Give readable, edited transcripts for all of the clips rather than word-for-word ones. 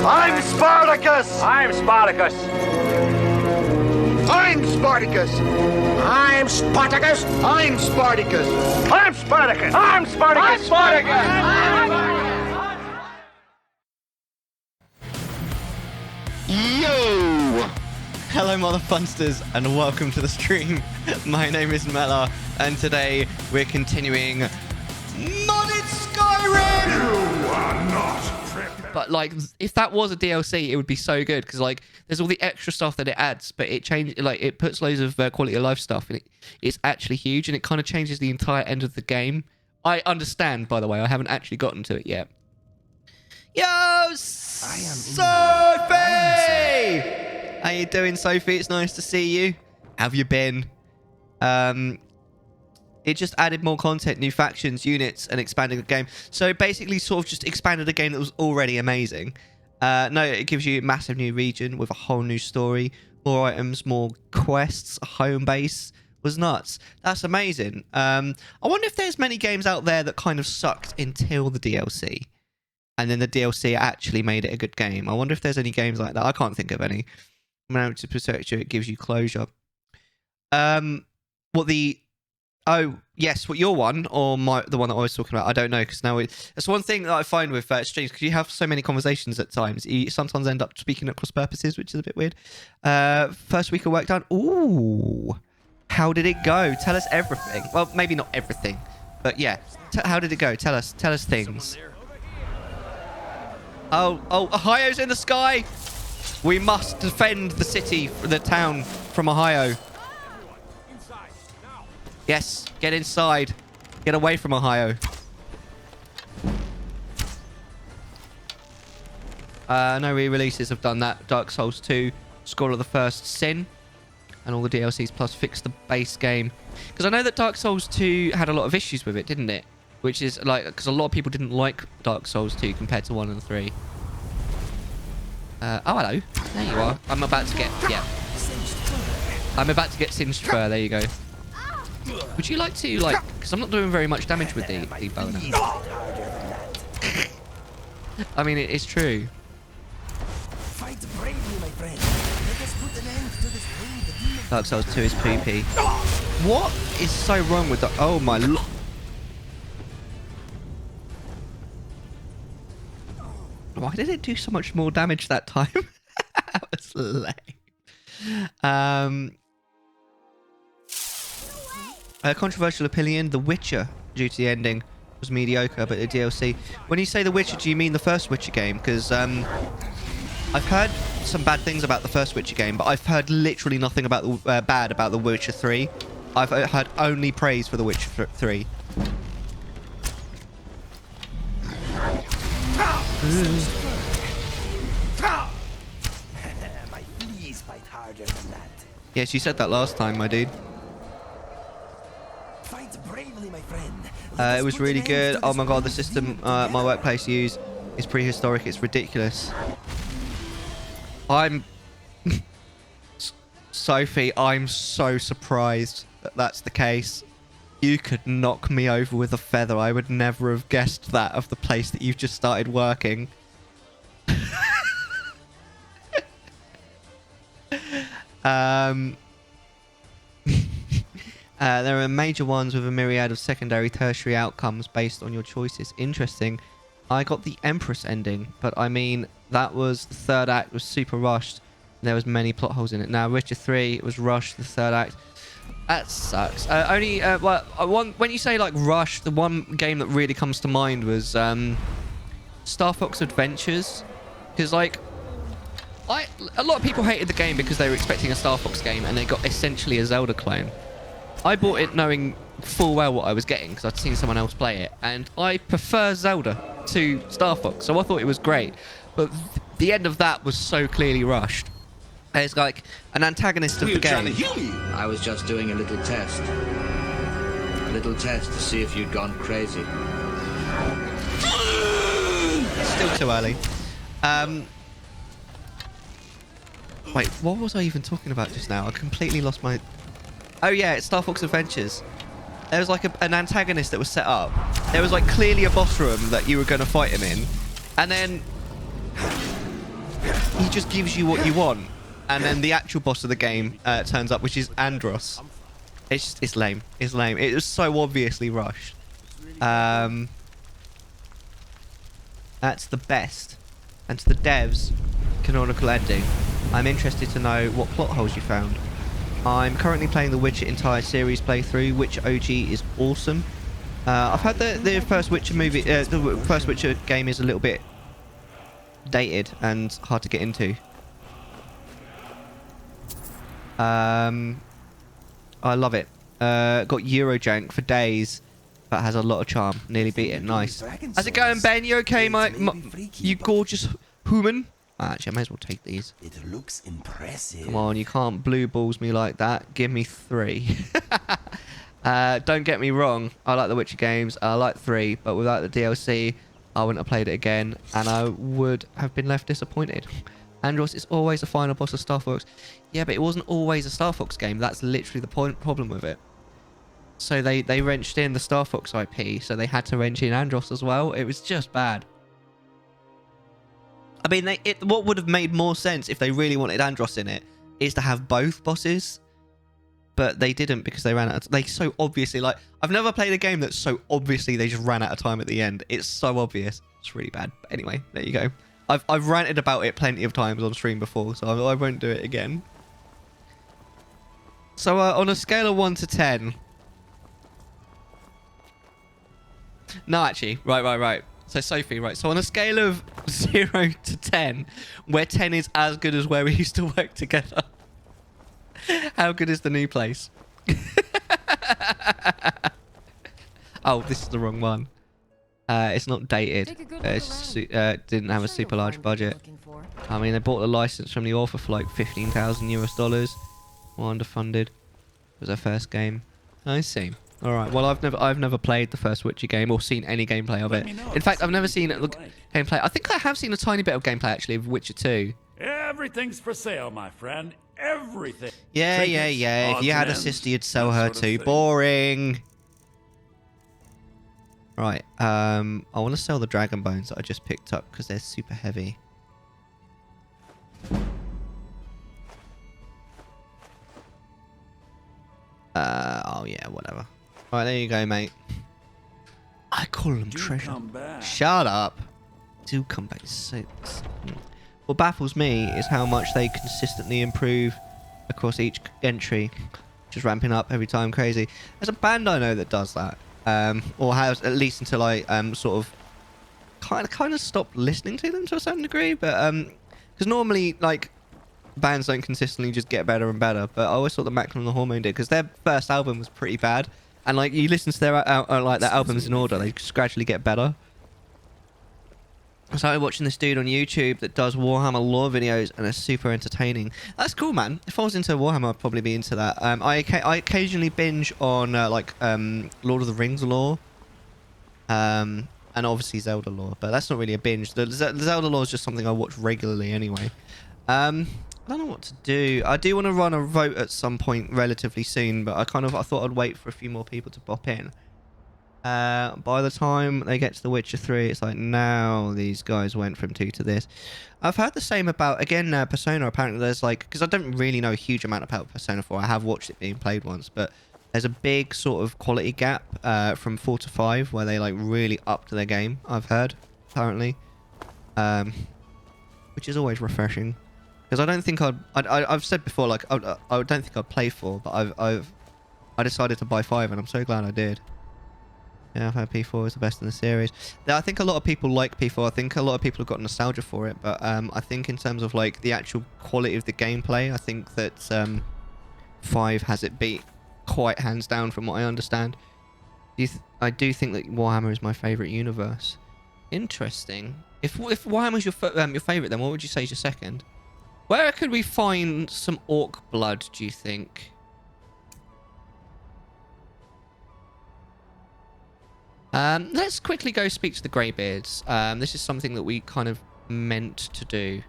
I'm Spartacus! I'm Spartacus! I'm Spartacus! I'm Spartacus! I'm Spartacus! I'm Spartacus! I'm Spartacus! I'm Yo! Hello motherfunsters and welcome to the stream. My name is Mellar and today we're continuing Modded Skyrim! You are not prepared. But like, if that was a DLC, it would be so good because like, there's all the extra stuff that it adds, but it changes, like, it puts loads of quality of life stuff, and it's actually huge, and it kind of changes the entire end of the game. I understand, by the way, I haven't actually gotten to it yet. Yo, Sophie! How you doing, Sophie? It's nice to see you. How have you been? It just added more content, new factions, units, and expanded the game. So basically sort of just expanded a game that was already amazing. No, it gives you a massive new region with a whole new story, more items, more quests, a home base. Was nuts. That's amazing. I wonder if there's many games out there that kind of sucked until the DLC. And then the DLC actually made it a good game. I wonder if there's any games like that. I can't think of any. Now to protect you, it gives you closure. Oh, yes, what your one or the one that I was talking about? I don't know, because now it's one thing that I find with streams, because you have so many conversations at times, you sometimes end up speaking at cross purposes, which is a bit weird. First week of work done. Ooh, how did it go? Tell us everything. Well, maybe not everything, but yeah. How did it go? Tell us things. Oh, Ohio's in the sky. We must defend the city, the town from Ohio. Yes, get inside. Get away from Ohio. No re-releases have done that. Dark Souls 2, School of the First Sin, and all the DLCs plus fix the base game. Because I know that Dark Souls 2 had a lot of issues with it, didn't it? Which is like, because a lot of people didn't like Dark Souls 2 compared to 1 and 3. Oh, hello. There you are. I'm about to get, yeah. I'm about to get singed fur. There you go. Would you like to, like, because I'm not doing very much damage with the bow now. I mean, it is true. Fight bravely, my friend. Let us put an end to this pain. Dark Souls 2 is poopy. What is so wrong with the... Oh, my... Why did it do so much more damage that time? That was lame. A controversial opinion, The Witcher, due to the ending, was mediocre, but the DLC... When you say The Witcher, do you mean the first Witcher game? Because I've heard some bad things about the first Witcher game, but I've heard literally nothing about the bad about The Witcher 3. I've heard only praise for The Witcher 3. My fleas fight harder than that. Yes, you said that last time, my dude. Fight bravely, my friend. It was really good. Oh my god, the system my workplace use is prehistoric. It's ridiculous. Sophie, I'm so surprised that that's the case. You could knock me over with a feather. I would never have guessed that of the place that you've just started working. There are major ones with a myriad of secondary, tertiary outcomes based on your choices. Interesting. I got the Empress ending, but I mean, that was the third act was super rushed. And there was many plot holes in it. Now, Witcher 3 was rushed, the third act. That sucks. When you say like rush, the one game that really comes to mind was Star Fox Adventures, because like a lot of people hated the game because they were expecting a Star Fox game and they got essentially a Zelda clone. I bought it knowing full well what I was getting because I'd seen someone else play it, and I prefer Zelda to Star Fox, so I thought it was great. But the end of that was so clearly rushed. It's like an antagonist of the game. I was just doing a little test. A little test to see if you'd gone crazy. It's still too early. Wait, what was I even talking about just now? I completely lost my... Oh yeah, it's Star Fox Adventures. There was like an antagonist that was set up. There was like clearly a boss room that you were going to fight him in. And then he just gives you what you want. And then the actual boss of the game turns up, which is Andros. It's lame. It's lame. It was so obviously rushed. That's the best. And to the devs, canonical ending. I'm interested to know what plot holes you found. I'm currently playing the Witcher entire series playthrough. Witcher OG is awesome. I've heard the first Witcher movie, the first Witcher game is a little bit dated and hard to get into. I love it. Got Eurojank for days, but has a lot of charm. Nearly beat it. Nice. How's it going, Ben? You okay, you gorgeous human? Actually, I may as well take these. It looks impressive. Come on, you can't blue balls me like that. Give me 3. Don't get me wrong. I like the Witcher games. I like 3, but without the DLC, I wouldn't have played it again, and I would have been left disappointed. Andros is always the final boss of Star Fox. Yeah, but it wasn't always a Star Fox game. That's literally the problem with it. So they wrenched in the Star Fox IP, so they had to wrench in Andros as well. It was just bad. I mean, what would have made more sense if they really wanted Andros in it is to have both bosses, but they didn't because they ran out of... They so obviously, like... I've never played a game that's so obviously they just ran out of time at the end. It's so obvious. It's really bad. But anyway, there you go. I've ranted about it plenty of times on stream before, so I won't do it again. So on a scale of 1 to 10... No, actually. Right. So, Sophie, right. So, on a scale of 0 to 10, where 10 is as good as where we used to work together, how good is the new place? Oh, this is the wrong one. It's not dated. Didn't have a super large budget. I mean, they bought the license from the author for like $15,000 US. More underfunded. It was their first game. I see. All right. Well, I've never played the first Witcher game or seen any gameplay of it. In fact, I've never seen gameplay. I think I have seen a tiny bit of gameplay actually of Witcher 2. Everything's for sale, my friend. Everything. Yeah. If you had a sister, you'd sell her too. Boring. Right. I want to sell the dragon bones that I just picked up because they're super heavy. Oh yeah, whatever. Right, there you go, mate. I call them treasure. Shut up. Do come back. What baffles me is how much they consistently improve across each entry. Just ramping up every time, crazy. There's a band I know that does that. Or has, at least until I sort of kind of stopped listening to them to a certain degree. But because normally like bands don't consistently just get better and better. But I always thought that Macklin and the Hormone did because their first album was pretty bad. And like you listen to their like their albums in order, they just gradually get better. I started watching this dude on YouTube that does Warhammer lore videos and it's super entertaining. That's cool, man. If I was into Warhammer, I'd probably be into that. I occasionally binge on Lord of the Rings lore, and obviously Zelda lore, but that's not really a binge. The Zelda lore is just something I watch regularly anyway. I don't know what to do. I do want to run a vote at some point relatively soon, but I thought I'd wait for a few more people to pop in. By the time they get to The Witcher 3, it's like, now these guys went from 2 to this. I've heard the same about, again, Persona. Apparently there's like, because I don't really know a huge amount about Persona 4. I have watched it being played once, but there's a big sort of quality gap from 4 to 5 where they like really upped their game, I've heard, apparently. Which is always refreshing. Because I don't think I've said before, like, I don't think I'd play 4, but I decided to buy 5 and I'm so glad I did. Yeah, I've heard P4 is the best in the series. I think a lot of people like P4. I think a lot of people have got nostalgia for it. But I think in terms of like the actual quality of the gameplay, I think that 5 has it beat quite hands down from what I understand. I do think that Warhammer is my favourite universe. Interesting. If Warhammer's your favourite, then what would you say is your second? Where could we find some orc blood, do you think? Let's quickly go speak to the Greybeards. This is something that we kind of meant to do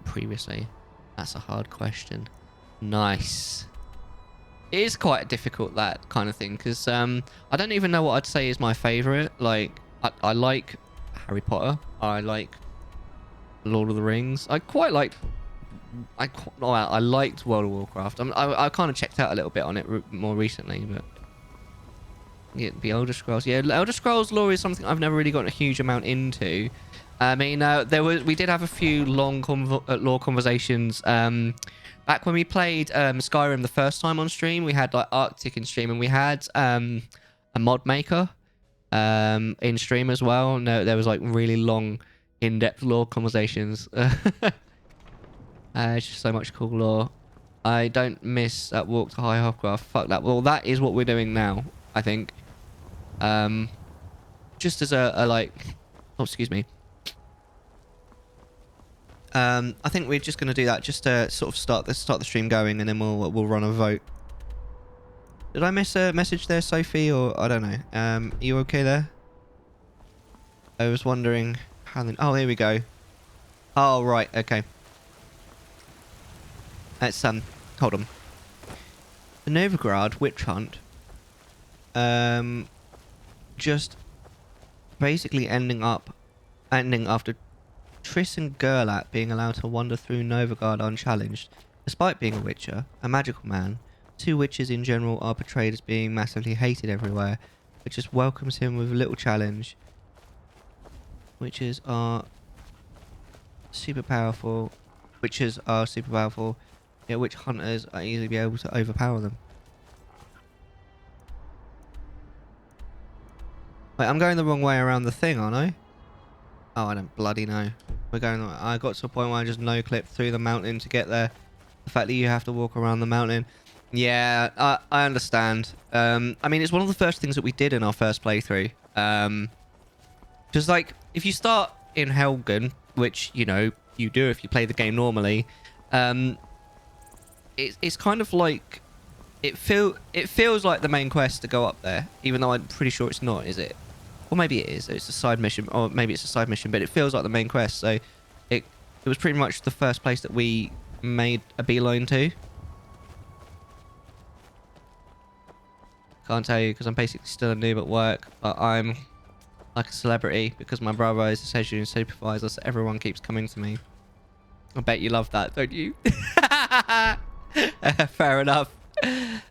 previously. That's a hard question. Nice. It is quite difficult, that kind of thing, because I don't even know what I'd say is my favourite. Like, I like Harry Potter. I like Lord of the Rings. I quite liked. I liked World of Warcraft. I kind of checked out a little bit on it more recently, but yeah, the Elder Scrolls. Yeah, Elder Scrolls lore is something I've never really gotten a huge amount into. I mean, we did have a few long lore conversations. Back when we played Skyrim the first time on stream, we had like Arctic in stream, and we had a mod maker in stream as well. No, there was like really long, in-depth lore conversations. It's just so much cool lore. I don't miss that walk to High Hopcraft. Fuck that. Well, that is what we're doing now, I think. Just as a like... Oh, excuse me. I think we're just going to do that just to sort of start the stream going, and then we'll run a vote. Did I miss a message there, Sophie, or I don't know? Are you okay there? I was wondering how then... Oh, here we go. Oh, right. Okay. Let's hold on. The Novigrad witch hunt. Just basically ending after Triss and Gerlat being allowed to wander through Novigrad unchallenged. Despite being a witcher, a magical man, two witches in general are portrayed as being massively hated everywhere, but just welcomes him with little challenge. Witches are super powerful. Yet witch hunters are easily be able to overpower them. Wait, I'm going the wrong way around the thing, aren't I? Oh, I don't bloody know. I got to a point where I just no-clipped through the mountain to get there. The fact that you have to walk around the mountain. Yeah, I understand. I mean, it's one of the first things that we did in our first playthrough. Just like, if you start in Helgen, which, you know, you do if you play the game normally, it's kind of like... It feels like the main quest to go up there, even though I'm pretty sure it's not, is it? Or maybe it is. It's a side mission, or maybe it's a side mission, but it feels like the main quest. So it was pretty much the first place that we made a beeline to. Can't tell you because I'm basically still a noob at work, but I'm like a celebrity because my brother is a scheduling supervisor, so everyone keeps coming to me. I bet you love that, don't you? Fair enough. It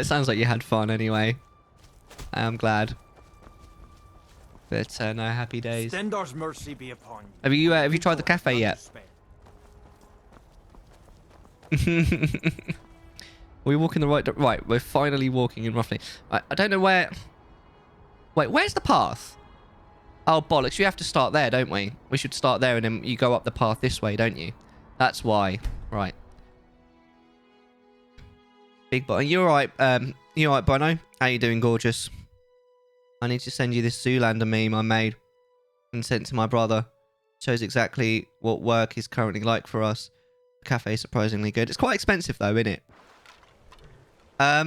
sounds like you had fun anyway. I'm glad. But no, happy days. Stendar's mercy be upon Have you. you tried the cafe yet? We're walking the right. We're finally walking in roughly. I don't know where. Wait, where's the path? Oh bollocks! You have to start there, don't we? We should start there, and then you go up the path this way, don't you? That's why. Right. Big boy, you alright? You alright, Bono? How you doing, gorgeous? I need to send you this Zoolander meme I made and sent to my brother. Shows exactly what work is currently like for us. The cafe is surprisingly good. It's quite expensive though, isn't it? I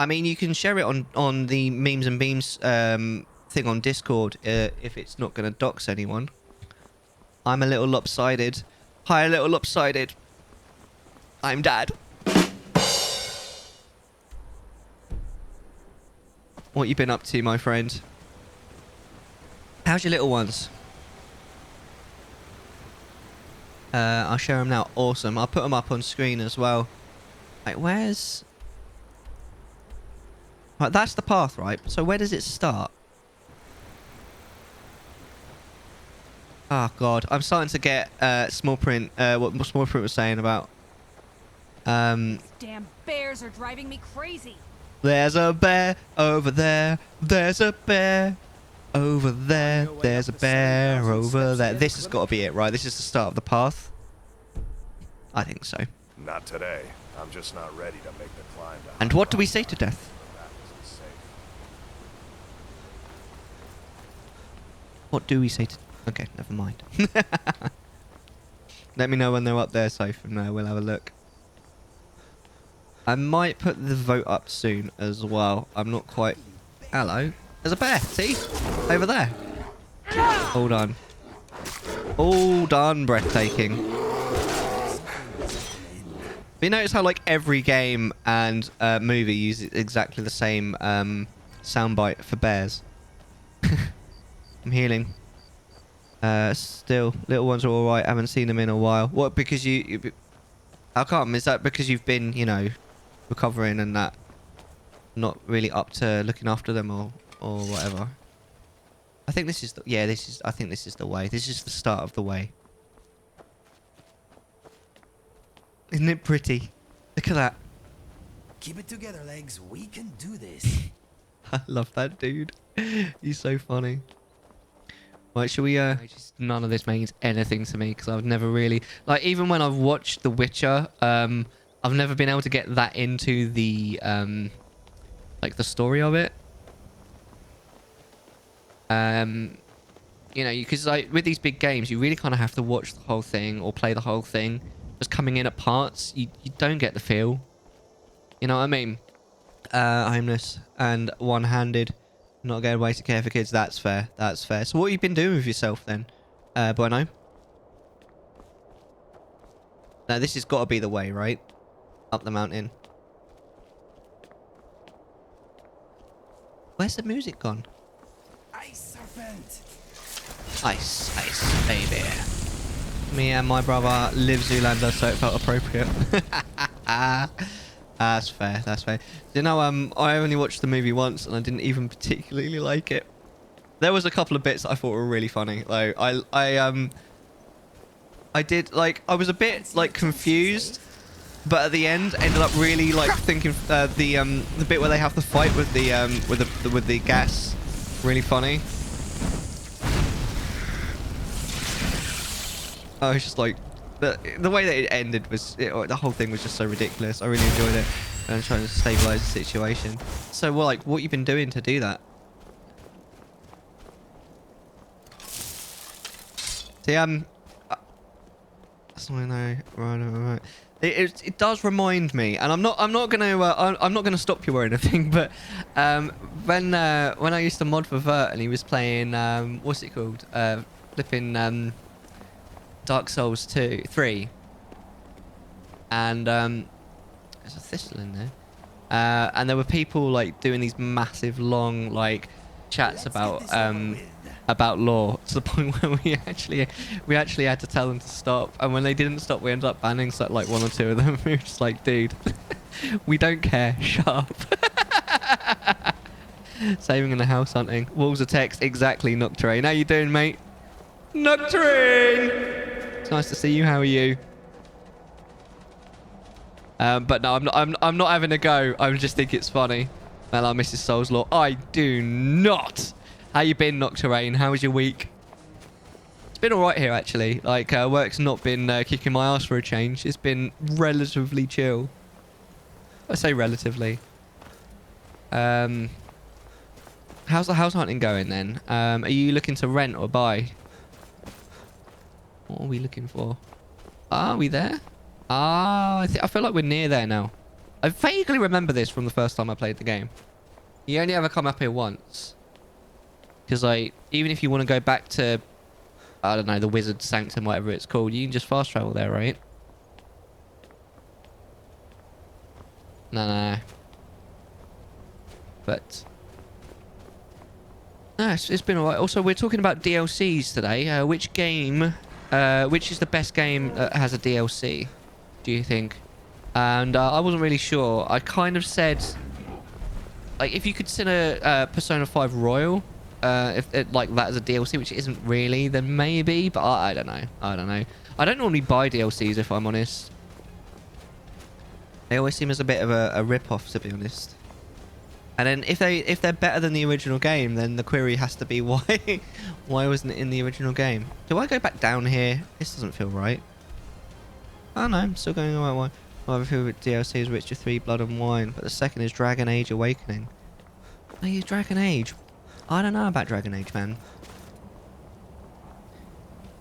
mean, you can share it on the memes and beams thing on Discord if it's not going to dox anyone. I'm a little lopsided. Hi, a little lopsided. I'm Dad. What you been up to, my friend? How's your little ones? I'll share them now. Awesome. I'll put them up on screen as well. Like, where's... Right, that's the path, right? So where does it start? Oh, God. I'm starting to get small print, what small print was saying about... These damn bears are driving me crazy. There's a bear over there. There's a bear over there. There's a bear over there. This has got to be it, right? This is the start of the path. I think so. Not today. I'm just not ready to make the climb to... And what do we say to death? What do we say to... Okay, never mind. Let me know when they're up there, Soph, and we'll have a look. I might put the vote up soon as well. I'm not quite... Hello. There's a bear. See? Over there. All done. All done. Breathtaking. But you notice how, like, every game and movie uses exactly the same soundbite for bears? I'm healing. Still, little ones are all right. Haven't seen them in a while. What? Because you how come? Is that because you've been, you know, recovering and that, not really up to looking after them or whatever? I think this is the, yeah. This is. I think this is the way. This is the start of the way. Isn't it pretty? Look at that. Keep it together, legs. We can do this. I love that dude. He's so funny. Right, should we none of this means anything to me because I've never really, like, even when I've watched The Witcher, I've never been able to get that into the like the story of it. You know, because like with these big games, you really kind of have to watch the whole thing or play the whole thing. Just coming in at parts, you don't get the feel. You know what I mean? Homeless and one-handed. Not getting way to care for kids. That's fair. That's fair. So what have you been doing with yourself then, Bueno? Now this has got to be the way, right? Up the mountain. Where's the music gone? Ice serpent. Ice, ice, baby. Me and my brother live Zoolander, so it felt appropriate. That's fair. That's fair. You know, I only watched the movie once, and I didn't even particularly like it. There was a couple of bits that I thought were really funny. Like, I did, like, I was a bit like confused, but at the end ended up really like thinking the bit where they have to fight with the gas, really funny. I was just like, the way that it ended was, the whole thing was just so ridiculous. I really enjoyed it. And I'm trying to stabilize the situation. So, well, like, what you been doing to do that? See, that's not, no, right. It does remind me, and I'm not gonna stop you or anything, but when I used to mod for Vert and he was playing what's it called, flipping Dark Souls 3, and there's a thistle in there, and there were people like doing these massive long like chats about lore, to the point where we actually had to tell them to stop, and when they didn't stop we ended up banning like one or two of them. We were just like, dude, we don't care, shut up. Saving in the house hunting, walls of text, exactly. Nocturne, how you doing, mate? Nocturne, it's nice to see you. How are you? But no, I'm not having a go. I just think it's funny. Mellar, Mrs. Soul's Law. I do not. How you been, Nocturne? How was your week? It's been alright here, actually. Like, work's not been kicking my ass for a change. It's been relatively chill. I say relatively. How's the house hunting going then? Are you looking to rent or buy? What are we looking for? Are we there? I feel like we're near there now. I vaguely remember this from the first time I played the game. You only ever come up here once. Because, like, even if you want to go back to, I don't know, the Wizard Sanctum, whatever it's called, you can just fast travel there, right? No. But no, it's been alright. Also, we're talking about DLCs today. Which game, which is the best game that has a DLC, do you think? And I wasn't really sure. I kind of said, like, if you consider Persona 5 Royal, if it, like that as a DLC, which isn't really, then maybe. But I don't know. I don't normally buy DLCs, if I'm honest. They always seem as a bit of a rip-off, to be honest. And then if they're better than the original game, then the query has to be why wasn't it in the original game? Do I go back down here? This doesn't feel right. Oh no, I'm still going the right way. My favorite DLC is Witcher 3 Blood and Wine, but the second is Dragon Age Awakening. I use Dragon Age. I don't know about Dragon Age, man.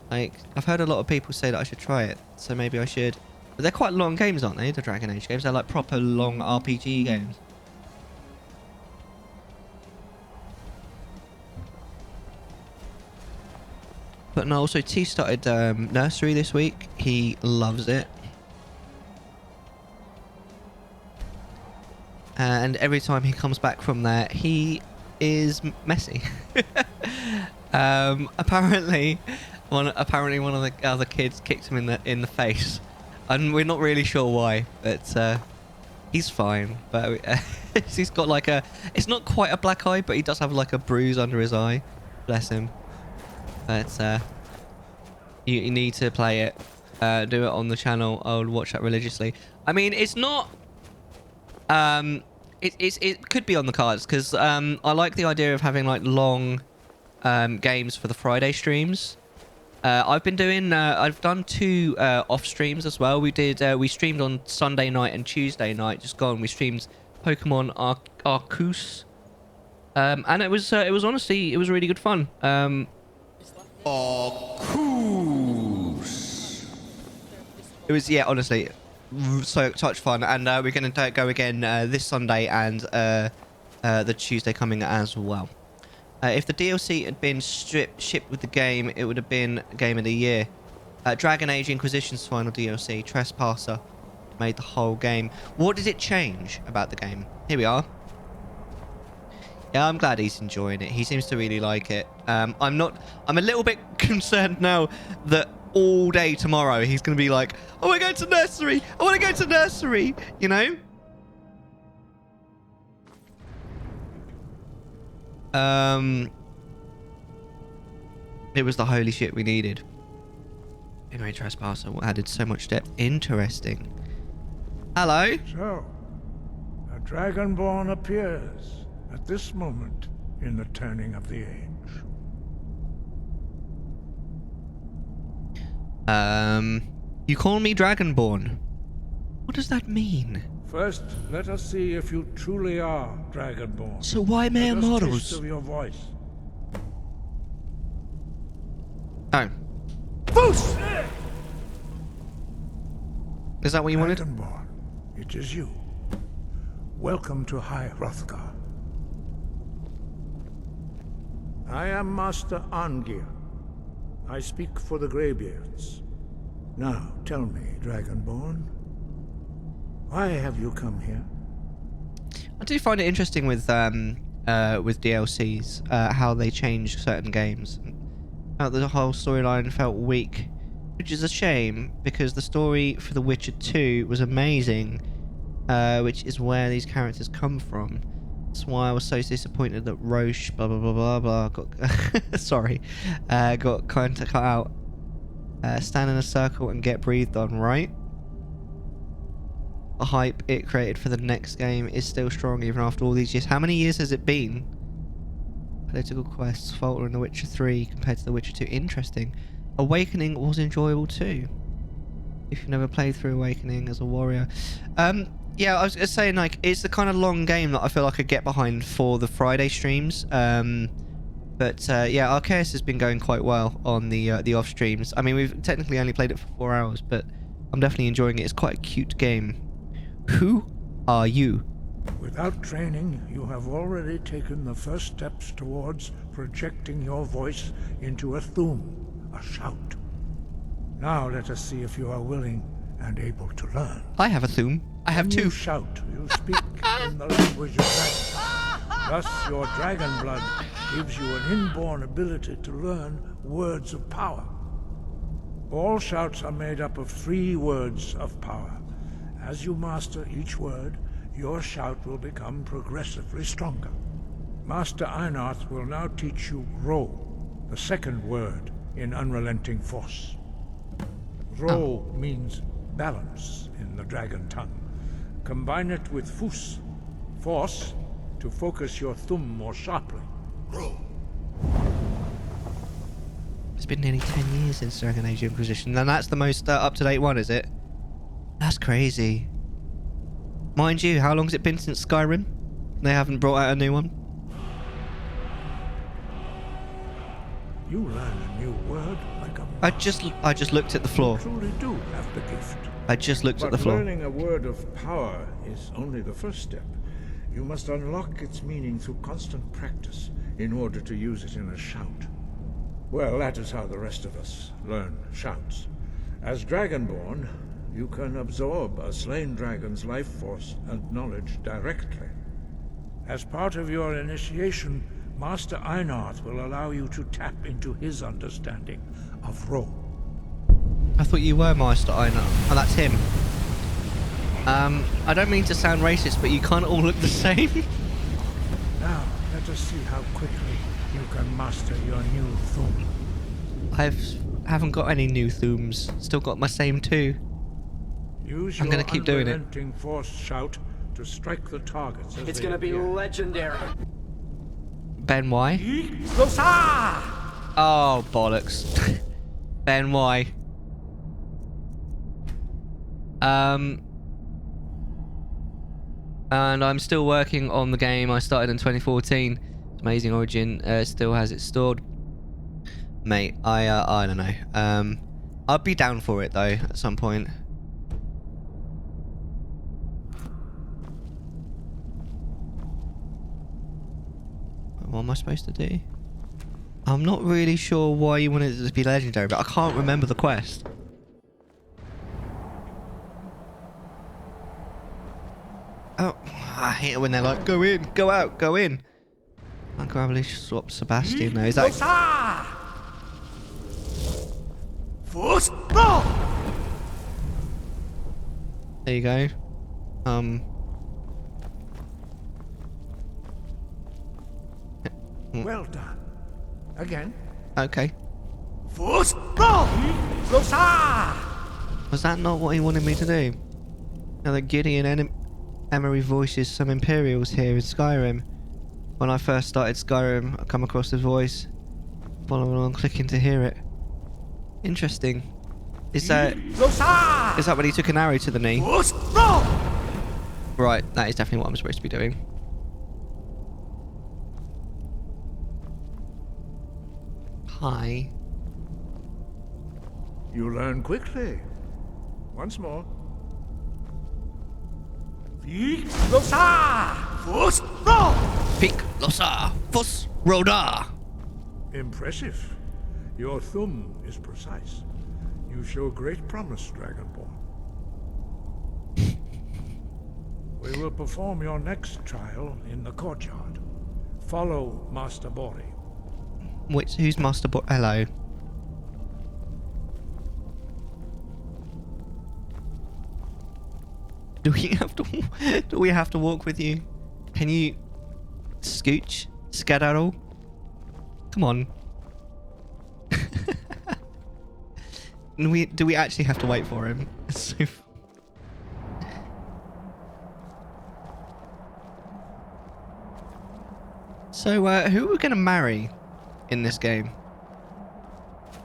Like, I've heard a lot of people say that I should try it, so maybe I should. But they're quite long games, aren't they, the Dragon Age games? They're like proper long RPG games. But no, also T started nursery this week. He loves it. And every time he comes back from there, he is messy. Apparently one of the other kids kicked him in the face, and we're not really sure why, but he's fine. But he's got like it's not quite a black eye, but he does have like a bruise under his eye. Bless him. But you need to play it. Do it on the channel. I would watch that religiously. I mean, it's not. It could be on the cards because I like the idea of having like long games for the Friday streams. I've done 2 off streams as well. We streamed on Sunday night and Tuesday night. Just gone. We streamed Pokemon Arceus, and it was honestly it was really good fun. It was, yeah, honestly, such fun, and we're going to go again this Sunday and the Tuesday coming as well. If the DLC had been shipped with the game, it would have been Game of the Year. Dragon Age Inquisition's final DLC, Trespasser, made the whole game. What did it change about the game? Here we are. Yeah, I'm glad he's enjoying it. He seems to really like it. I'm a little bit concerned now that all day tomorrow he's going to be like, oh, we're going to nursery. I want to go to nursery, you know? It was the holy shit we needed. Anyway, Trespasser added so much depth. Interesting. Hello? So, a Dragonborn appears at this moment in the turning of the age. You call me Dragonborn. What does that mean? First, let us see if you truly are Dragonborn. So why Mayor Models? Of your voice. Oh. Foos! Is that what you wanted? Dragonborn, it is you. Welcome to High Hrothgar. I am Master Arngir. I speak for the Greybeards. Now, tell me, Dragonborn, why have you come here? I do find it interesting with DLCs, how they change certain games. How the whole storyline felt weak, which is a shame because the story for The Witcher 2 was amazing, which is where these characters come from. That's why I was so disappointed that Roche blah blah blah blah blah got got kind of cut out. Stand in a circle and get breathed on, right? The hype it created for the next game is still strong even after all these years. How many years has it been? Political quests falter in The Witcher 3 compared to The Witcher 2. Interesting. Awakening was enjoyable too. If you've never played through Awakening as a warrior. Yeah, I was saying, like, it's the kind of long game that I feel like I could get behind for the Friday streams. But yeah, Arceus has been going quite well on the off streams. I mean, we've technically only played it for 4 hours, but I'm definitely enjoying it. It's quite a cute game. Who are you? Without training, you have already taken the first steps towards projecting your voice into a thum, a shout. Now let us see if you are willing and able to learn. I have a thum. I have two. You shout, you speak in the language of dragons. Thus, your dragon blood gives you an inborn ability to learn words of power. All shouts are made up of 3 words of power. As you master each word, your shout will become progressively stronger. Master Einarth will now teach you Ro, the second word in Unrelenting Force. Ro means balance in the dragon tongue. Combine it with Fus, force, to focus your thumb more sharply. Ro. It's been nearly 10 years since Dragon Age Inquisition, and that's the most up-to-date one, is it? That's crazy. Mind you, how long's it been since Skyrim? They haven't brought out a new one? You learn a new word like a I just looked at the floor. You truly do have the gift. I just looked at the floor. Learning a word of power is only the first step. You must unlock its meaning through constant practice in order to use it in a shout. Well, that is how the rest of us learn shouts. As Dragonborn, you can absorb a slain dragon's life force and knowledge directly. As part of your initiation, Master Einarth will allow you to tap into his understanding of Rome. I thought you were Master Einar. Oh, that's him. I don't mean to sound racist, but you can't all look the same. Now, let us see how quickly you can master your new thum. Haven't got any new thumbs. Still got my same two. Use I'm your gonna keep doing it. unrelenting force shout to strike the targets as It's they gonna be appear. legendary. Ben, why? Losa! Oh, bollocks. Ben, why? And I'm still working on the game I started in 2014. It's Amazing Origin still has it stored. Mate, I don't know. I'd be down for it though at some point. What am I supposed to do? I'm not really sure why you wanted it to be legendary, but I can't remember the quest. Oh, I hate it when they're like, go in, go out, go in. I'll probably swap Sebastian though. Is that... There you go. Well done. Again. Okay. Was that not what he wanted me to do? Now that Gideon and Emery voices some Imperials here in Skyrim. When I first started Skyrim, I come across his voice. Following along, clicking to hear it. Interesting. Is that when he took an arrow to the knee? Right, that is definitely what I'm supposed to be doing. Hi. You learn quickly. Once more. Peak Losa Fus Roda. Impressive. Your thumb is precise. You show great promise, Dragonborne. We will perform your next trial in the courtyard. Follow Master Bori. Who's Master Bori? Hello. Do we have to walk with you? Can you scooch? Skedaddle? Come on. Do we actually have to wait for him? So who are we gonna marry in this game?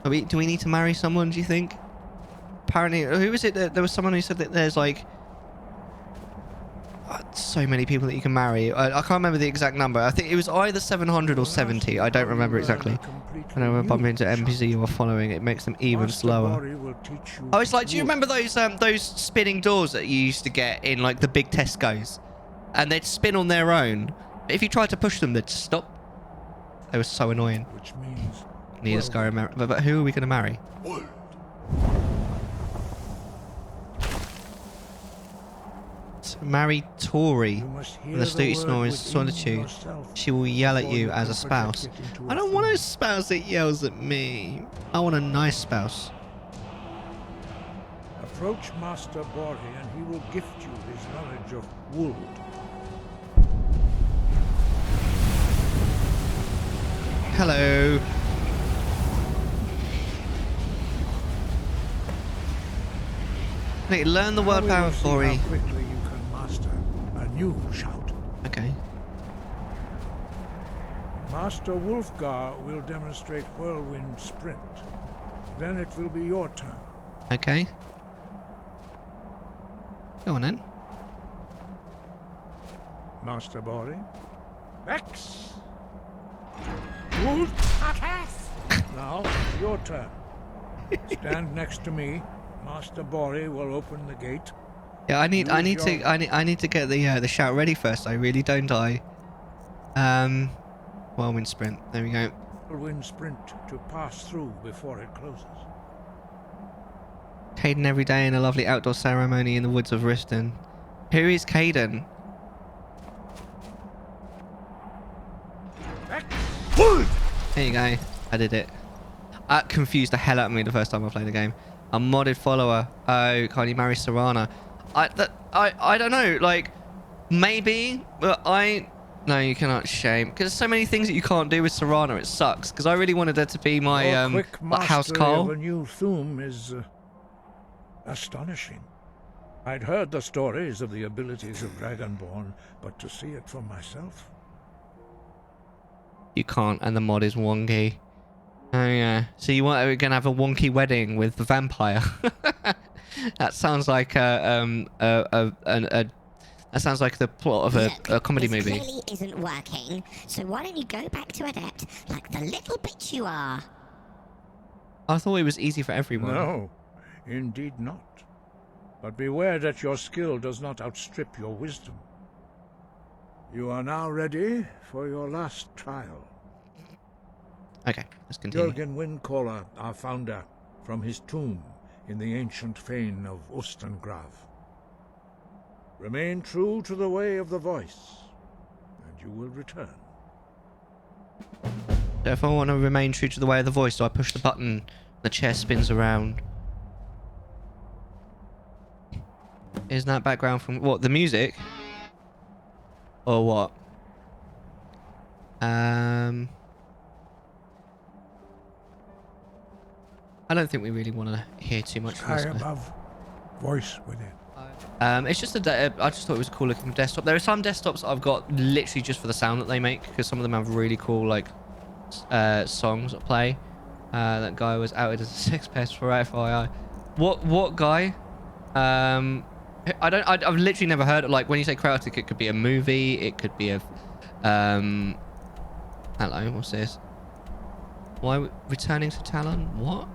Do we need to marry someone, do you think? Apparently, who was it that there was someone who said that there's like so many people that you can marry. I can't remember the exact number. I think it was either 700 or 70. I don't remember exactly. Whenever I bump into NPC you are following, it makes them even slower. Oh, it's like, do you remember those spinning doors that you used to get in like the big Tesco's? And they'd spin on their own. But if you tried to push them, they'd stop. They were so annoying. Which means Need a Skyrim, but who are we going to marry? Marry Tori from the Stooty Snorer's Solitude. She will yell at you as a spouse. I don't want a spouse that yells at me. I want a nice spouse. approach Master Bori and he will gift you his knowledge of wood. Hello. Hey, learn the word power, Flora. How quickly you can master a new shout. Okay. Master Wulfgar will demonstrate Whirlwind Sprint. Then it will be your turn. Okay. Go on then. Master Bori. Vex. Now, your turn. Stand next to me. Master Bori will open the gate. Yeah, I need to get the shout ready first. I really don't I. Whirlwind Sprint. There we go. Whirlwind Sprint to pass through before it closes. Caden every day in a lovely outdoor ceremony in the woods of Riston. Who is Caden? Vex. There you go. I did it. That confused the hell out of me the first time I played the game. A modded follower. Oh, can't you marry Serana? I don't know. Like, maybe, but no, you cannot shame. Because there's so many things that you can't do with Serana. It sucks. Because I really wanted her to be my Quick like House mastery Carl. of a new Thum is astonishing. I'd heard the stories of the abilities of Dragonborne, but to see it for myself. You can't, and the mod is wonky. Oh yeah. So we're gonna have a wonky wedding with the vampire. That sounds like that sounds like the plot of a comedy this movie. Clearly isn't working. So why don't you go back to Adept like the little bitch you are? I thought it was easy for everyone. No, indeed not. But beware that your skill does not outstrip your wisdom. You are now ready for your last trial. Okay, let's continue. Jürgen Windcaller, our founder, from his tomb in the ancient fane of Ostengrav. Remain true to the way of the voice, and you will return. So if I want to remain true to the way of the voice, do I push the button, the chair spins around? Isn't that background from what, the music? Or what? I don't think we really want to hear too much from Sky this guy. above, voice within. It's just I just thought it was a cool looking desktop. There are some desktops I've got literally just for the sound that they make, because some of them have really cool like songs that play. That guy was outed as a sex pest for FYI. What guy? I've literally never heard of, like, when you say chaotic, it could be a movie, it could be a hello, what's this? Why returning to Talon? What?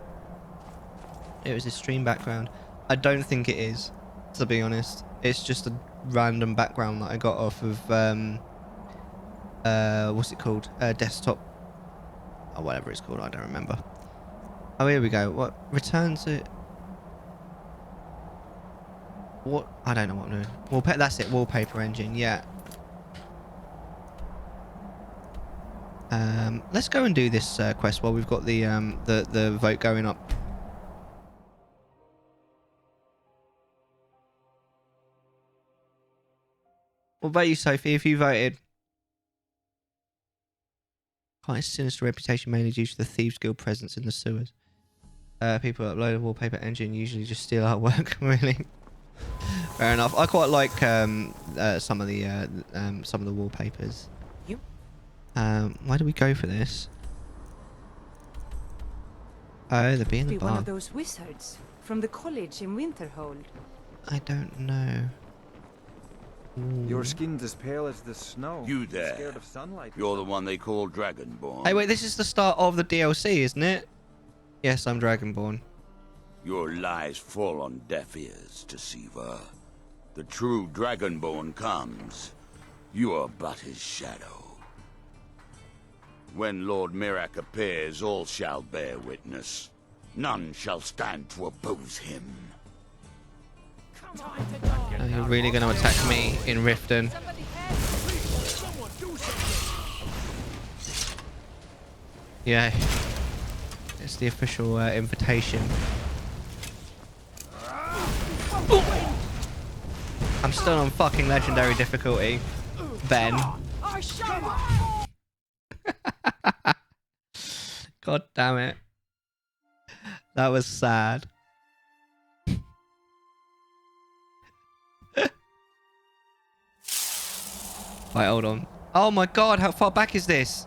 It was a stream background. I don't think it is, to be honest. It's just a random background that I got off of what's it called? Desktop or whatever it's called, I don't remember. Oh, here we go. What? Return to what? I don't know what I'm doing. Wallpaper, that's it, wallpaper engine, yeah. Let's go and do this quest while we've got the vote going up. What about you, Sophie, if you voted? Quite a sinister reputation mainly due to the Thieves Guild presence in the sewers. People that upload a wallpaper engine usually just steal artwork, really. Fair enough. I quite like some of the wallpapers. Why do we go for this? Oh, they're being the bar. One of those wizards from the college in Winterhold. I don't know. Your skin's as pale as the snow. You there. Scared of sunlight. You're the one they call Dragonborne. Hey, wait, this is the start of the DLC, isn't it? Yes, I'm Dragonborne. Your lies fall on deaf ears, deceiver. The true Dragonborne comes. You are but his shadow. When Lord Mirak appears, all shall bear witness. None shall stand to oppose him. Oh, you're really going to attack me in Riften. Yeah. It's the official invitation. I'm still on fucking legendary difficulty, Ben. God damn it. That was sad. Right, hold on. Oh my god, how far back is this?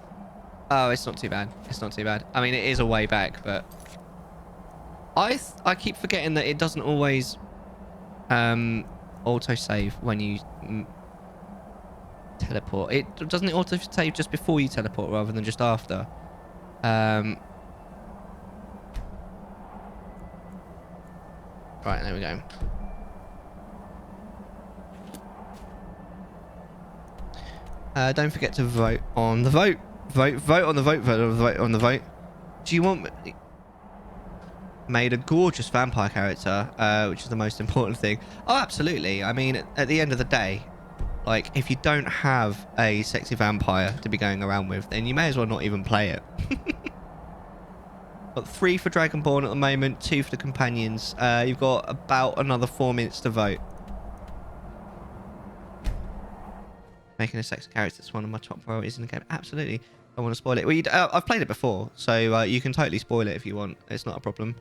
Oh, it's not too bad. It's not too bad. I mean, it is a way back, but I keep forgetting that it doesn't always auto-save when you teleport. Doesn't it auto-save just before you teleport rather than just after? Right, there we go. Don't forget to vote on the vote. Vote on the vote. Vote on the vote. Do you want made a gorgeous vampire character, which is the most important thing? Oh, absolutely. I mean, at the end of the day, like, if you don't have a sexy vampire to be going around with, then you may as well not even play it. Got 3 for Dragonborne at the moment, 2 for the companions. You've got about another 4 minutes to vote. Making a sexy character is one of my top priorities in the game. Absolutely. I want to spoil it. Well, I've played it before, so you can totally spoil it if you want. It's not a problem.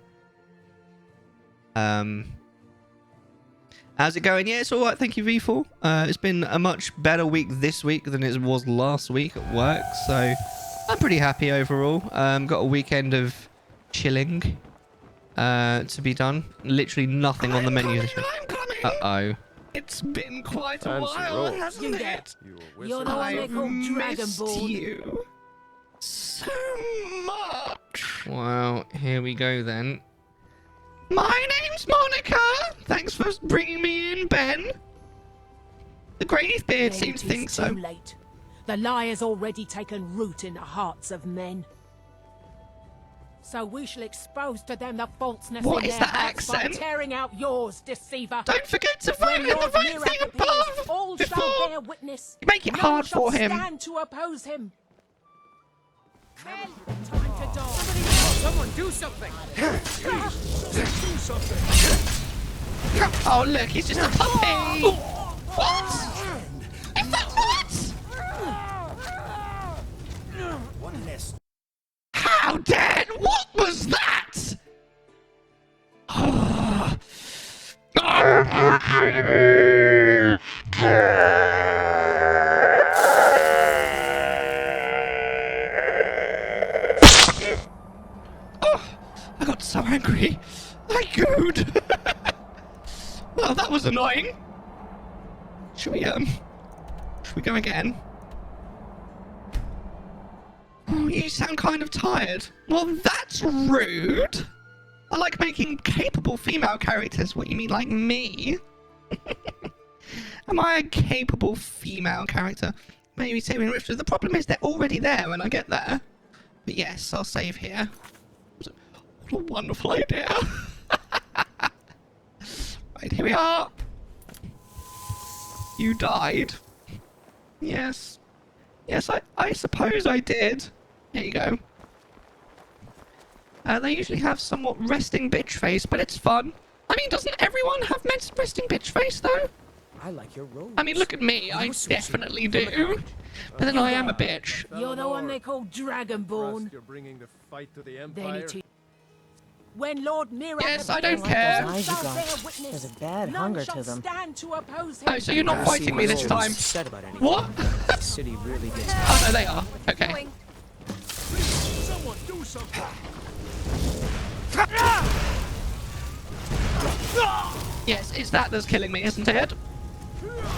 How's it going? Yeah, it's all right. Thank you, V4. It's been a much better week this week than it was last week at work, so I'm pretty happy overall. Got a weekend of chilling to be done. Literally nothing on the menu this week. Uh-oh. It's been quite a while, hasn't it? You're the one they call Dragonborne. You so much. Well, here we go then. My name's Monica. Thanks for bringing me in, Ben. The Greybeard seems to think so. Too late. The lie has already taken root in the hearts of men. So we shall expose to them the falseness in their hearts by tearing out yours, deceiver. Don't forget to vote in the vote thing above. All shall bear witness. Make it hard for him. Stand to oppose him. Time to die. Someone do something! Do something! Oh look, he's just a puppy! What? Is that what? One less. How dead? What was that? I got so angry. I gooed. Well, that was annoying. Should we go again? Oh, you sound kind of tired. Well, that's rude. I like making capable female characters. What, you mean like me? Am I a capable female character? Maybe saving Rifter. The problem is they're already there when I get there. But yes, I'll save here. What a wonderful idea. Right, here we are. You died. Yes. Yes, I suppose I did. There you go. They usually have somewhat resting bitch face, but it's fun. I mean, doesn't everyone have resting bitch face, though? I like your robes. I mean, look at me. I definitely do. But then I am a bitch. You're the one they call Dragonborne. You're bringing the fight to the They Empire. need to. When Lord Mira Yes, I don't care. There's a bad hunger to them. Oh, so you're not fighting me this time? What? The city really gets. Oh, no, they are. Okay. Someone do something! Yes, it's that that's killing me, isn't it?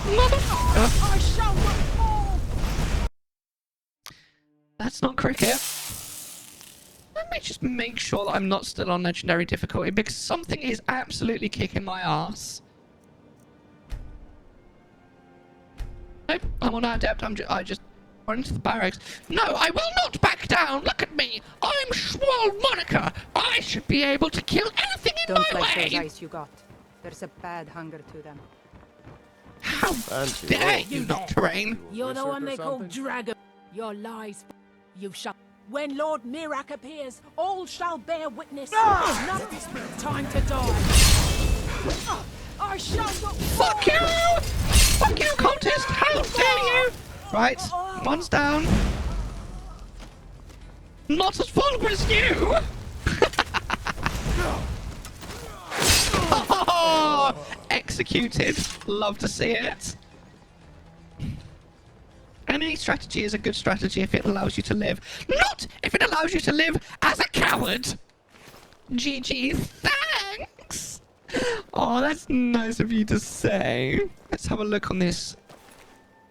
Motherfucker. I shall not fall. That's not cricket. Let me just make sure that I'm not still on legendary difficulty, because something is absolutely kicking my ass. Nope, I'm on adept. I just run into the barracks. No, I will not back down. Look at me. I'm Schwal Monica. I should be able to kill anything in my way. Those ice you got. There's a bad hunger to them. How dare you, Nocturne? You're the one they call Dragon. Your lies. You shall. When Lord Mirak appears, all shall bear witness. None of this time to die. I shall not. Fuck you! Fuck you, cultist! How dare you! Right, one's down. Not as vulnerable as you! Oh, executed. Love to see it. Any strategy is a good strategy if it allows you to live. Not if it allows you to live as a coward! GG, thanks! Oh, that's nice of you to say. Let's have a look on this.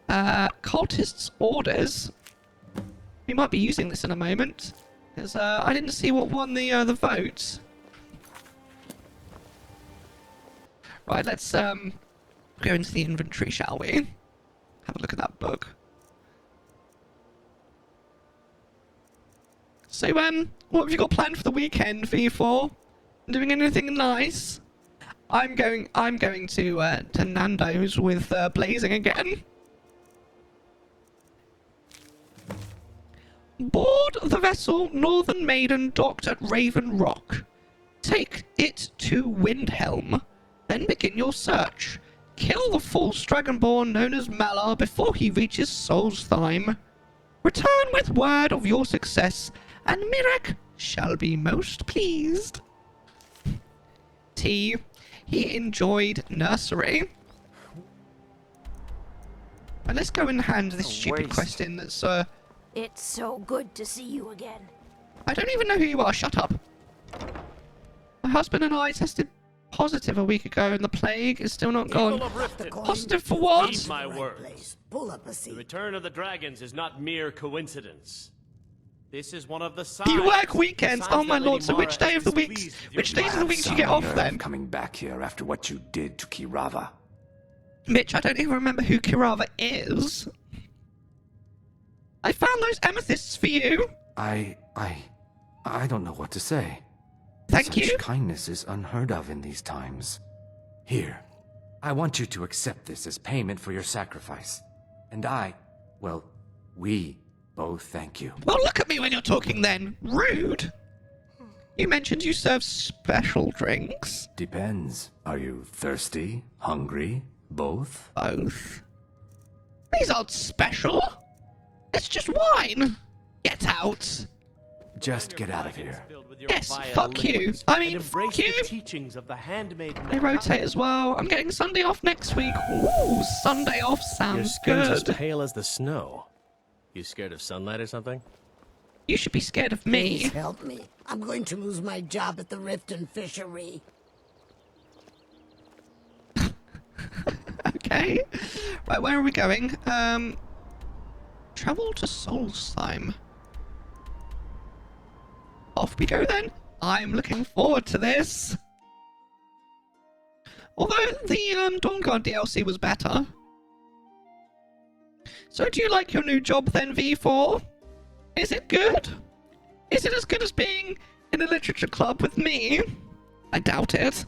Cultist's orders. We might be using this in a moment. Because I didn't see what won the vote. Right, let's go into the inventory, shall we? Have a look at that book. So, what have you got planned for the weekend, V4? Doing anything nice? I'm going to Nando's with Blazing again. Board the vessel Northern Maiden docked at Raven Rock. Take it to Windhelm. Then begin your search. Kill the false Dragonborn known as Mellar before he reaches Solstheim. Return with word of your success, and Mirek shall be most pleased. T. He enjoyed nursery. Right, let's go and hand this stupid quest in that's, It's so good to see you again. I don't even know who you are, shut up. My husband and I tested positive a week ago and the plague is still not gone. Positive for what? Heed my words. Pull up a seat. The return of the dragons is not mere coincidence. This is one of the signs. You work weekends? Oh my lord, so which day of the week? Which days of the week do you get off then? Coming back here after what you did to Kirava. Mitch, I don't even remember who Kirava is. I found those amethysts for you. I don't know what to say. Thank you. Such kindness is unheard of in these times. Here, I want you to accept this as payment for your sacrifice. And we both thank you. Well, look at me when you're talking then. Rude. You mentioned you serve special drinks. Depends. Are you thirsty? Hungry? Both? Both. These aren't special. It's just wine. Get out. Just get out of here. Yes, fuck you. I mean, fuck you. Teachings of the handmade. They rotate as well. I'm getting Sunday off next week. Ooh, Sunday off sounds Your skin's as good. pale as the snow. You scared of sunlight or something? You should be scared of me. Please help me. I'm going to lose my job at the Riften Fishery. Okay. Right, where are we going? Travel to Solstheim. Off we go then. I'm looking forward to this. Although the Dawnguard DLC was better. So do you like your new job then, V4? Is it good? Is it as good as being in a literature club with me? I doubt it.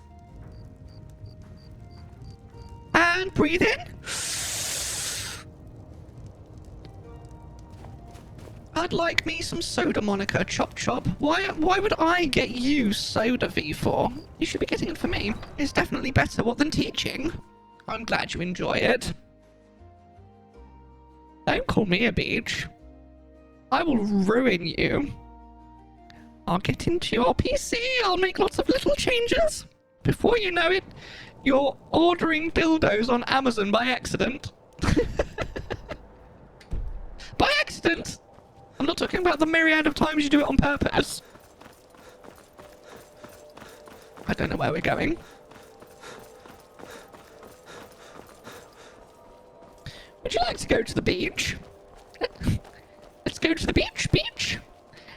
And breathe in. I'd like me some soda, Monica. Chop chop. Why would I get you soda, V4? You should be getting it for me. It's definitely better than teaching. I'm glad you enjoy it. Don't call me a beach. I will ruin you. I'll get into your PC. I'll make lots of little changes. Before you know it, you're ordering dildos on Amazon by accident. By accident! I'm not talking about the myriad of times you do it on purpose. I don't know where we're going. Would you like to go to the beach? Let's go to the beach.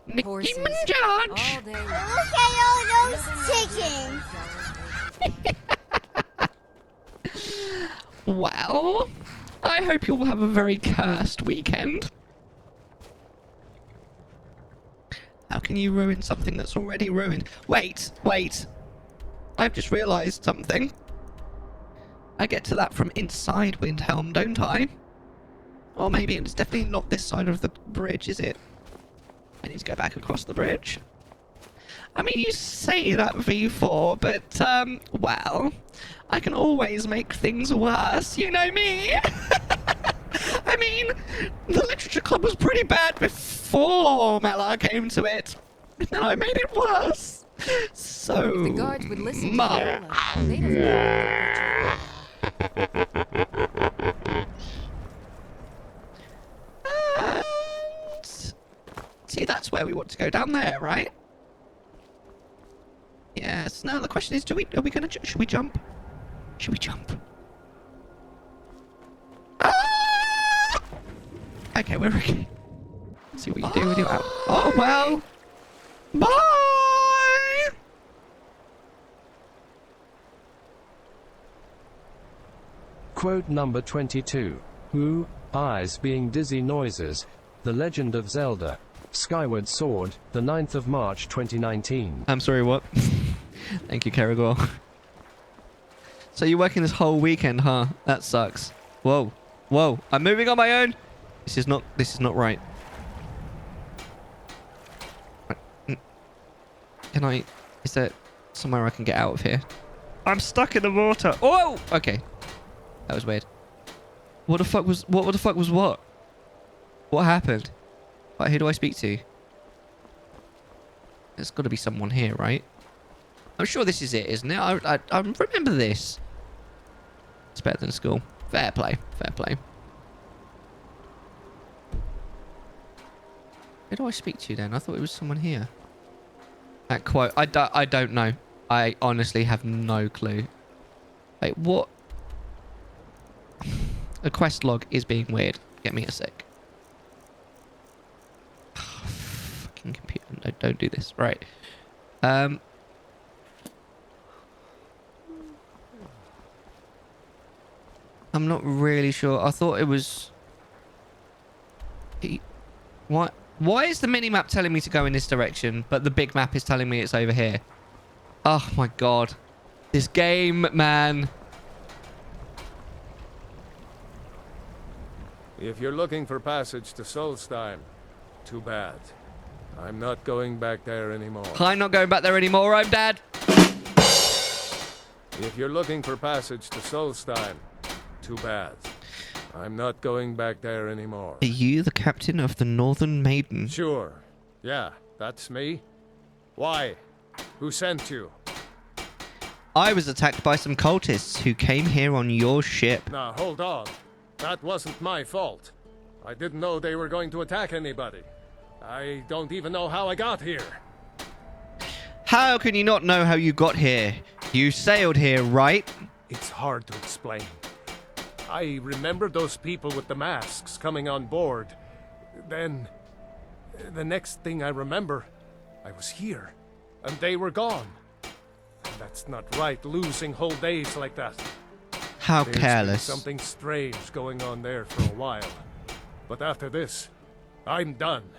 Nicki Minaj! Look at all those chickens! Well, I hope you'll have a very cursed weekend. How can you ruin something that's already ruined? Wait. I've just realised something. I get to that from inside Windhelm, don't I? Or maybe it's definitely not this side of the bridge, is it? I need to go back across the bridge. I mean, you say that, V4, but, well, I can always make things worse, you know me? I mean, the literature club was pretty bad before Mellar came to it. And now I made it worse. So If the guards would listen to much. Flora, they'd have... See, that's where we want to go, down there, right? Yes. Now the question is, should we jump? Should we jump? Ah! Okay, we're okay. Let's see what you do with your out. Oh well. Bye. Quote number 22. Who? Eyes being dizzy noises. The Legend of Zelda. Skyward Sword, the 9th of March 2019. I'm sorry, what? Thank you, Karagor. So you're working this whole weekend, huh? That sucks. Whoa. I'm moving on my own. This is not right. Can I... Is there somewhere I can get out of here? I'm stuck in the water. Oh! Okay. That was weird. What the fuck was... What the fuck was what? What happened? Right, who do I speak to? There's got to be someone here, right? I'm sure this is it, isn't it? I remember this. It's better than school. Fair play. Fair play. Who do I speak to then? I thought it was someone here. That quote. I don't know. I honestly have no clue. Wait, what? The quest log is being weird. Get me a sec. Fucking computer. No, don't do this. Right. I'm not really sure. I thought it was... What? Why is the minimap telling me to go in this direction, but the big map is telling me it's over here? Oh my god. This game, man. If you're looking for passage to Solstheim, too bad. I'm not going back there anymore. I'm not going back there anymore, I'm Dad. If you're looking for passage to Solstheim, too bad. I'm not going back there anymore. Are you the captain of the Northern Maiden? Sure. Yeah, that's me. Why? Who sent you? I was attacked by some cultists who came here on your ship. Now, hold on. That wasn't my fault. I didn't know they were going to attack anybody. I don't even know how I got here. How can you not know how you got here? You sailed here, right? It's hard to explain. I remember those people with the masks coming on board. Then, the next thing I remember, I was here, and they were gone. That's not right, losing whole days like that. How There's careless. been something strange going on there for a while. But after this, I'm done.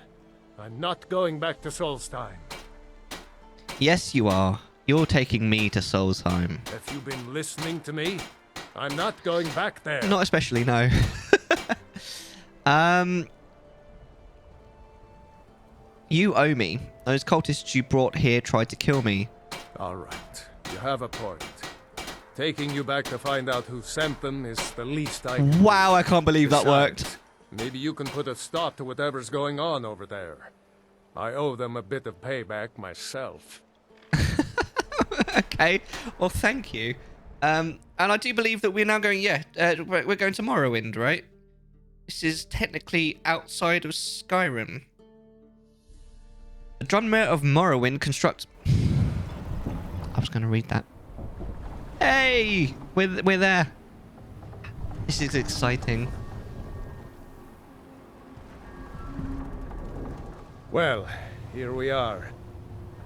I'm not going back to Solstheim. Yes, you are. You're taking me to Solstheim. Have you been listening to me? I'm not going back there. Not especially, no. You owe me. Those cultists you brought here tried to kill me. All right. You have a point. Taking you back to find out who sent them is the least I can Wow, I can't believe that Besides, worked. Maybe you can put a stop to whatever's going on over there. I owe them a bit of payback myself. Okay. Well, thank you. And I do believe that we're now going, we're going to Morrowind, right? This is technically outside of Skyrim. The Drummer of Morrowind constructs... I was going to read that. Hey! We're there. This is exciting. Well, here we are.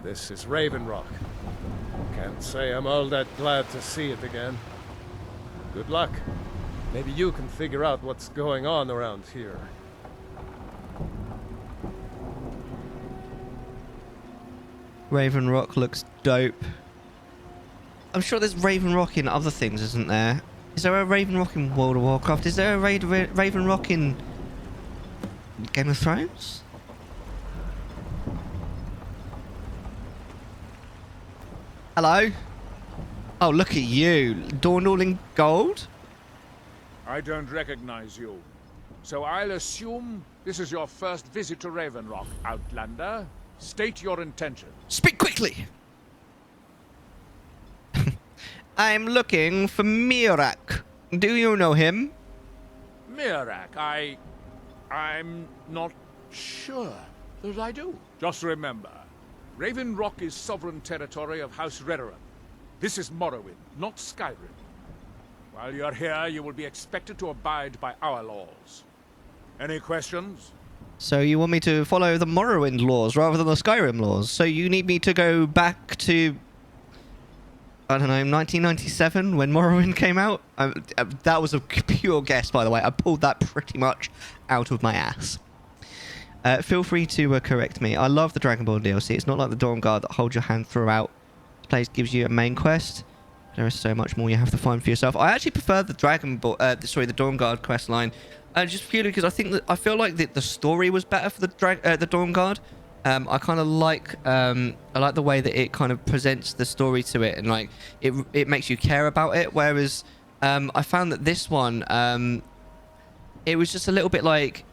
This is Raven Rock. Can't say I'm all that glad to see it again. Good luck. Maybe you can figure out what's going on around here. Raven Rock looks dope. I'm sure there's Raven Rock in other things, isn't there? Is there a Raven Rock in World of Warcraft? Is there a Raven Rock in Game of Thrones? Hello? Oh, look at you. Dawn all in gold? I don't recognize you. So I'll assume this is your first visit to Raven Rock, Outlander. State your intention. Speak quickly! I'm looking for Mirak. Do you know him? Mirak, I'm not sure that I do. Just remember, Raven Rock is sovereign territory of House Redoran. This is Morrowind, not Skyrim. While you're here, you will be expected to abide by our laws. Any questions? So you want me to follow the Morrowind laws rather than the Skyrim laws? So you need me to go back to, I don't know, 1997 when Morrowind came out? That was a pure guess, by the way. I pulled that pretty much out of my ass. Feel free to correct me. I love the Dragonborne DLC. It's not like the Dawn Guard that holds your hand throughout. This place gives you a main quest. There is so much more you have to find for yourself. I actually prefer the the Dawn Guard quest line. Just purely because I feel like the story was better for the Dawn Guard. I kind of like I like the way that it kind of presents the story to it, and like it makes you care about it. Whereas I found that this one it was just a little bit like,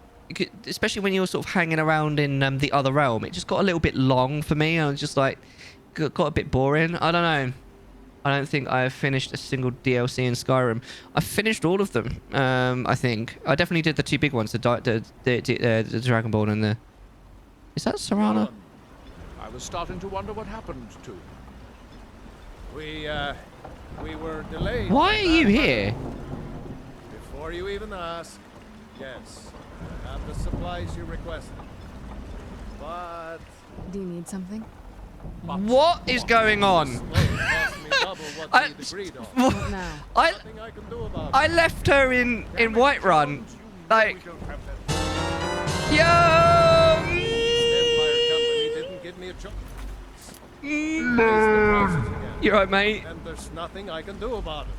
especially when you were sort of hanging around in the other realm, it just got a little bit long for me. I was just like got a bit boring. I don't know. I don't think I have finished a single DLC in Skyrim. I finished all of them. I think I definitely did the two big ones, the Dragonborne and the. Is that Serana? I was starting to wonder what happened to you. We were delayed. Why are you here? Before you even ask, yes, I have the supplies you requested. But Do you need something? What is going on? I left her in Whiterun. Like, yo. You're right, mate. And there's nothing I can do about it.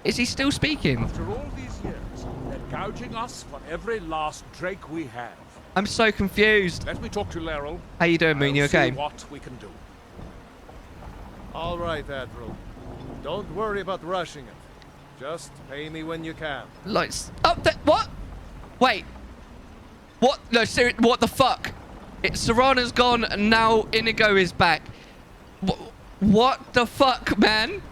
Is he still speaking? After all these years, they're gouging us for every last drake we have. I'm so confused. Let me talk to Laryl. How you doing, Moon? You okay? See what we can do. All right, Admiral. Don't worry about rushing it. Just pay me when you can. Like, what? Wait. What? No, seriously, what the fuck? Serana's gone, and now Inigo is back. What the fuck, man?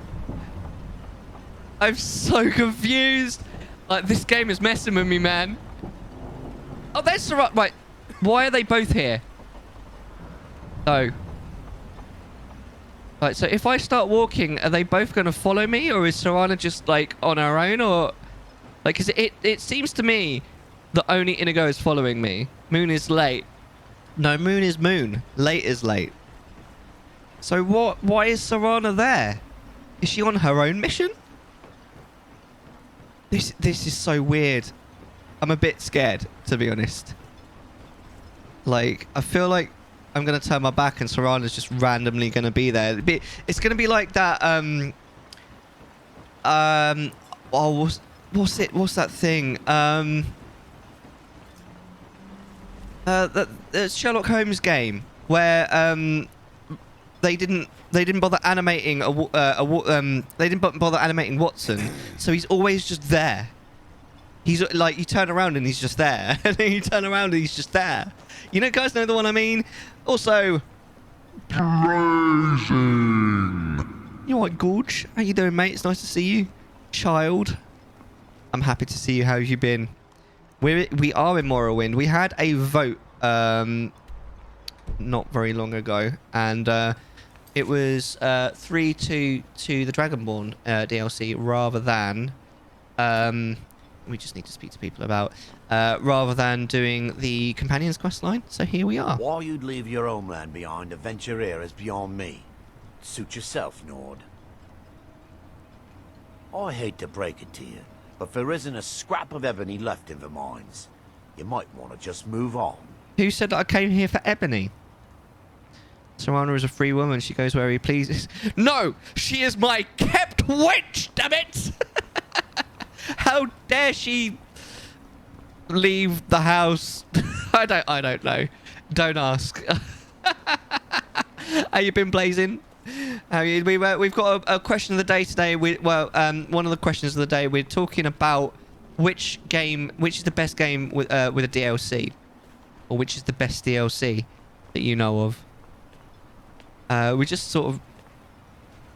I'm so confused. Like, this game is messing with me, man. Oh, there's Serana. Right. Why are they both here? Oh. Right, so if I start walking, are they both going to follow me? Or is Serana just, like, on her own? Or... Like, cause it seems to me that only Inigo is following me. Moon is late. No, Moon is Moon. Late is late. So what? Why is Serana there? Is she on her own mission? This is so weird. I'm a bit scared, to be honest. Like, I feel like I'm going to turn my back and Serana's just randomly going to be there. It's going to be like that, oh, what's that thing? The Sherlock Holmes game where they didn't bother animating they didn't bother animating Watson, so he's always just there. He's like, you turn around and he's just there, and then you turn around and he's just there. You know, guys, know the one I mean. Also, you all right, Gorge? How you doing, mate? It's nice to see you, child. I'm happy to see you. How have you been? We are in Morrowind. We had a vote not very long ago, and it was 3-2 to the Dragonborne DLC rather than we just need to speak to people about rather than doing the Companions quest line. So here we are. Why you'd leave your homeland behind to venture here is beyond me. Suit yourself, Nord. I hate to break it to you, but there isn't a scrap of ebony left in the mines. You might want to just move on. Who said that I came here for ebony? Serana is a free woman. She goes where he pleases. No! She is my kept wench, damn it! How dare she leave the house? I don't know. Don't ask. How you been, Blazing? We've got a question of the day today. One of the questions of the day, we're talking about which is the best game with a DLC, or which is the best DLC that you know of. We're just sort of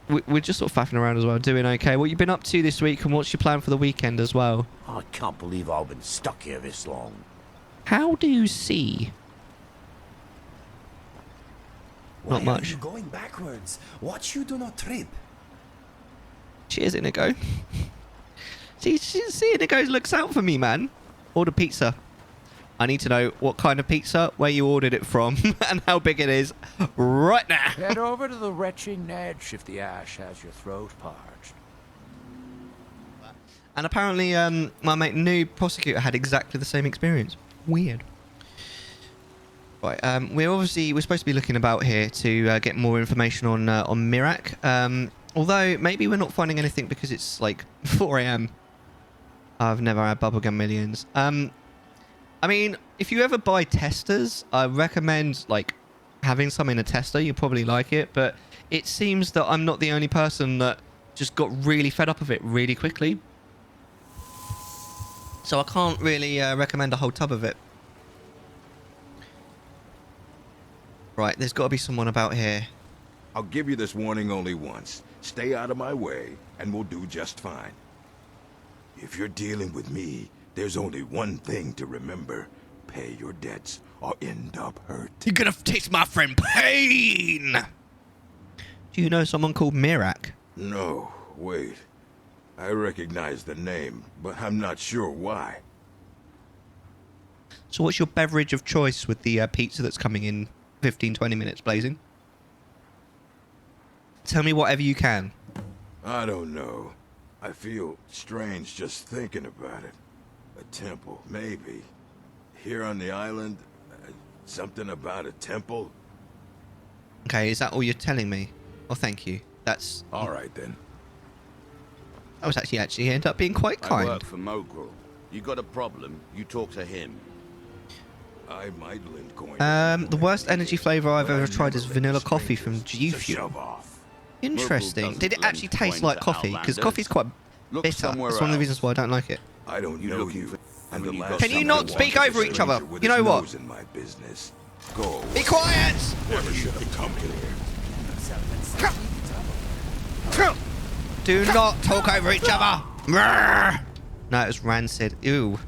faffing around as well, doing okay. What you been up to this week, and what's your plan for the weekend as well? I can't believe I've been stuck here this long. How do you see? Not much. Why are you going backwards? Watch you do not trip. Cheers, Inigo. see, Inigo looks out for me, man. Order pizza. I need to know what kind of pizza, where you ordered it from, and how big it is right now. Head over to the retching edge if the ash has your throat parched. And apparently, my mate New Prosecutor had exactly the same experience. Weird. Right, we're supposed to be looking about here to get more information on Mirac. Although maybe we're not finding anything because it's like 4 AM. I've never had bubblegum millions. I mean, if you ever buy testers, I recommend like having some in a tester, you probably like it, but it seems that I'm not the only person that just got really fed up of it really quickly. So I can't really recommend a whole tub of it. Right, there's got to be someone about here. I'll give you this warning only once. Stay out of my way, and we'll do just fine. If you're dealing with me, there's only one thing to remember. Pay your debts, or end up hurt. You're gonna taste my friend pain! Do you know someone called Mirak? No, wait. I recognize the name, but I'm not sure why. So what's your beverage of choice with the pizza that's coming in 15-20 minutes, Blazing? Tell me whatever you can. I don't know. I feel strange just thinking about it. A temple, maybe. Here on the island, something about a temple? Okay, is that all you're telling me? Oh, thank you. That's... All right, then. I was actually end up being quite kind. I work for Mogrel. You got a problem, you talk to him. I might lend coin. The worst energy flavour I've ever tried is vanilla coffee from G Fuel. Interesting. Did it actually taste like coffee? Because coffee's quite bitter. That's one of the reasons why I don't like it. I don't know you. Can you not speak over each other? You know what? In my business. Go. Be quiet! Never should have come here. Do not talk over each other. No, it was rancid. Ew.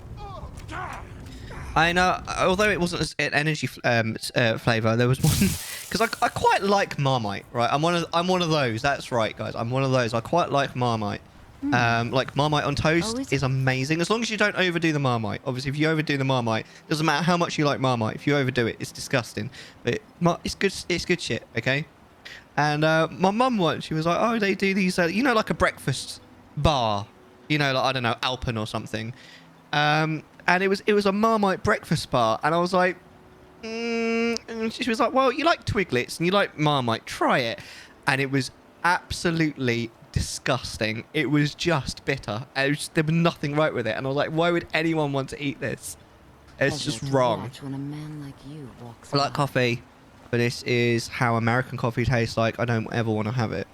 I know. Although it wasn't an energy flavour, there was one because I quite like Marmite. Right, I'm one of those. That's right, guys. I'm one of those. I quite like Marmite. Like Marmite on toast is amazing as long as you don't overdo the Marmite. Obviously, if you overdo the Marmite, doesn't matter how much you like Marmite. If you overdo it, it's disgusting. But it's good. It's good shit. Okay. And my mum once, she was like, "Oh, they do these, you know, like a breakfast bar, you know, like I don't know, Alpen or something." And it was a Marmite breakfast bar, and I was like, and she was like, "Well, you like Twiglets and you like Marmite, try it." And it was absolutely disgusting. It was just bitter. There was nothing right with it, and I was like, "Why would anyone want to eat this? It's just wrong." When a man like you walks I like coffee, but this is how American coffee tastes like. I don't ever want to have it.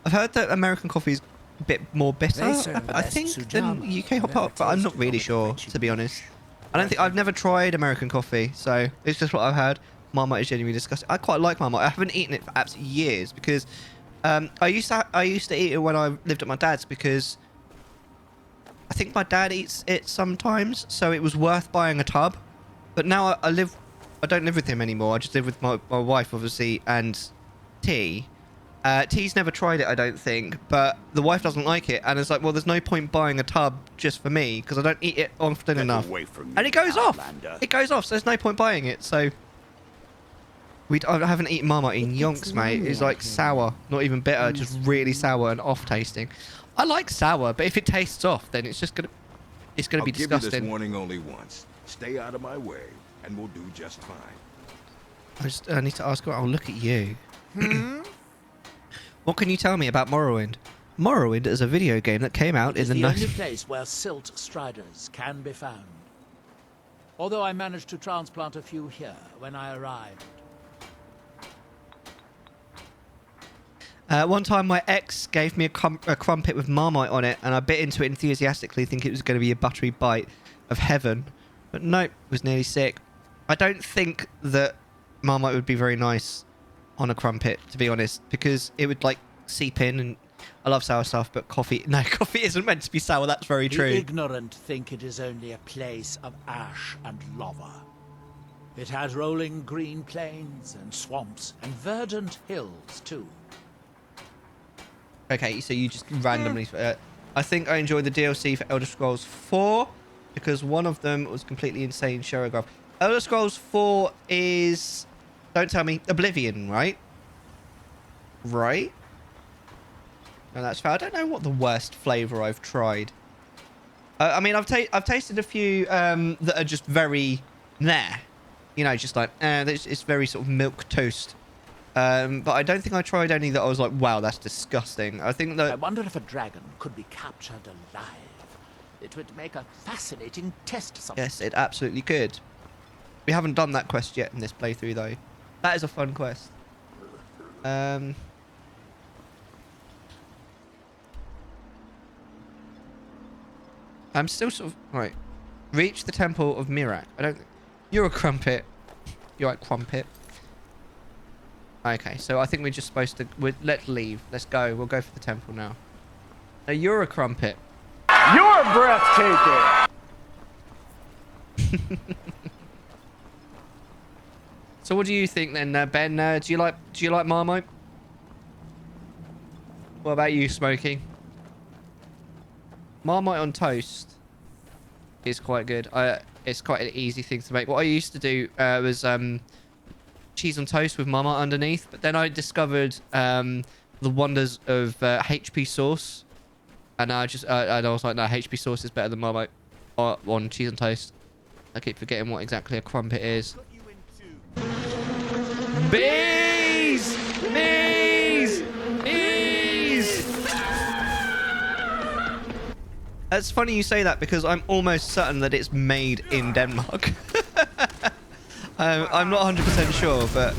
I've heard that American coffee is a bit more bitter, I think, than UK hot pot, but I'm not really sure, to be honest. I've never tried American coffee, so it's just what I've heard. Marmite is genuinely disgusting. I quite like Marmite. I haven't eaten it for absolutely years because I used to eat it when I lived at my dad's because I think my dad eats it sometimes, so it was worth buying a tub. But now I don't live with him anymore. I just live with my wife, obviously, and T. T's never tried it, I don't think, but the wife doesn't like it, and it's like, well, there's no point buying a tub just for me because I don't eat it often enough. And it goes off. It goes off, so there's no point buying it. So I haven't eaten Marmite in yonks, mate. It's like sour, not even bitter, just really sour and off tasting. I like sour, but if it tastes off, then it's just gonna be disgusting. I'll give you this warning only once. Stay out of my way, and we'll do just fine. I need to ask. Oh, look at you. What can you tell me about Morrowind? Morrowind is a video game that came out in the only place where silt striders can be found. Although I managed to transplant a few here when I arrived. One time my ex gave me a crumpet with Marmite on it, and I bit into it enthusiastically thinking it was going to be a buttery bite of heaven. But nope, it was nearly sick. I don't think that Marmite would be very nice on a crumpet, to be honest, because it would like seep in, and I love sour stuff, but coffee isn't meant to be sour. That's very true. The ignorant think it is only a place of ash and lava. It has rolling green plains and swamps and verdant hills too. Okay, so you just randomly I think I enjoyed the DLC for Elder Scrolls 4 because one of them was completely insane choreograph. Elder Scrolls 4 is, don't tell me, Oblivion, right? Right? No, that's fair. I don't know what the worst flavor I've tried. I mean, I've tasted a few that are just very there. You know, just like, it's very sort of milk toast. But I don't think I tried any that I was like, wow, that's disgusting. I think that... I wonder if a dragon could be captured alive. It would make a fascinating test subject. Yes, it absolutely could. We haven't done that quest yet in this playthrough, though. That is a fun quest. I'm still sort of right. Reach the temple of Mirak. I don't. You're a crumpet. You're like crumpet. Okay, so I think we're just supposed to. Let's leave. Let's go. We'll go for the temple now. No, you're a crumpet. You're breathtaking. So what do you think then, Ben? Do you like Marmite? What about you, Smokey? Marmite on toast is quite good. It's quite an easy thing to make. What I used to do was cheese on toast with Marmite underneath, but then I discovered the wonders of HP sauce, and I was like, no, HP sauce is better than Marmite on cheese on toast. I keep forgetting what exactly a crumpet is. Bees! Bees! Bees! It's funny you say that because I'm almost certain that it's made in Denmark. I'm not 100% sure, but...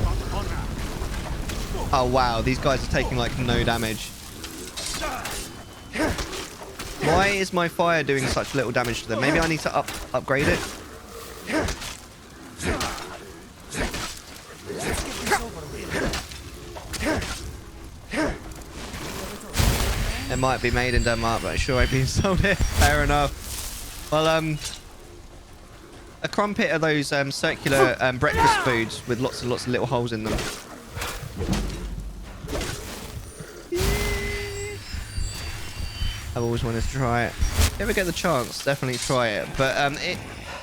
Oh wow, these guys are taking like no damage. Why is my fire doing such little damage to them? Maybe I need to upgrade it? It might be made in Denmark, but it sure ain't being sold here. Fair enough. Well, a crumpet are those circular breakfast foods with lots and lots of little holes in them. I've always wanted to try it. If you ever get the chance, definitely try it. But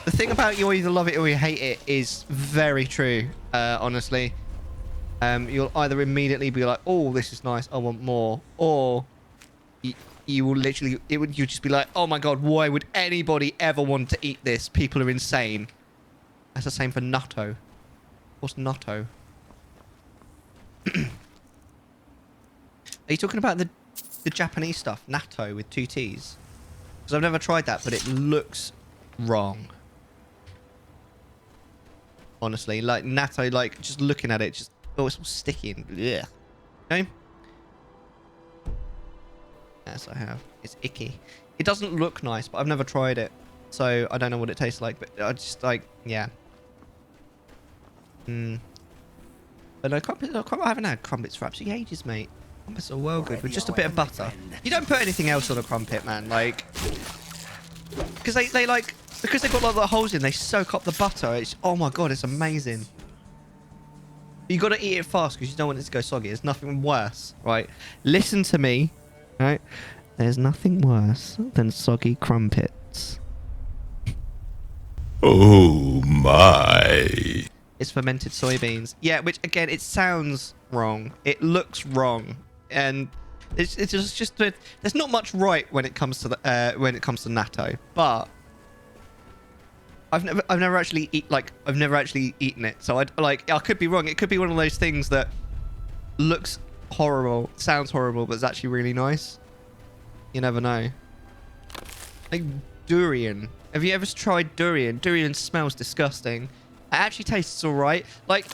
the thing about you either love it or you hate it is very true, honestly. You'll either immediately be like, oh, this is nice, I want more. Or you will literally, you'll just be like, oh my god, why would anybody ever want to eat this? People are insane. That's the same for natto. What's natto? Are you talking about the Japanese stuff? Natto with 2 T's? Because I've never tried that, but it looks wrong. Honestly, like natto, like just looking at it, just oh, it's all sticky and yeah. Okay. Yes, I have. It's icky. It doesn't look nice, but I've never tried it, so I don't know what it tastes like. But I just like, yeah. But no crumpets. I haven't had crumpets for absolutely ages, mate. Crumpets are well good with just a bit of butter. You don't put anything else on a crumpet, man. Like, because they like, because they've got like the holes in, they soak up the butter. It's, oh my god, it's amazing. You got to eat it fast because you don't want it to go soggy. There's nothing worse, right? Listen to me, right? There's nothing worse than soggy crumpets. Oh my. It's fermented soybeans. Yeah, which again, it sounds wrong. It looks wrong, and it's just there's not much right when it comes to the natto. But I've never actually eaten it, so I could be wrong. It could be one of those things that looks horrible, sounds horrible, but it's actually really nice. You never know. Like durian. Have you ever tried durian? Durian smells disgusting. It actually tastes alright. Like,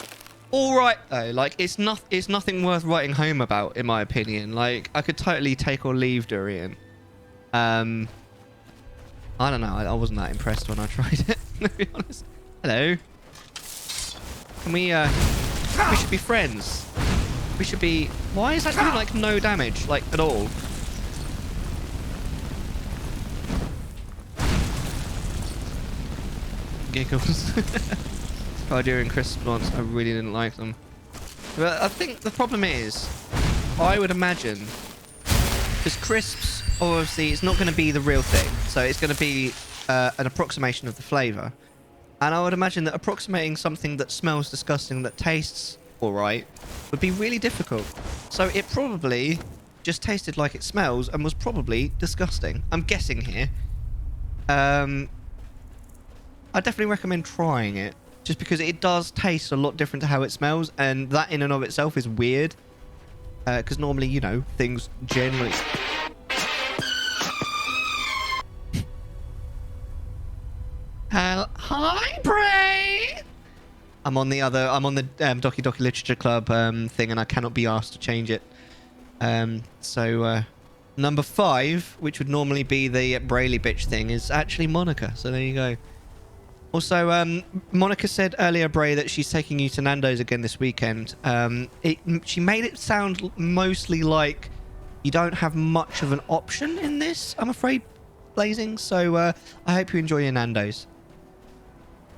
alright though. Like, it's nothing worth writing home about, in my opinion. Like, I could totally take or leave durian. I don't know. I wasn't that impressed when I tried it, to be honest. Hello. Can we should be friends. We should be... Why is that doing, like, no damage? Like, at all? Giggles. During crisps once, I really didn't like them. But I think the problem is, I would imagine, because crisps, obviously, it's not going to be the real thing. So it's going to be an approximation of the flavour. And I would imagine that approximating something that smells disgusting, that tastes alright, would be really difficult. So it probably just tasted like it smells and was probably disgusting. I'm guessing here. I definitely recommend trying it. Just because it does taste a lot different to how it smells, and that in and of itself is weird. Because normally, you know, things generally... Hi, Bray! I'm on the Doki Doki Literature Club thing, and I cannot be asked to change it. So number 5, which would normally be the Brayley bitch thing, is actually Monica. So there you go. Also, Monica said earlier, Bray, that she's taking you to Nando's again this weekend. She made it sound mostly like you don't have much of an option in this, I'm afraid, Blazing. So I hope you enjoy your Nando's.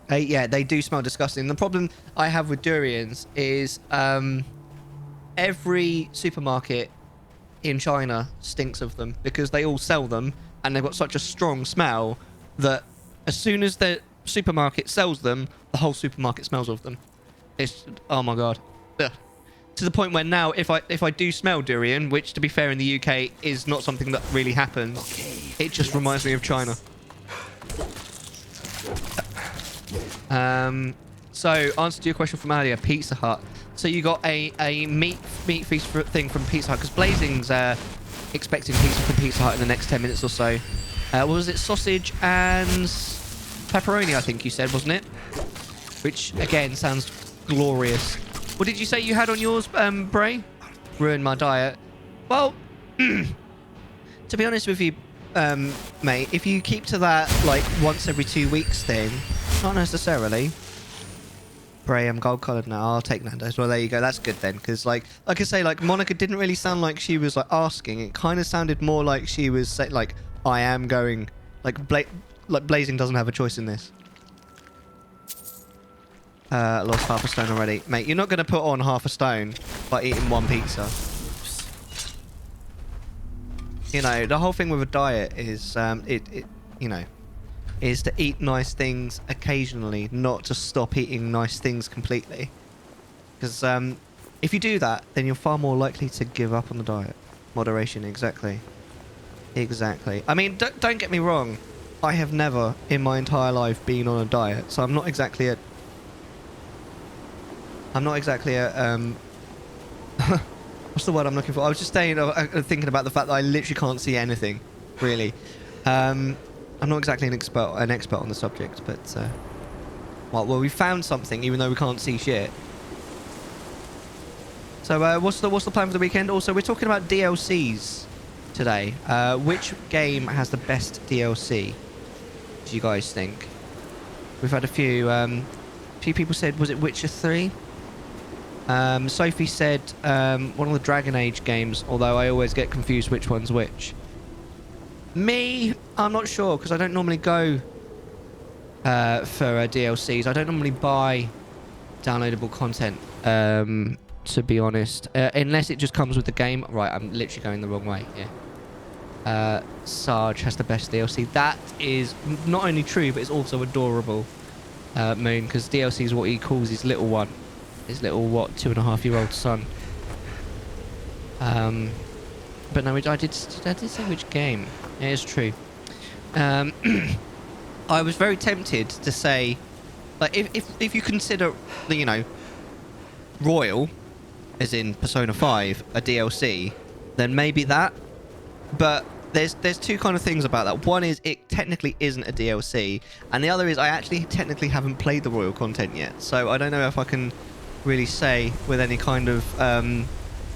Yeah, they do smell disgusting. The problem I have with durians is every supermarket in China stinks of them because they all sell them and they've got such a strong smell that as soon as the supermarket sells them, the whole supermarket smells of them. It's, oh my god. Ugh. To the point where now if I do smell durian, which to be fair in the UK is not something that really happens, it just reminds me of China. So answer to your question from earlier, Pizza Hut. So you got a meat feast thing from Pizza Hut because Blazing's expecting pizza from Pizza Hut in the next 10 minutes or so. What was it? Sausage and pepperoni, I think you said, wasn't it? Which again sounds glorious. What did you say you had on yours, Bray? Ruined my diet. Well, to be honest with you, mate, if you keep to that like once every 2 weeks thing, not necessarily. Bray, I'm gold collared now. I'll take Nando's. Well, there you go. That's good then, because like I say, like Monica didn't really sound like she was like asking. It kind of sounded more like she was say, like, I am going. Like Blazing doesn't have a choice in this. Lost half a stone already, mate. You're not going to put on half a stone by eating one pizza. You know, the whole thing with a diet is you know, is to eat nice things occasionally, not to stop eating nice things completely. Because if you do that, then you're far more likely to give up on the diet. Moderation, exactly. Exactly. I mean, don't get me wrong. I have never in my entire life been on a diet, so I'm not exactly a what's the word I'm looking for? I was just saying, thinking about the fact that I literally can't see anything, really. I'm not exactly an expert on the subject, but well, we found something, even though we can't see shit. So, what's the plan for the weekend? Also, we're talking about DLCs today. Which game has the best DLC? Do you guys think? We've had a few people said, was it Witcher 3? Sophie said one of the Dragon Age games, although I always get confused which one's which. Me, I'm not sure, because I don't normally go for DLCs. I don't normally buy downloadable content, to be honest. Unless it just comes with the game. Right, I'm literally going the wrong way here. Sarge has the best DLC. That is not only true, but it's also adorable, Moon, because DLC is what he calls his little one. His little, what, 2.5-year-old son. But no, I did say which game. It is true. I was very tempted to say, like, if you consider, you know, Royal, as in Persona 5, a DLC, then maybe that. But there's two kind of things about that. One is it technically isn't a DLC, and the other is I actually technically haven't played the Royal content yet, so I don't know if I can really say with any kind of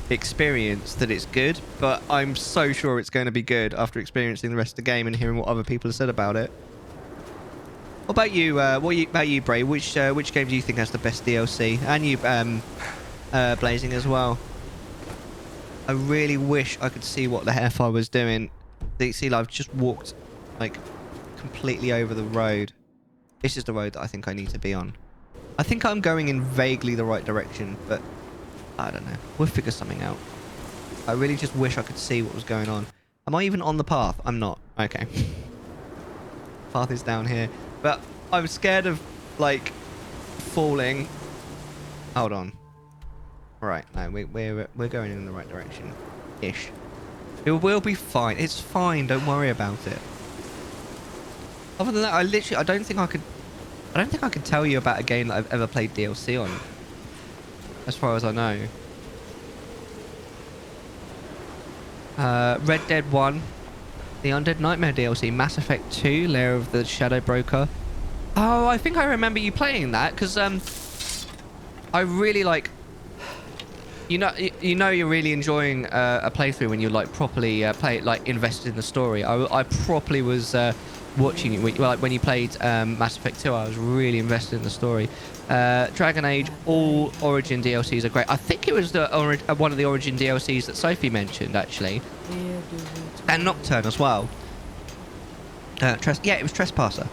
experience that it's good, but I'm so sure it's going to be good after experiencing the rest of the game and hearing what other people have said about it. What about you? About you, Bray? Which game do you think has the best DLC? And you, Blazing as well. I really wish I could see what the F I was doing. See, I've just walked like completely over the road. This is the road that I think I need to be on. I think I'm going in vaguely the right direction, but I don't know. We'll figure something out. I really just wish I could see what was going on. Am I even on the path? I'm not. Okay. Path is down here. But I was scared of, like, falling. Hold on. Right, no, we're going in the right direction. Ish. It will be fine. It's fine. Don't worry about it. Other than that, I don't think I could tell you about a game that I've ever played DLC on. As far as I know. Red Dead 1. The Undead Nightmare DLC. Mass Effect 2. Lair of the Shadow Broker. Oh, I think I remember you playing that, because I really like... You know you're really enjoying a playthrough when you're like properly invested in the story. I properly was watching it when you played Mass Effect 2. I was really invested in the story. Dragon Age, all Origin DLCs are great. I think it was one of the Origin DLCs that Sophie mentioned actually, and Nocturne as well. Yeah, it was Trespasser.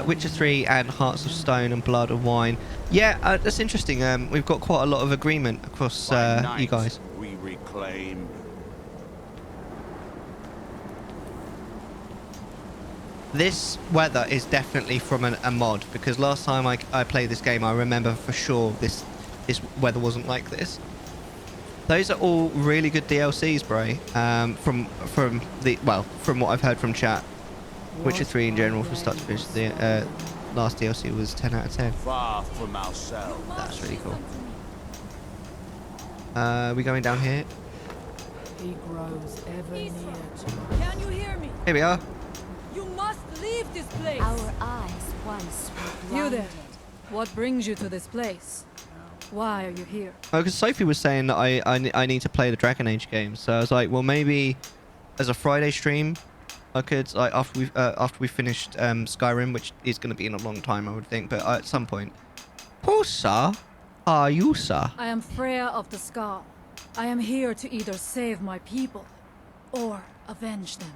Witcher 3 and Hearts of Stone and Blood of Wine. Yeah, that's interesting. We've got quite a lot of agreement across you guys. We reclaim. This weather is definitely from a mod, because last time I played this game, I remember for sure this weather wasn't like this. Those are all really good DLCs, bro. From what I've heard from chat. Witcher 3 in general, from start to finish, the last DLC was 10 out of 10. Far from ourselves. That's really cool. We going down here? He grows ever near to me. Can you hear me? Here we are. You must leave this place. Our eyes once were blinded. You there. What brings you to this place? Why are you here? Oh, because Sophie was saying that I need to play the Dragon Age games, so I was like, well, maybe as a Friday stream, I could, like, after we finished Skyrim, which is going to be in a long time, I would think, but at some point. Who are you, sir? I am Freya of the Scar. I am here to either save my people or avenge them.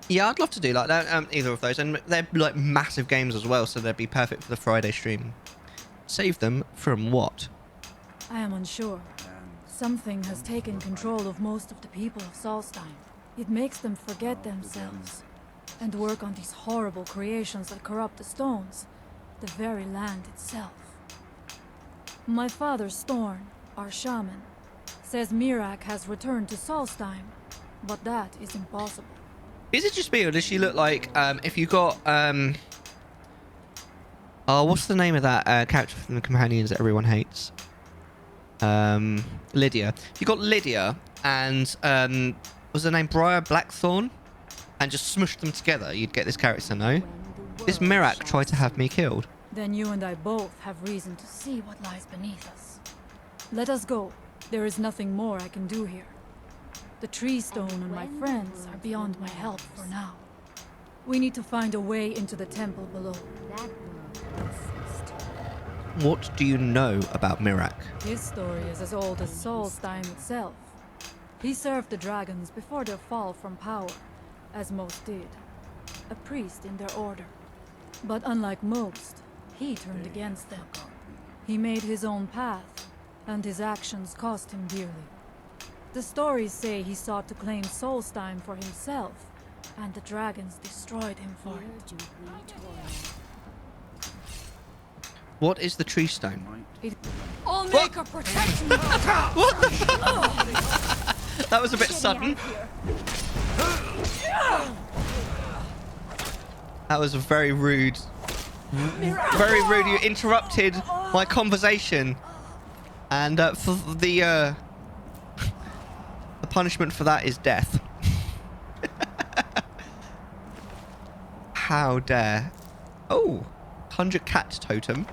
Yeah, I'd love to do like that. Either of those, and they're like massive games as well, so they'd be perfect for the Friday stream. Save them from what? I am unsure. Something has taken control of most of the people of Solstheim. It makes them forget themselves and work on these horrible creations that corrupt the stones, the very land itself. My father, Storn, our shaman, says Miraak has returned to Solstheim, but that is impossible. Is it just me, or does she look like, if you got, oh, what's the name of that character from the Companions that everyone hates? Lydia. If you got Lydia and, was her name Briar Blackthorn? And just smushed them together, you'd get this character, no? This Miraak tried to have me killed. Then you and I both have reason to see what lies beneath us. Let us go. There is nothing more I can do here. The tree stone and my friends are beyond my help for now. We need to find a way into the temple below. What do you know about Miraak? His story is as old as Solstheim itself. He served the dragons before their fall from power, as most did. A priest in their order. But unlike most, he turned against them. He made his own path, and his actions cost him dearly. The stories say he sought to claim Solstheim for himself, and the dragons destroyed him for it. What is the tree stone? All Maker protect me! What the That was a bit sudden. That was very rude. Very rude. You interrupted my conversation. And for the punishment for that is death. How dare. Oh, 100 cat totem.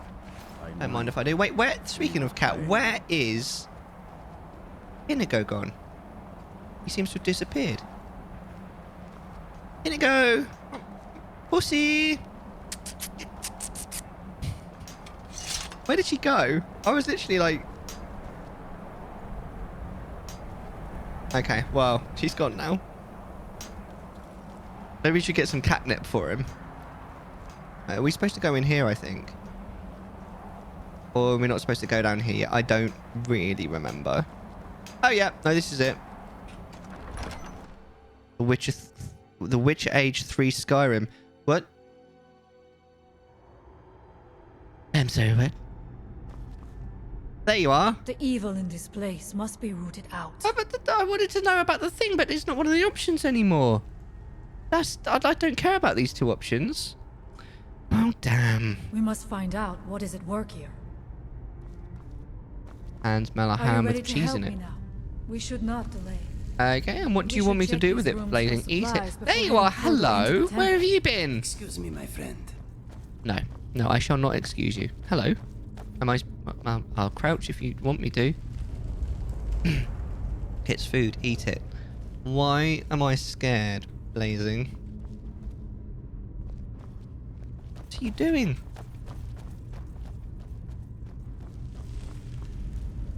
Don't mind if I do. Wait, where? Speaking of cat, where is Inigo gone? He seems to have disappeared. Inigo! Pussy! Where did she go? I was literally like... Okay, well, she's gone now. Maybe we should get some catnip for him. Are we supposed to go in here, I think? Or are we not supposed to go down here? I don't really remember. Oh, yeah. No, this is it. The Witcher Age 3 Skyrim. What? I'm sorry, what? There you are. The evil in this place must be rooted out. Oh, but I wanted to know about the thing, but it's not one of the options anymore. I don't care about these two options. Oh, damn. We must find out what is at work here. And Mellar ham with cheese in it. Now? We should not delay. Okay, and what do you want me to do with it, Blazing? Eat it. There you are. Hello. Where have you been? Excuse me, my friend. No, I shall not excuse you. Hello. Am I... I'll crouch if you want me to. It's food. Eat it. Why am I scared, Blazing? What are you doing?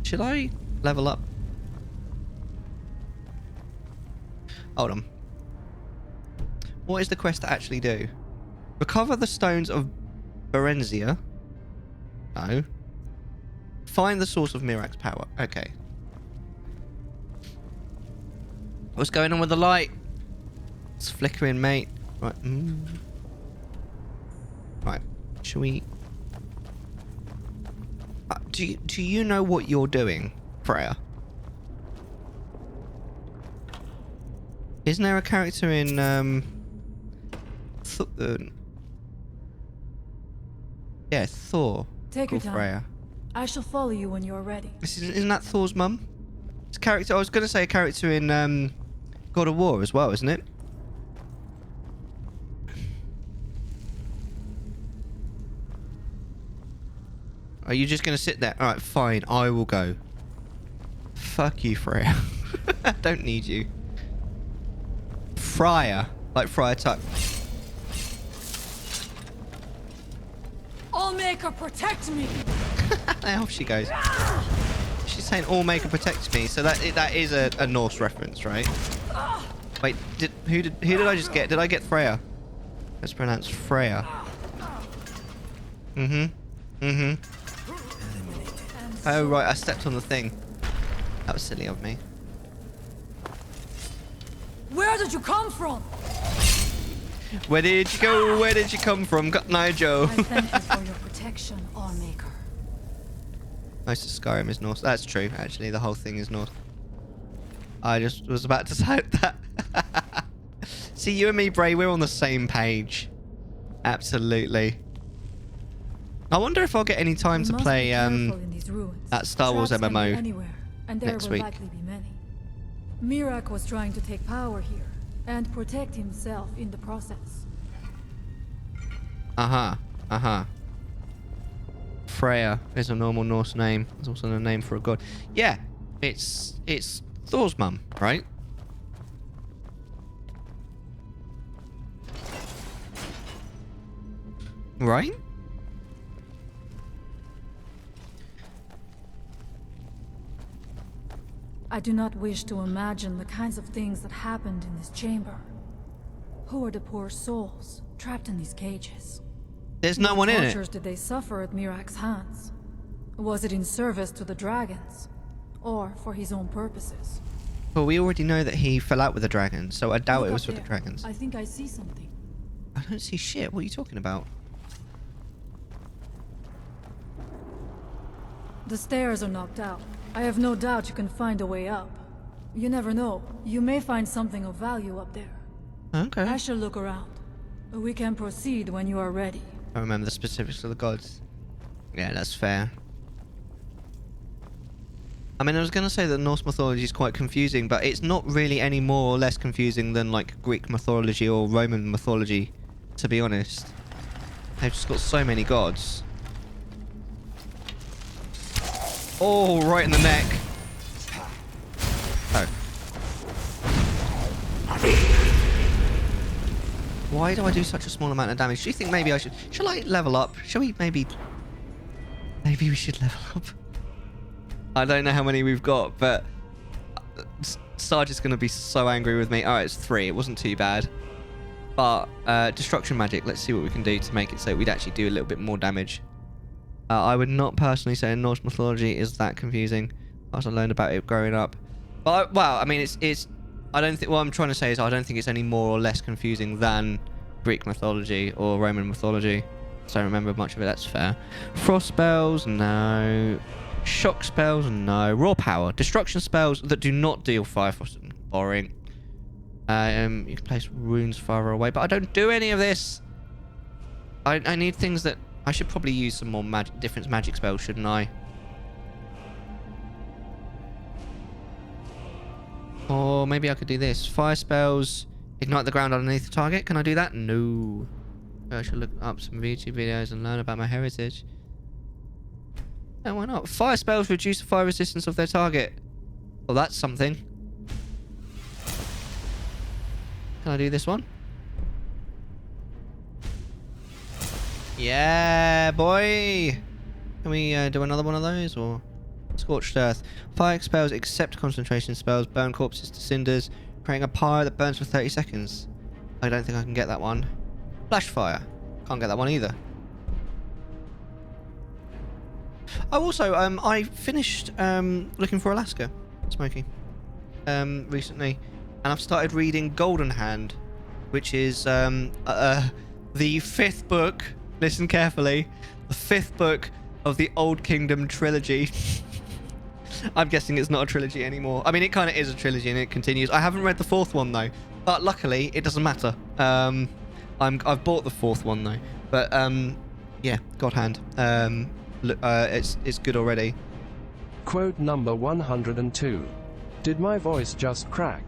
Should I level up? Hold on. What is the quest to actually do? Recover the stones of Barenzia. No. Find the source of Mirak's power. Okay. What's going on with the light? It's flickering, mate. Right. Right. Shall we... do you know what you're doing, Freya? Isn't there a character in, yeah, Thor. Take your called time. Freya. I shall follow you when you are ready. Isn't that Thor's mum? It's a character. I was going to say a character in God of War as well, isn't it? Are you just going to sit there? All right, fine. I will go. Fuck you, Freya. I don't need you. Friar, like Friar Tuck. Allmaker, protect me! Off she goes. She's saying Allmaker protects me, so that is a Norse reference, right? Wait, who did I just get? Did I get Freya? Let's pronounce Freya. Oh right, I stepped on the thing. That was silly of me. Where did you come from? Where did you go? Where did you come from? Got Nigel. I thank you for your protection, Allmaker. Most of Skyrim is Norse. That's true, actually. The whole thing is Norse. I just was about to type that. See, you and me, Bray, we're on the same page. Absolutely. I wonder if I'll get any time to play that Star Wars MMO anywhere, and there next will week. likely be many. Mirak was trying to take power here and protect himself in the process. Freya is a normal Norse name. It's also a name for a god. Yeah, it's Thor's mum, right? Right? I do not wish to imagine the kinds of things that happened in this chamber. Who are the poor souls trapped in these cages? There's no one in it. What tortures did they suffer at Mirak's hands? Was it in service to the dragons? Or for his own purposes? Well, we already know that he fell out with the dragons, so I doubt Look it was up for the there. dragons. I think I see something. I don't see shit. What are you talking about? The stairs are knocked out. I have no doubt you can find a way up. You never know. You may find something of value up there. Okay. I shall look around. We can proceed when you are ready. I remember the specifics of the gods. Yeah, that's fair. I mean, I was going to say that Norse mythology is quite confusing, but it's not really any more or less confusing than, like, Greek mythology or Roman mythology, to be honest. They've just got so many gods. Oh, right in the neck. Oh. Why do I do such a small amount of damage? Do you think maybe I should... Shall I level up? Shall we maybe... Maybe we should level up. I don't know how many we've got, but... Sarge is going to be so angry with me. Alright, it's 3. It wasn't too bad. But, Destruction Magic. Let's see what we can do to make it so we'd actually do a little bit more damage. I would not personally say Norse mythology is that confusing. As I learned about it growing up. But, well, I mean, it's... I don't think... What I'm trying to say is I don't think it's any more or less confusing than Greek mythology or Roman mythology. So I don't remember much of it. That's fair. Frost spells? No. Shock spells? No. Raw power. Destruction spells that do not deal fire frost. Boring. You can place runes farther away. But I don't do any of this. I need things that... I should probably use some more different magic spells, shouldn't I? Or maybe I could do this. Fire spells. Ignite the ground underneath the target. Can I do that? No. I should look up some YouTube videos and learn about my heritage. Oh, why not? Fire spells reduce the fire resistance of their target. Well, that's something. Can I do this one? Yeah, boy! Can we do another one of those, or... Scorched Earth. Fire expels except concentration spells. Burn corpses to cinders, creating a pyre that burns for 30 seconds. I don't think I can get that one. Flash fire. Can't get that one either. Oh, also, I finished looking for Alaska, Smokey, recently, and I've started reading Golden Hand, which is the 5th book. Listen carefully, the 5th book of the Old Kingdom trilogy. I'm guessing it's not a trilogy anymore. I mean, it kind of is a trilogy and it continues. I haven't read the 4th one though, but luckily it doesn't matter. I've bought the 4th one though, but yeah, God Hand. It's good already. Quote number 102. Did my voice just crack?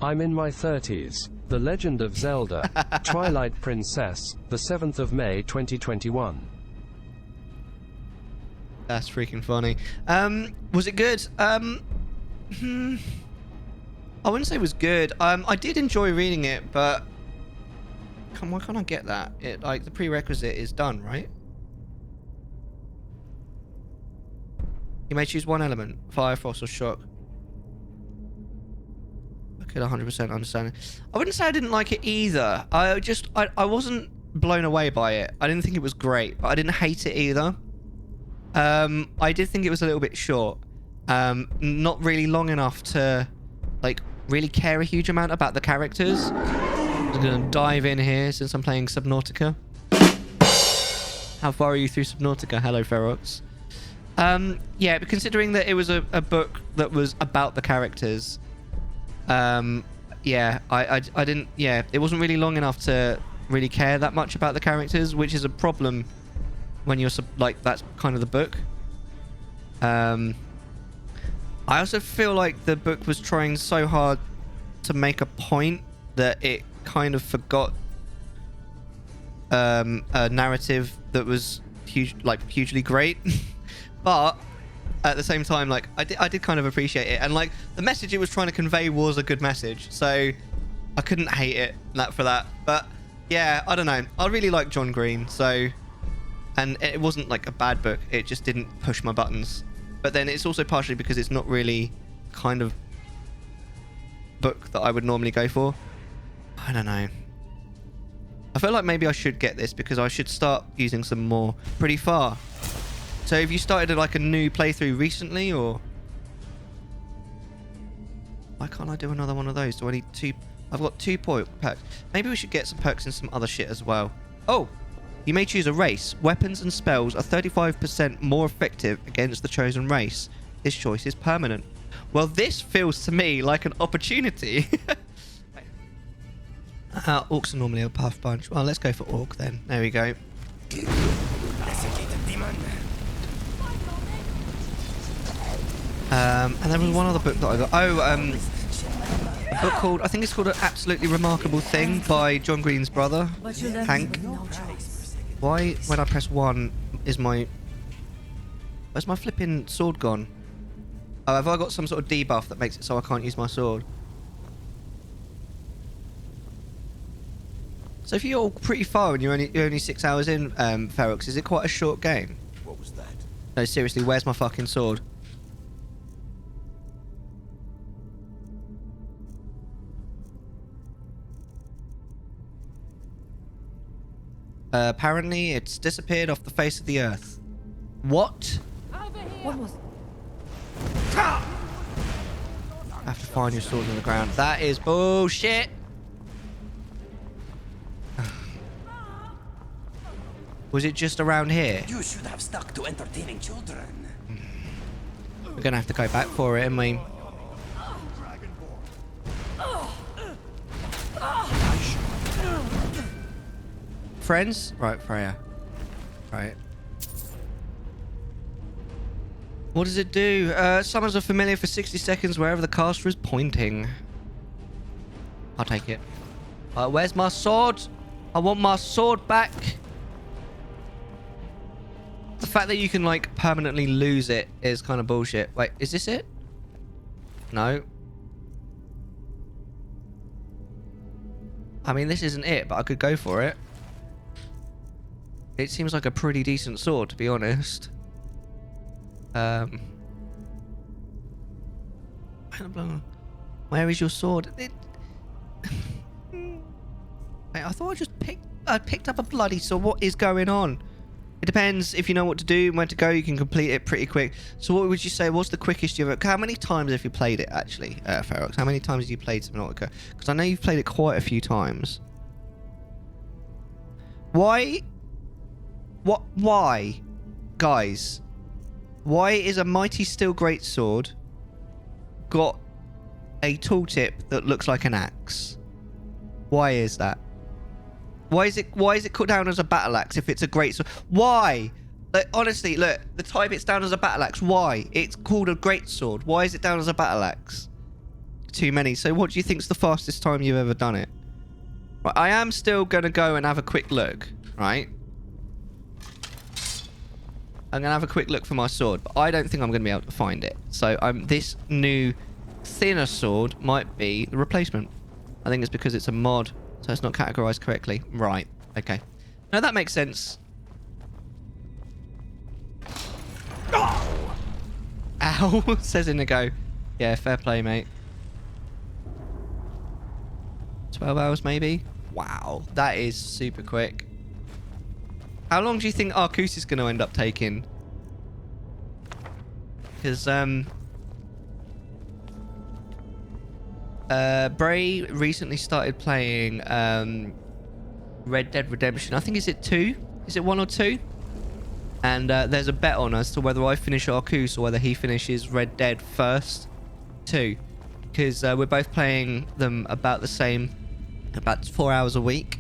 I'm in my 30s. The Legend of Zelda, Twilight Princess, the 7th of May 2021. That's freaking funny. Was it good? I wouldn't say it was good. I did enjoy reading it, but why can't I get that? It, like, the prerequisite is done, right? You may choose one element: fire, frost, or shock. I could 100% understand it. I wouldn't say I didn't like it either. I wasn't blown away by it. I didn't think it was great, but I didn't hate it either. I did think it was a little bit short. Not really long enough to, like, really care a huge amount about the characters. I'm just gonna dive in here since I'm playing Subnautica. How far are you through Subnautica? Hello, Ferox. Yeah, but considering that it was a book that was about the characters, yeah, I didn't, yeah, it wasn't really long enough to really care that much about the characters, which is a problem when you're, like, that's kind of the book. I also feel like the book was trying so hard to make a point that it kind of forgot a narrative that was hugely great. But at the same time, like, I did kind of appreciate it, and like the message it was trying to convey was a good message, so I couldn't hate it for that. But yeah, I don't know, I really like John Green, so, and it wasn't like a bad book, it just didn't push my buttons. But then it's also partially because it's not really kind of book that I would normally go for. I don't know. I feel like maybe I should get this because I should start using some more. Pretty far. So have you started like a new playthrough recently, or why can't I do another one of those? Do I need 2? I've got 2 perks. Maybe we should get some perks and some other shit as well. Oh, you may choose a race. Weapons and spells are 35% more effective against the chosen race. This choice is permanent. Well, this feels to me like an opportunity. Orcs are normally a puff bunch. Well, let's go for orc then. There we go. And there was one other book that I got. Oh, a book called, I think it's called An Absolutely Remarkable Thing by John Green's brother, Hank. Why, when I press 1, is my... Where's my flipping sword gone? Oh, have I got some sort of debuff that makes it so I can't use my sword? So if you're pretty far and you're only 6 hours in, Ferox, is it quite a short game? What was that? No, seriously, where's my fucking sword? Apparently, it's disappeared off the face of the earth. What? What was... I have to find your sword on the ground. That is bullshit. Was it just around here? You should have stuck to entertaining children. We're gonna have to go back for it, aren't we? Friends? Right, Freya. Right. What does it do? Summons a familiar for 60 seconds wherever the caster is pointing. I'll take it. Where's my sword? I want my sword back. The fact that you can like permanently lose it is kind of bullshit. Wait, is this it? No. I mean, this isn't it, but I could go for it. It seems like a pretty decent sword, to be honest. Where is your sword? I thought I picked up a bloody sword. What is going on? It depends if you know what to do and where to go. You can complete it pretty quick. So what would you say? What's the quickest you've ever... How many times have you played it, actually, Ferox? How many times have you played Subnautica? Because I know you've played it quite a few times. Why? What? Why? Guys, why is a mighty steel greatsword got a tooltip that looks like an axe? Why is that? Why is it cut down as a battle axe if it's a greatsword? Why? Like, honestly, look, the type it's down as a battle axe. Why? It's called a greatsword. Why is it down as a battle axe? Too many. So what do you think's the fastest time you've ever done it? Right, I am still going to go and have a quick look, right? I'm going to have a quick look for my sword, but I don't think I'm going to be able to find it. So this new thinner sword might be the replacement. I think it's because it's a mod, so it's not categorized correctly. Right. Okay. No, that makes sense. Ow, says Inigo. Yeah, fair play, mate. 12 hours, maybe? Wow, that is super quick. How long do you think Arcus is going to end up taking? Because, Bray recently started playing, Red Dead Redemption. I think, is it 2? Is it 1 or 2? And, there's a bet on as to whether I finish Arcus or whether he finishes Red Dead first. 2. Because, we're both playing them about the same, about 4 hours a week.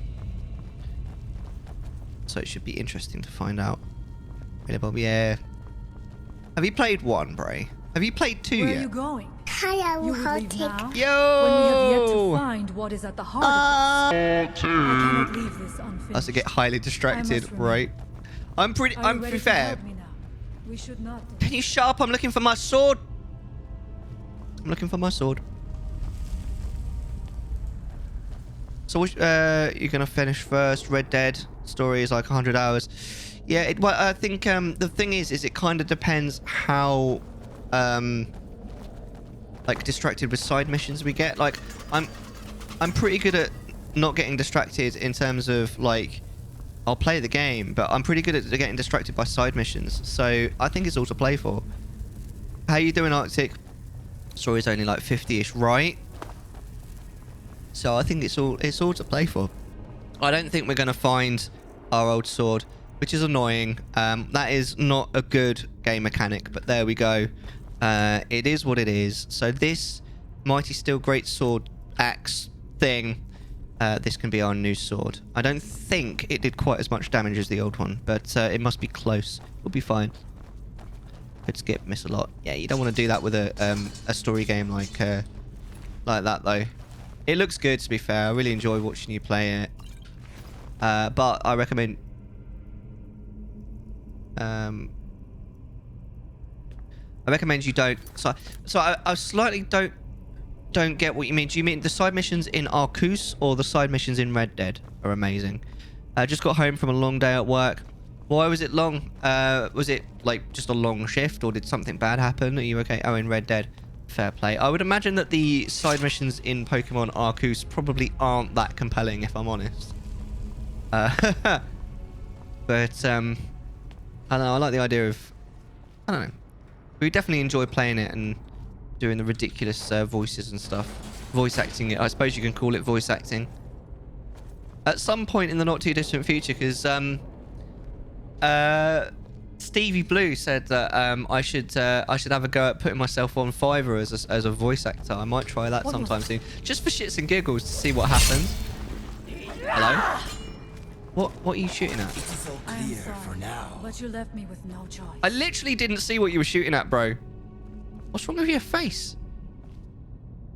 So it should be interesting to find out. Yeah. Have you played 1, Bray? Have you played 2 Where yet? are you going? Hiya, You would leave now? Yo! When we have yet to find what is at the heart of this. I cannot leave this unfinished. That's to get highly distracted, right? I'm to be fair. We should not. Can you shut up? I'm looking for my sword. I'm looking for my sword. So you're gonna finish first. Red Dead story is like 100 hours. Yeah, well, I think the thing is it kind of depends how like distracted with side missions we get. Like I'm pretty good at not getting distracted in terms of like I'll play the game, but I'm pretty good at getting distracted by side missions. So I think it's all to play for. How you doing, Arctic? Story's only like 50-ish, right? So I think it's all to play for. I don't think we're going to find our old sword, which is annoying. That is not a good game mechanic, but there we go. It is what it is. So this mighty steel greatsword axe thing, this can be our new sword. I don't think it did quite as much damage as the old one, but it must be close. We'll be fine. Could skip, miss a lot. Yeah, you don't want to do that with a story game like that though. It looks good, to be fair. I really enjoy watching you play it. But I recommend... I recommend you don't... So I slightly don't get what you mean. Do you mean the side missions in Arcus or the side missions in Red Dead are amazing? I just got home from a long day at work. Why was it long? Was it like just a long shift, or did something bad happen? Are you okay? Oh, in Red Dead. Fair play. I would imagine that the side missions in Pokemon Arceus probably aren't that compelling, if I'm honest. But I don't know. I like the idea of, I don't know. We definitely enjoy playing it and doing the ridiculous voices and stuff. Voice acting it. I suppose you can call it voice acting. At some point in the not too distant future, because Stevie Blue said that I should have a go at putting myself on Fiverr as a voice actor. I might try that sometime soon, just for shits and giggles to see what happens. Hello? What are you shooting at? I am sorry, for now. But you left me with no choice. I literally didn't see what you were shooting at, bro. What's wrong with your face?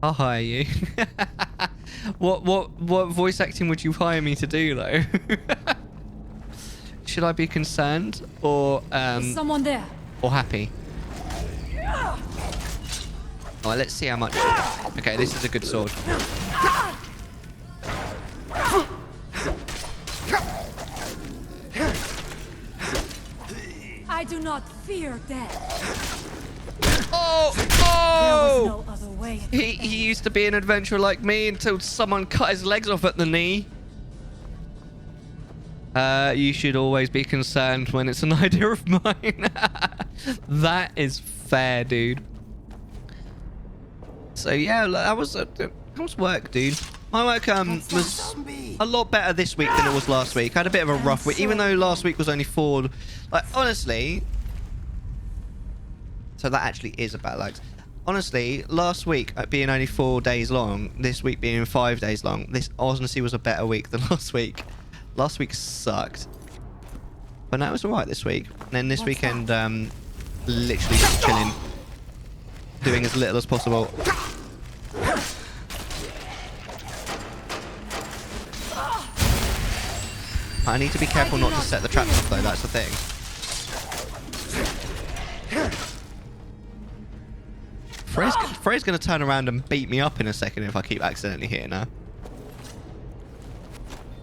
I'll hire you. What voice acting would you hire me to do though? Should I be concerned or Is someone there? or happy? Alright, let's see how much. Okay, this is a good sword. I do not fear death. Oh! There was no other way. He used to be an adventurer like me until someone cut his legs off at the knee. You should always be concerned when it's an idea of mine. That is fair, dude. So yeah, that was work, dude. My work was a lot better this week than it was last week. I had a bit of a rough week, even though last week was only 4. Like, honestly, so that actually is about lags. Honestly, last week being only 4 days long, this week being 5 days long, this honestly was a better week than last week. Last week sucked, but now it's alright this week. And then this weekend, literally just chilling, doing as little as possible. I need to be careful not to set the traps off though, that's the thing. Frey's going to turn around and beat me up in a second if I keep accidentally hitting her.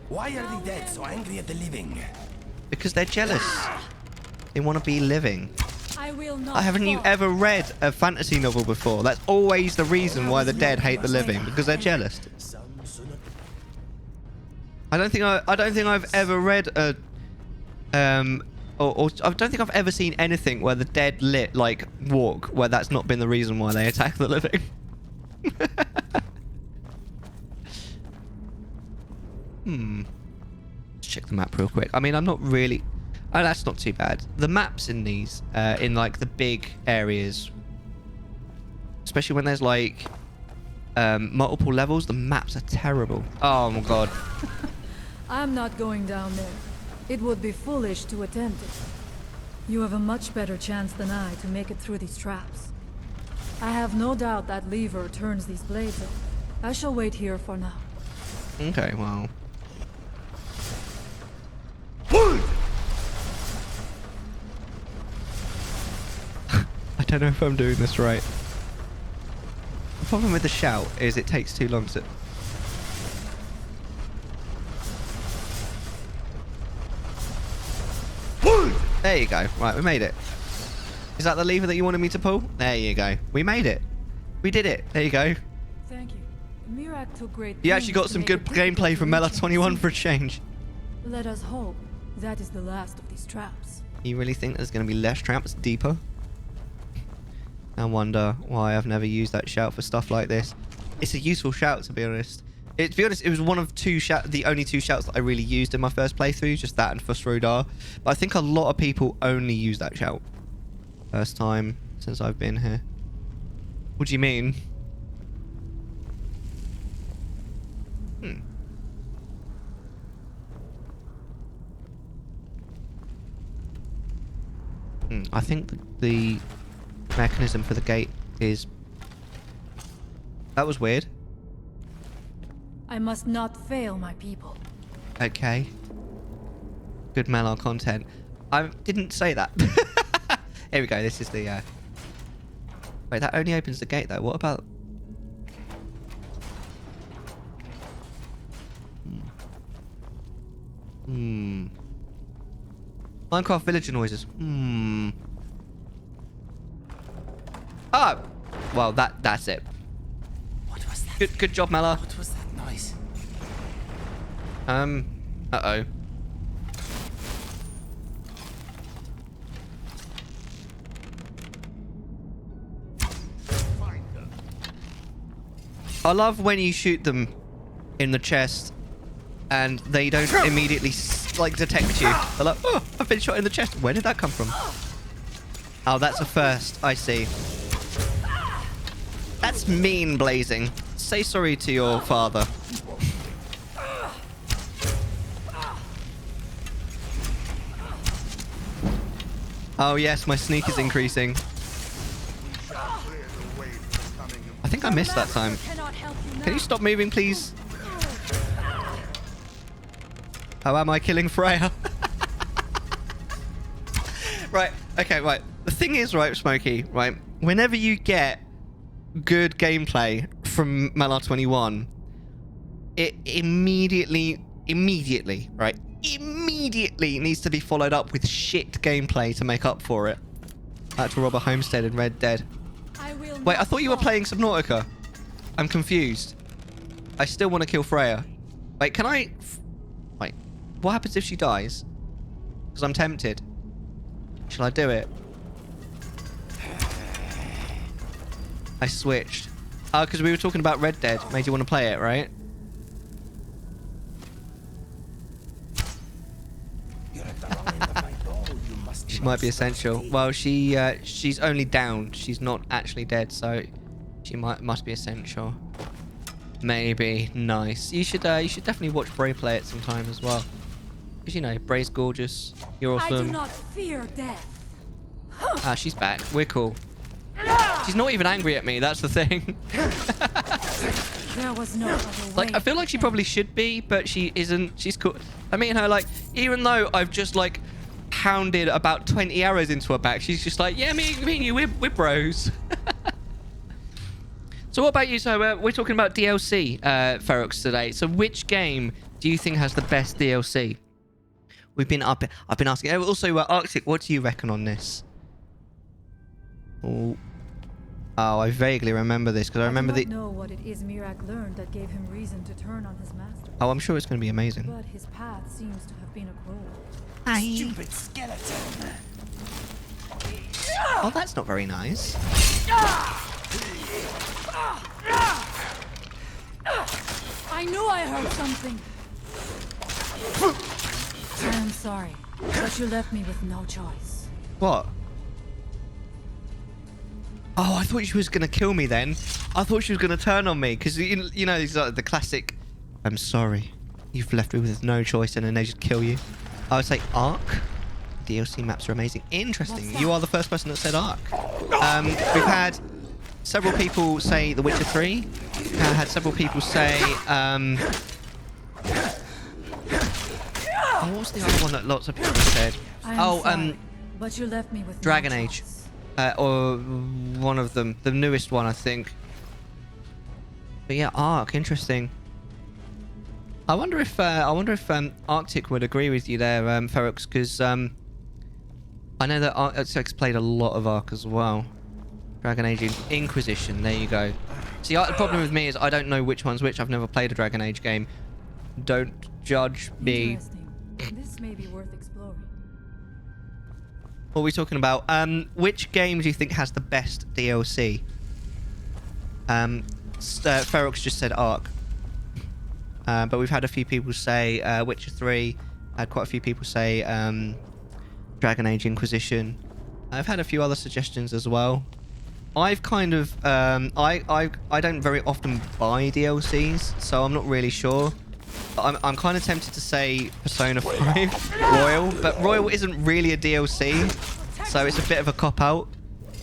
Why are the dead so angry at the living? Because they're jealous. They want to be living. Haven't you ever read a fantasy novel before? That's always the reason why the dead hate the living, because they're jealous. I don't think I've ever read a or I don't think I've ever seen anything where the dead walk where that's not been the reason why they attack the living. Let's check the map real quick. I mean, I'm not really... Oh, that's not too bad. The maps in these, in like the big areas, especially when there's like multiple levels, the maps are terrible. Oh my god. I'm not going down there. It would be foolish to attempt it. You have a much better chance than I to make it through these traps. I have no doubt that lever turns these blades up. I shall wait here for now. Okay, well... I don't know if I'm doing this right. The problem with the shout is it takes too long to... There you go. Right, we made it. Is that the lever that you wanted me to pull? There you go. We made it. We did it. There you go. Thank you. Mirak took great... You actually got some good gameplay from Mellar 21 for a change. Let us hope that is the last of these traps. You really think there's going to be less traps deeper? I wonder why I've never used that shout for stuff like this. It's a useful shout, to be honest. To be honest, it was one of the only 2 shouts that I really used in my first playthrough, just that and Fusrodar. But I think a lot of people only use that shout. First time since I've been here. What do you mean? I think the mechanism for the gate is... That was weird. I must not fail my people. Okay. Good Mellar content. I didn't say that. Here we go. This is the... Wait, that only opens the gate though. What about... Minecraft villager noises. Oh! Well, that's it. What was that? Good job, Mellar. What was that noise? Uh-oh. I love when you shoot them in the chest and they don't immediately detect you. They're like, oh, I've been shot in the chest. Where did that come from? Oh, that's a first. I see. That's mean, Blazing. Say sorry to your father. Oh yes, my sneak is increasing. I think I missed that time. Can you stop moving, please? How am I killing Freya? Okay, right. The thing is, right, Smokey, right? Whenever you get good gameplay from Mellar 21, it immediately, right? Immediately needs to be followed up with shit gameplay to make up for it. I had to rob a homestead in Red Dead. Wait, I thought you were playing Subnautica. I'm confused. I still want to kill Freya. Wait, can I... Wait, what happens if she dies? Because I'm tempted. Shall I do it? I switched. Oh, because we were talking about Red Dead. Made you want to play it, right? She might be essential. Well, she's only down. She's not actually dead, so she must be essential. Maybe. Nice. You should definitely watch Bray play it sometime as well. Because you know, Bray's gorgeous. You're awesome. I do not fear death. Ah, she's back. We're cool. She's not even angry at me. That's the thing. There was no other way. Like, I feel like she probably should be, but she isn't. She's cool. I mean, her, like, even though I've just, like, pounded about 20 arrows into her back, she's just like, yeah, me and you, we're bros. So what about you? So we're talking about DLC, Ferox, today. So which game do you think has the best DLC? I've been asking. Also, Arctic, what do you reckon on this? Oh, I vaguely remember this because I remember I do not know what it is Mirac learned that gave him reason to turn on his master. Oh, I'm sure it's going to be amazing. But his path seems to have been a cruel. Stupid skeleton. Oh, that's not very nice. I knew I heard something. I am sorry, but you left me with no choice. What? Oh, I thought she was going to kill me then. I thought she was going to turn on me. Because, you know, these are the classic, I'm sorry. You've left me with no choice, and then they just kill you. I would say Ark. DLC maps are amazing. Interesting. You are the first person that said Ark. We've had several people say The Witcher 3. Had several people say... Oh, what was the other one that lots of people said? But you left me with Dragon no Age. choice. Or one of them. The newest one, I think. But yeah, Ark. Interesting. I wonder if Arctic would agree with you there, Ferox, because I know that Arctic's played a lot of Ark as well. Dragon Age Inquisition. There you go. See, the problem with me is I don't know which one's which. I've never played a Dragon Age game. Don't judge me. This may be worth exploring. What are we talking about? Which game do you think has the best DLC? Ferox just said Ark. But we've had a few people say Witcher 3. Had quite a few people say Dragon Age Inquisition. I've had a few other suggestions as well. I've kind of I don't very often buy DLCs, so I'm not really sure. I'm kind of tempted to say Persona 5 Royal, but Royal isn't really a DLC, so it's a bit of a cop-out.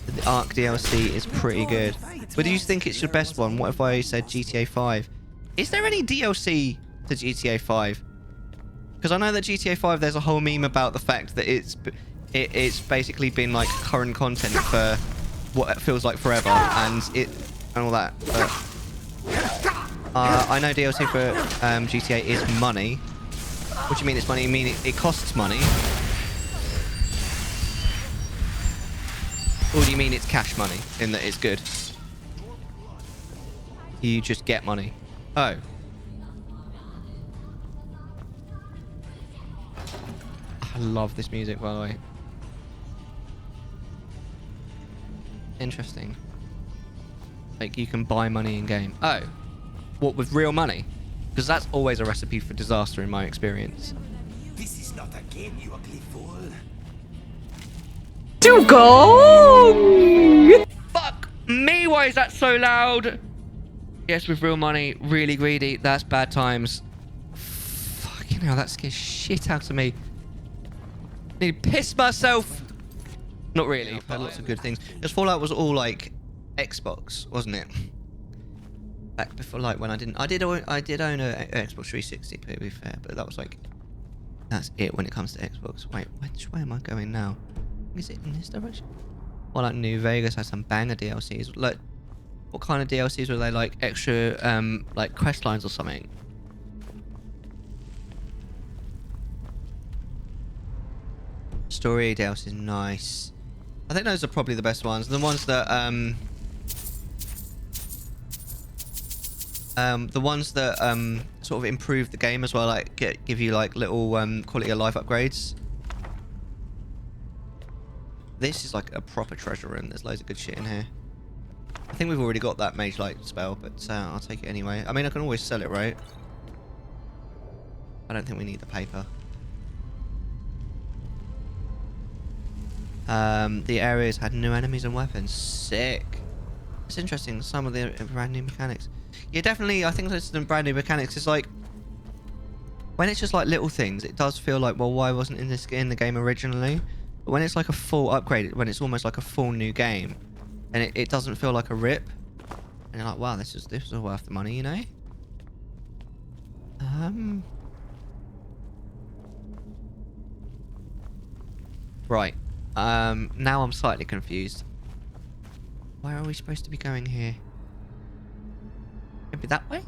The Ark DLC is pretty good. But do you think it's your best one? What if I said GTA 5? Is there any DLC to GTA 5? Because I know that GTA 5, there's a whole meme about the fact that it's basically been like current content for what it feels like forever, and all that. But I know DLC for GTA is money. What do you mean it's money? You mean it costs money? Or do you mean it's cash money in that it's good? You just get money. Oh. I love this music, by the way. Interesting. Like, you can buy money in game. Oh. What, with real money? Because that's always a recipe for disaster in my experience. This is not a game, you ugly fool. To go! Fuck me, why is that so loud? Yes, with real money, really greedy. That's bad times. Fucking hell, that scares shit out of me. I need to piss myself. Not really. I've had lots of good things. Because Fallout was all like Xbox, wasn't it? Back before, like when I did own a Xbox 360. To be fair, but that was like, that's it when it comes to Xbox. Wait, which way am I going now? Is it in this direction? Well, like New Vegas has some banger DLCs. Like, what kind of DLCs were they? Like extra, like quest lines or something? Story DLC is nice. I think those are probably the best ones. The ones that sort of improve the game as well, like give you like little quality of life upgrades. This is like a proper treasure room. There's loads of good shit in here. I think we've already got that Mage Light spell, but I'll take it anyway. I mean, I can always sell it, right? I don't think we need the paper. The areas had new enemies and weapons. Sick. It's interesting. Some of the brand new mechanics. Yeah, definitely. I think there's some brand new mechanics. It's like when it's just like little things, it does feel like, well, why wasn't in the game originally? But when it's like a full upgrade, when it's almost like a full new game, and it doesn't feel like a rip, and you're like, wow, this is worth the money, you know? Right. Now I'm slightly confused. Where are we supposed to be going here? Maybe that way?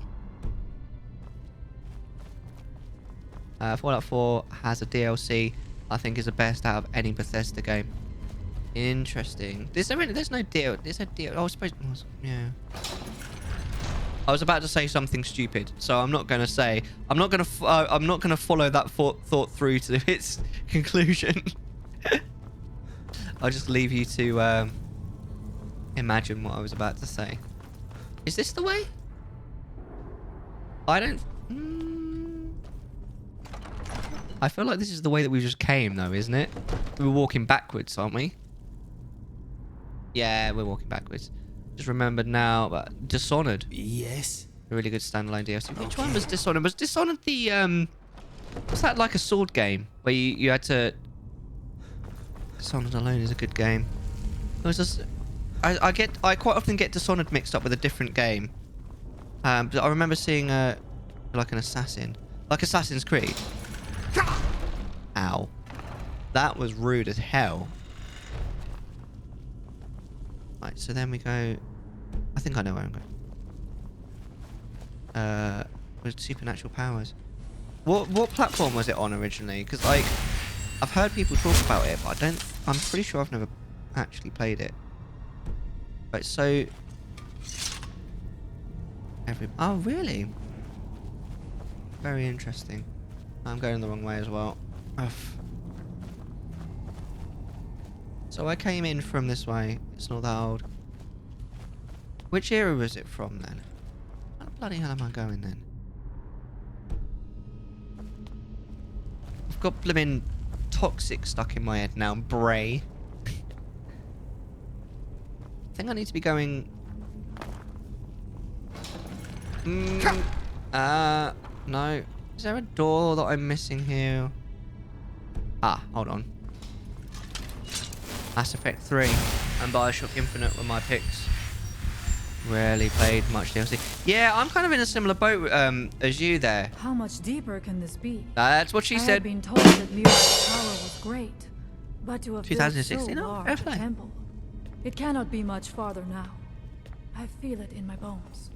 Fallout 4 has a DLC I think is the best out of any Bethesda game. Interesting. There's no deal. There's a deal. I was supposed. Yeah. I was about to say something stupid, so I'm not going to say. I'm not going to follow that thought through to its conclusion. I'll just leave you to imagine what I was about to say. Is this the way? I don't... I feel like this is the way that we just came, though, isn't it? We're walking backwards, aren't we? Yeah, we're walking backwards. Just remembered now, but Dishonored. Yes. A really good standalone DLC. Which one was Dishonored? Was Dishonored the... Was that like a sword game? Where you had to... Dishonored alone is a good game. It was just... I quite often get Dishonored mixed up with a different game. But I remember seeing like an assassin. Like Assassin's Creed. Ow. That was rude as hell. Right, so then we go... I think I know where I'm going. With supernatural powers. What platform was it on originally? Because like, I've heard people talk about it, but I'm pretty sure I've never actually played it. Right, so... Oh, really? Very interesting. I'm going the wrong way as well. Ugh. So I came in from this way. It's not that old. Which era was it from then? How the bloody hell am I going then? I've got blimmin' toxic stuck in my head now. Bray. I think I need to be going... no. Is there a door that I'm missing here? Ah, hold on. Mass Effect 3 and Bioshock Infinite were my picks. Rarely played much DLC. Yeah, I'm kind of in a similar boat as you there. How much deeper can this be? That's what she said. I had been told that Mirac's power was great, but to have 2016, built so large a temple, it cannot be much farther now. I feel it in my bones.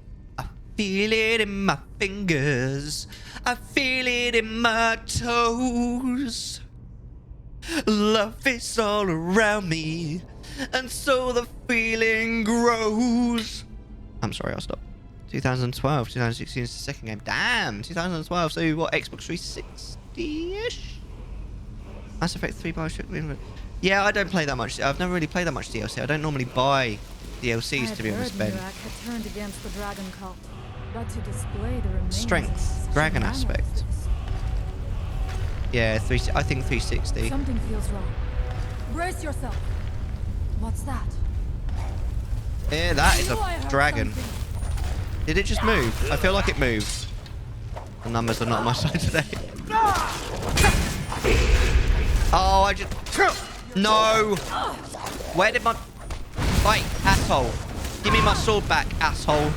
Feel it in my fingers. I feel it in my toes. Love is all around me, and so the feeling grows. I'm sorry, I'll stop. 2012, 2016 is the second game. Damn, 2012. So what? Xbox 360-ish? Mass Effect 3 Bioshock. Yeah, I don't play that much. I've never really played that much DLC. I don't normally buy DLCs to be honest, Ben. Mirak had turned against the dragon cult. But to display the remains Strength, dragon aspect. Yeah, I think 360. Something feels wrong. Brace yourself. What's that? Yeah, that is a dragon. Did it just move? I feel like it moved. The numbers are not on my side today. Oh, I just... No! Where did my... Fight, asshole. Give me my sword back, asshole.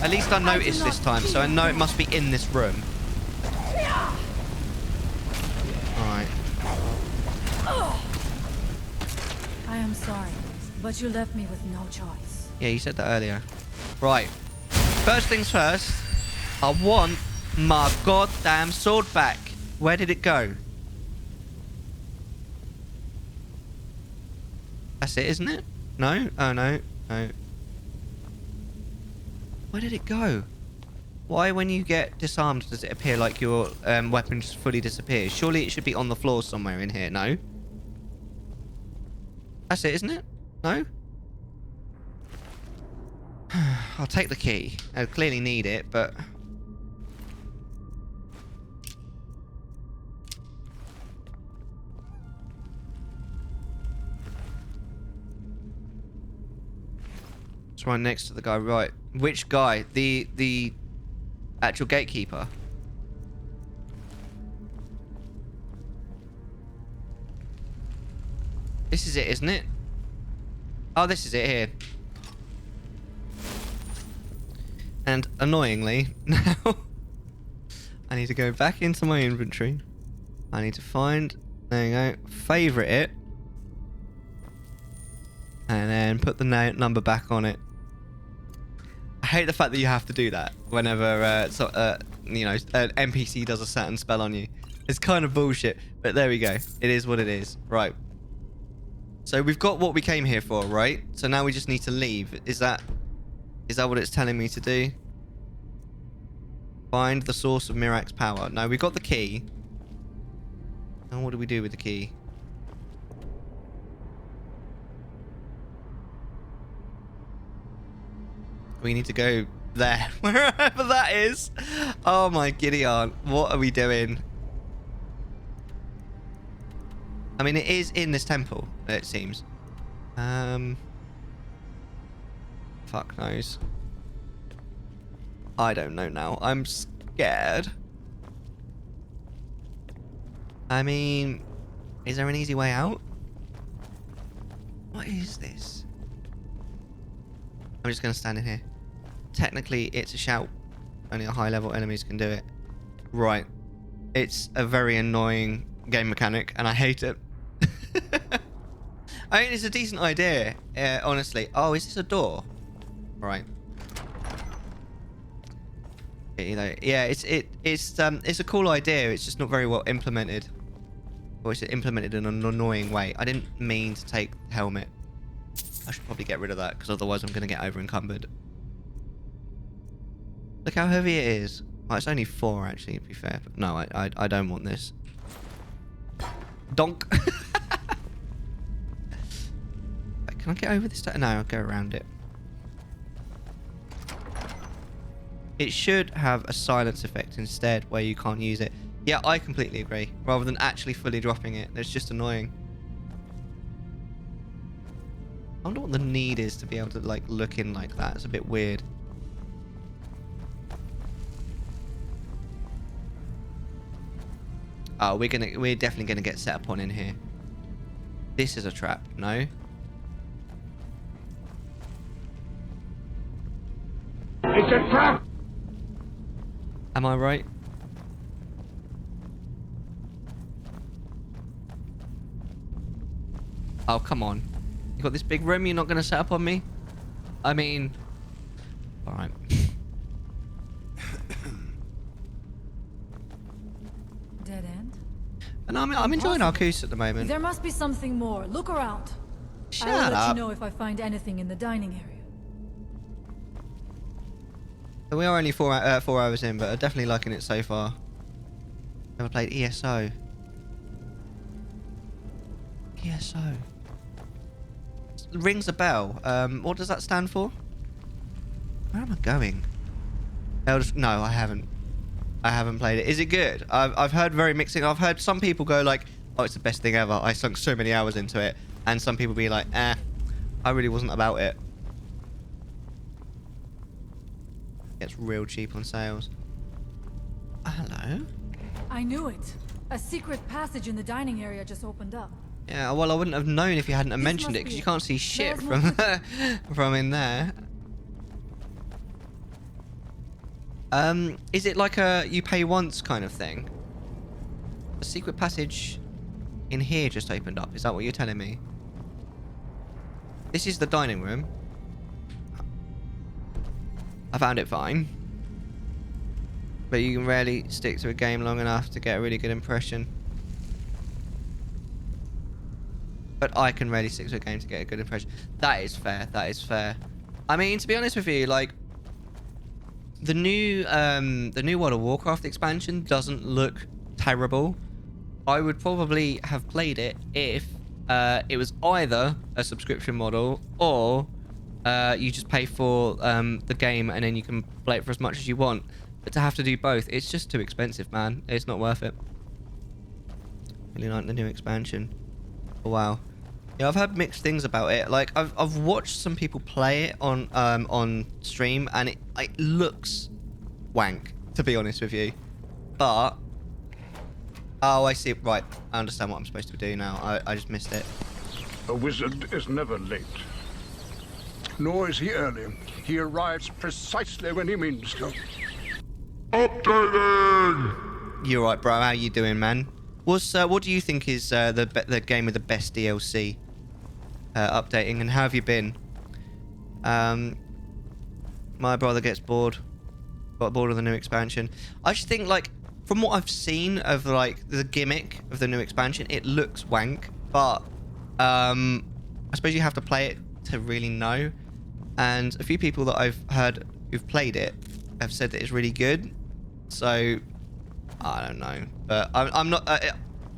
At least I noticed this time, so I know it must be in this room. Alright. I am sorry, but you left me with no choice. Yeah, you said that earlier. Right. First things first, I want my goddamn sword back. Where did it go? That's it, isn't it? No? Oh, no. No. Where did it go? Why, when you get disarmed, does it appear like your weapon just fully disappears? Surely it should be on the floor somewhere in here, no? That's it, isn't it? No? I'll take the key. I clearly need it, but... It's right next to the guy, right. Which guy? The actual gatekeeper? This is it, isn't it? Oh, this is it here. And annoyingly, now I need to go back into my inventory. I need to find, there you go, favorite it. And then put the number back on it. I hate the fact that you have to do that whenever, you know, an NPC does a certain spell on you. It's kind of bullshit, but there we go. It is what it is. Right. So we've got what we came here for, right? So now we just need to leave. Is that what it's telling me to do? Find the source of Mirak's power. No, we've got the key. And what do we do with the key? We need to go there, wherever that is. Oh my giddy aunt. What are we doing? I mean, it is in this temple, it seems. Fuck knows. I don't know now. I'm scared. I mean, is there an easy way out? What is this? I'm just going to stand in here. Technically, it's a shout. Only a high-level enemies can do it. Right. It's a very annoying game mechanic, and I hate it. I mean, it's a decent idea, honestly. Oh, is this a door? Right. You know, yeah, it's a cool idea. It's just not very well implemented, or it's implemented in an annoying way. I didn't mean to take the helmet. I should probably get rid of that because otherwise I'm going to get over encumbered. Look how heavy it is. Well, it's only 4 actually, to be fair. But no, I don't want this. Donk. Wait, can I get over this? No, I'll go around it. It should have a silence effect instead where you can't use it. Yeah, I completely agree. Rather than actually fully dropping it. It's just annoying. I wonder what the need is to be able to like look in like that. It's a bit weird. Oh, we're definitely gonna get set up on in here. This is a trap, no? It's a trap! Am I right? Oh, come on. You got this big room, you're not gonna set up on me? I mean... Alright. Dead end? And I'm enjoying Arcus at the moment. There must be something more. Look around. Shut I will let up. you know if I find anything in the dining area. So we are only 4 hours in, but I'm definitely liking it so far. Never played ESO. ESO. Rings a bell. What does that stand for? Where am I going? No, I haven't. I haven't played it. Is it good? I've heard very mixing. I've heard some people go like, "Oh, it's the best thing ever. I sunk so many hours into it," and some people be like, "Eh, I really wasn't about it." It's real cheap on sales. Hello. I knew it. A secret passage in the dining area just opened up. Yeah, well, I wouldn't have known if you hadn't have mentioned it, because you can't see shit from from in there. Is it like a you pay once kind of thing? A secret passage in here just opened up. Is that what you're telling me? This is the dining room. I found it fine. But you can rarely stick to a game long enough to get a really good impression. But I can rarely stick to a game to get a good impression. That is fair. That is fair. I mean, to be honest with you, like the new World of Warcraft expansion doesn't look terrible. I would probably have played it if it was either a subscription model or you just pay for the game and then you can play it for as much as you want. But to have to do both, it's just too expensive, man. It's not worth it. Really like the new expansion. Oh, wow. Yeah, I've heard mixed things about it. Like I've watched some people play it on stream, and it looks wank, to be honest with you. But oh, I see. Right, I understand what I'm supposed to do now. I just missed it. A wizard is never late. Nor is he early. He arrives precisely when he means to. Updating! You're right, bro. How you doing, man? What do you think is the game with the best DLC updating, and how have you been? My brother gets bored. Got bored of the new expansion. I just think, like, from what I've seen of like the gimmick of the new expansion, it looks wank. But I suppose you have to play it to really know. And a few people that I've heard who've played it have said that it's really good. So I don't know, but I'm not. At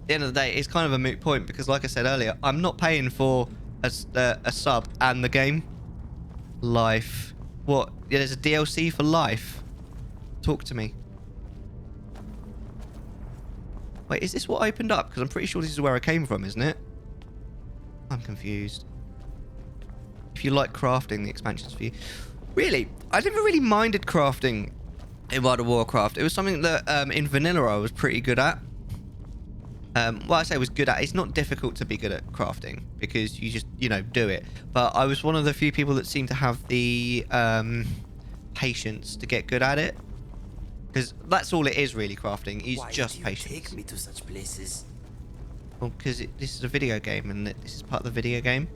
the end of the day, it's kind of a moot point because, like I said earlier, I'm not paying for a sub and the game. Life. What? Yeah, there's a DLC for life. Talk to me. Wait, is this what opened up? Because I'm pretty sure this is where I came from, isn't it? I'm confused. If you like crafting, the expansion's for you. Really? I never really minded crafting in World of Warcraft. It was something that in vanilla I was pretty good at. Well, I say was good at. It's not difficult to be good at crafting because you just, do it. But I was one of the few people that seemed to have the patience to get good at it. Because that's all it is, really, crafting. Is just patience. Take me to such places. Well, because this is a video game and this is part of the video game.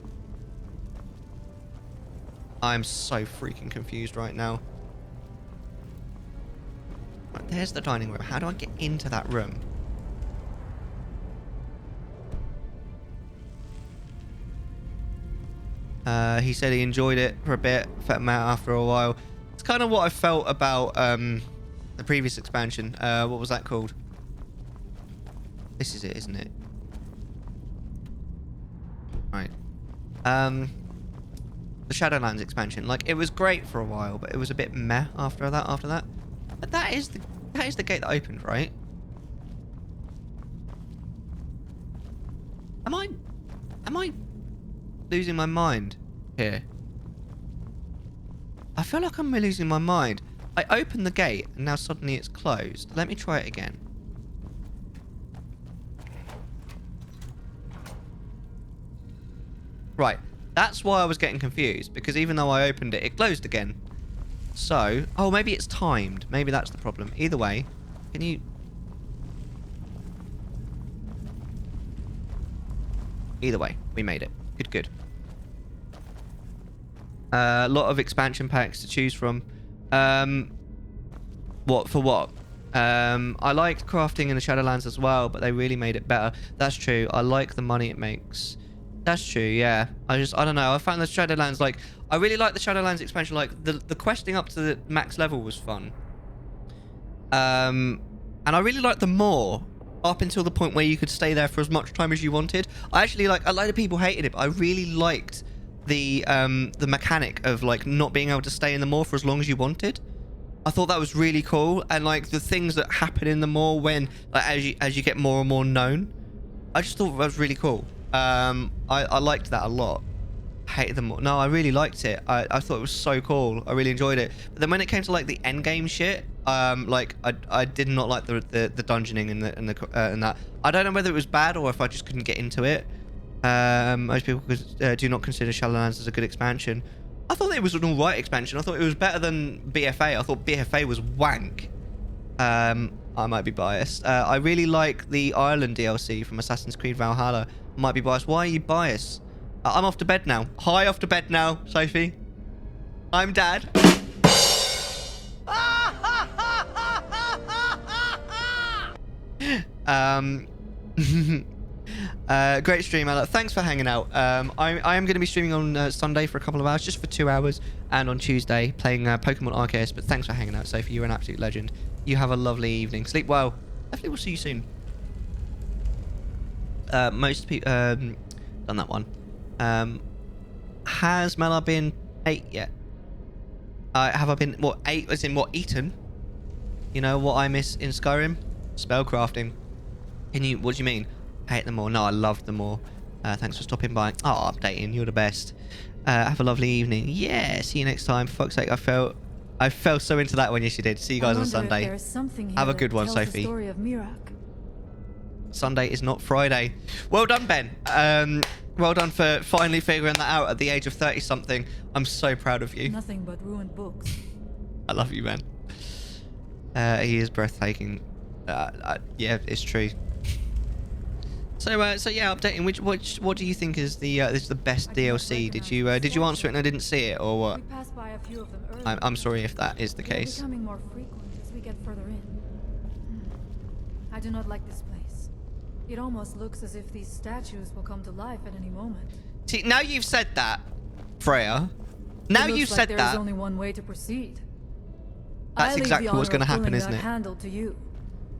I'm so freaking confused right now. Right, there's the dining room. How do I get into that room? He said he enjoyed it for a bit, felt him out after a while. It's kind of what I felt about the previous expansion. What was that called? This is it, isn't it? Right. The Shadowlands expansion. Like, it was great for a while, but it was a bit meh after that. But that is the gate that opened, right? Am I losing my mind here? I feel like I'm losing my mind. I opened the gate and now suddenly it's closed. Let me try it again. Right. That's why I was getting confused, because even though I opened it, it closed again. So, oh, maybe it's timed. Maybe that's the problem. Either way, can you... Either way, we made it. Good. A lot of expansion packs to choose from. What for what? I liked crafting in the Shadowlands as well, but they really made it better. That's true. I like the money it makes. That's true, yeah. I don't know. I found the Shadowlands, like, I really like the Shadowlands expansion. Like, the questing up to the max level was fun. And I really liked the Moor up until the point where you could stay there for as much time as you wanted. I actually, like, a load of people hated it, but I really liked the mechanic of, like, not being able to stay in the Moor for as long as you wanted. I thought that was really cool. And, like, the things that happen in the Moor when, like, as you get more and more known, I just thought that was really cool. I liked that a lot. Hated them. No, I really liked it. I thought it was so cool. I really enjoyed it. But then when it came to like the end game shit, like I did not like the dungeoning and that. I don't know whether it was bad or if I just couldn't get into it. Most people do not consider Shadowlands as a good expansion. I thought it was an alright expansion. I thought it was better than BFA. I thought BFA was wank. I might be biased. I really like the Ireland DLC from Assassin's Creed Valhalla. I might be biased. Why are you biased? I'm off to bed now. Hi, off to bed now, Sophie. I'm dad. Great stream, Mellar. Thanks for hanging out. I am going to be streaming on Sunday for a couple of hours, just for 2 hours, and on Tuesday playing Pokemon Arceus. But thanks for hanging out, Sophie. You're an absolute legend. You have a lovely evening. Sleep well. Hopefully we'll see you soon. Most people done that one. Has Mellar been 8 yet? Have I been what 8? As in what, eaten? You know what I miss in Skyrim? Spellcrafting. What do you mean? Hate them all. No, I loved them all. Thanks for stopping by. Oh, updating. You're the best. Have a lovely evening. Yeah, see you next time. For fuck's sake, I fell so into that one. Yes, you did. See you guys on Sunday. Have a good one, Sophie. Sunday is not Friday. Well done, Ben. Well done for finally figuring that out at the age of 30-something. I'm so proud of you. Nothing but ruined books. I love you, man. He is breathtaking. Yeah, it's true. So yeah, updating. What do you think is the best DLC? Did you answer it and I didn't see it, or what? We passed by a few of them earlier. I'm sorry if that is the case. They're becoming more frequent as we get further in. I do not like this place. It almost looks as if these statues will come to life at any moment. See, now you've said that, Freya. Now you've said that. There's only one way to proceed. That's exactly what's going to happen, isn't it? Handle to you.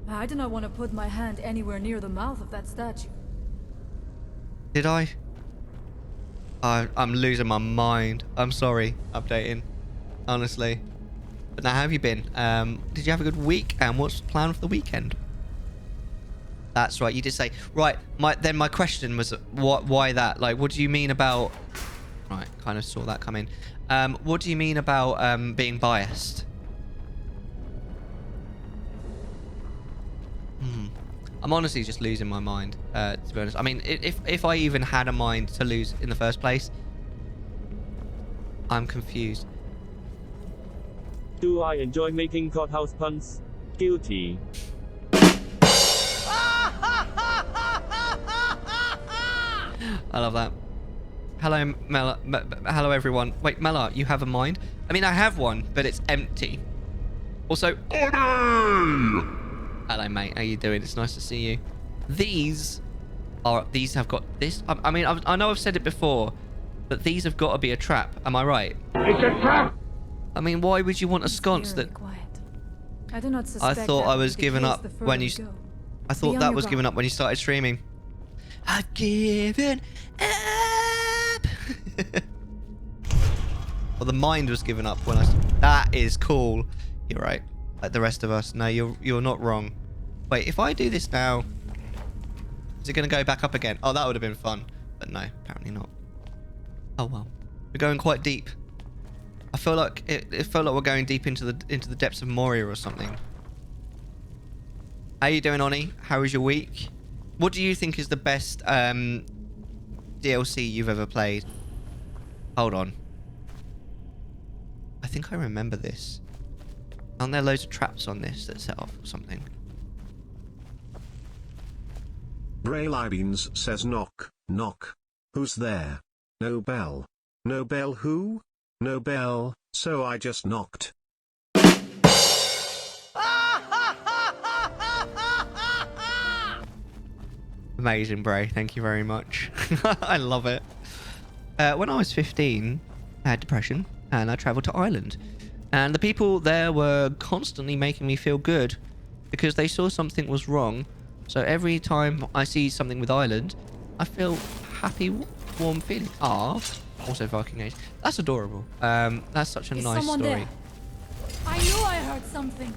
I do not want to put my hand anywhere near the mouth of that statue. Did I? I'm losing my mind. I'm sorry. Updating. Honestly. But now, how have you been? Did you have a good week? And what's the plan for the weekend? That's right. You did say. Right. My question was, why that? Like, what do you mean about... Right. Kind of saw that come in. What do you mean about being biased? I'm honestly just losing my mind, to be honest. I mean, if I even had a mind to lose in the first place, I'm confused. Do I enjoy making courthouse puns? Guilty. I love that. Hello, Mellar. Hello, everyone. Wait, Mellar, you have a mind? I mean, I have one, but it's empty. Also... Hello, mate. How you doing? It's nice to see you. These have got this. I mean, I know I've said it before, but these have got to be a trap. Am I right? It's a trap. I mean, why would you want a sconce that? I do not suspect. I thought I was giving up when you. I thought that was giving up when you started streaming. I've given up. Well, the mind was given up when I. That is cool. You're right. Like the rest of us. No, you're not wrong. Wait, if I do this now, is it going to go back up again? Oh, that would have been fun. But no, apparently not. Oh well. We're going quite deep. I feel like it felt like we're going deep into the depths of Moria or something. How you doing, Oni? How was your week? What do you think is the best DLC you've ever played? Hold on. I think I remember this. Aren't there loads of traps on this that set off or something? Bray Beans says knock, knock. Who's there? No bell. No bell who? No bell, so I just knocked. Amazing, Bray. Thank you very much. I love it. When I was 15, I had depression and I travelled to Ireland. And the people there were constantly making me feel good because they saw something was wrong. So every time I see something with Ireland, I feel happy, warm feeling. Ah, also Viking Age. That's adorable. That's such a nice story. There? I knew I heard something.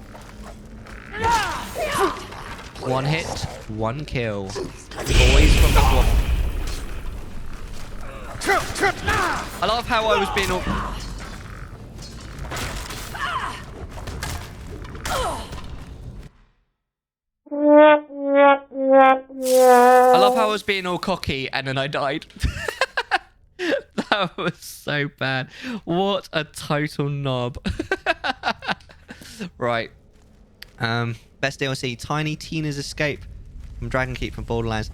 One hit, one kill. Boys from the block. I love how I was being all... I love how I was being all cocky and then I died. That was so bad. What a total knob. Right. Best DLC, Tiny Tina's Escape from Dragon Keep from Borderlands.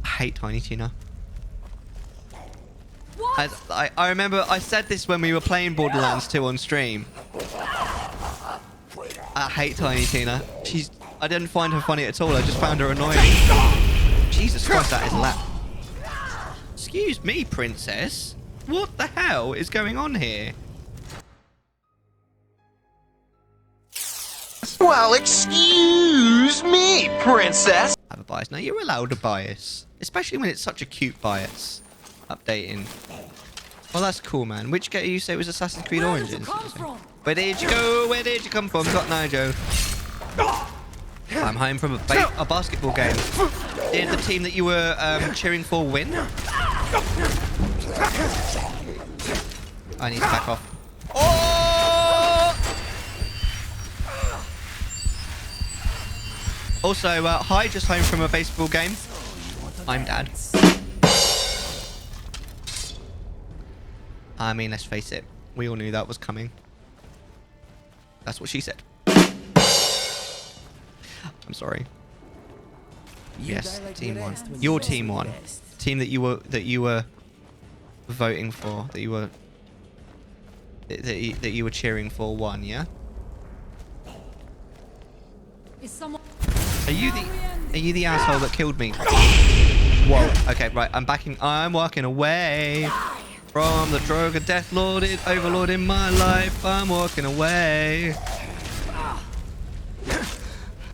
I hate Tiny Tina. I remember I said this when we were playing Borderlands 2 on stream. I hate Tiny Tina. I didn't find her funny at all. I just found her annoying. Jesus Christ, that is loud. Excuse me, princess. What the hell is going on here? Well, excuse me, princess. Have a bias. No, you're allowed a bias. Especially when it's such a cute bias. Updating. Well, that's cool, man. Which game you say was Assassin's Creed Origins? Where did you go? Where did you come from? Got Nigel. I'm home from a basketball game. Did the team that you were cheering for win? I need to back off. Oh! Also, hi, just home from a baseball game. I'm Dad. I mean, let's face it. We all knew that was coming. That's what she said. I'm sorry. Yes, team one. Your team one. Team that you were voting for, that you were cheering for won, yeah? Are you the asshole that killed me? Whoa. Okay, right. I'm walking away from the drug of death overlord in my life. I'm walking away.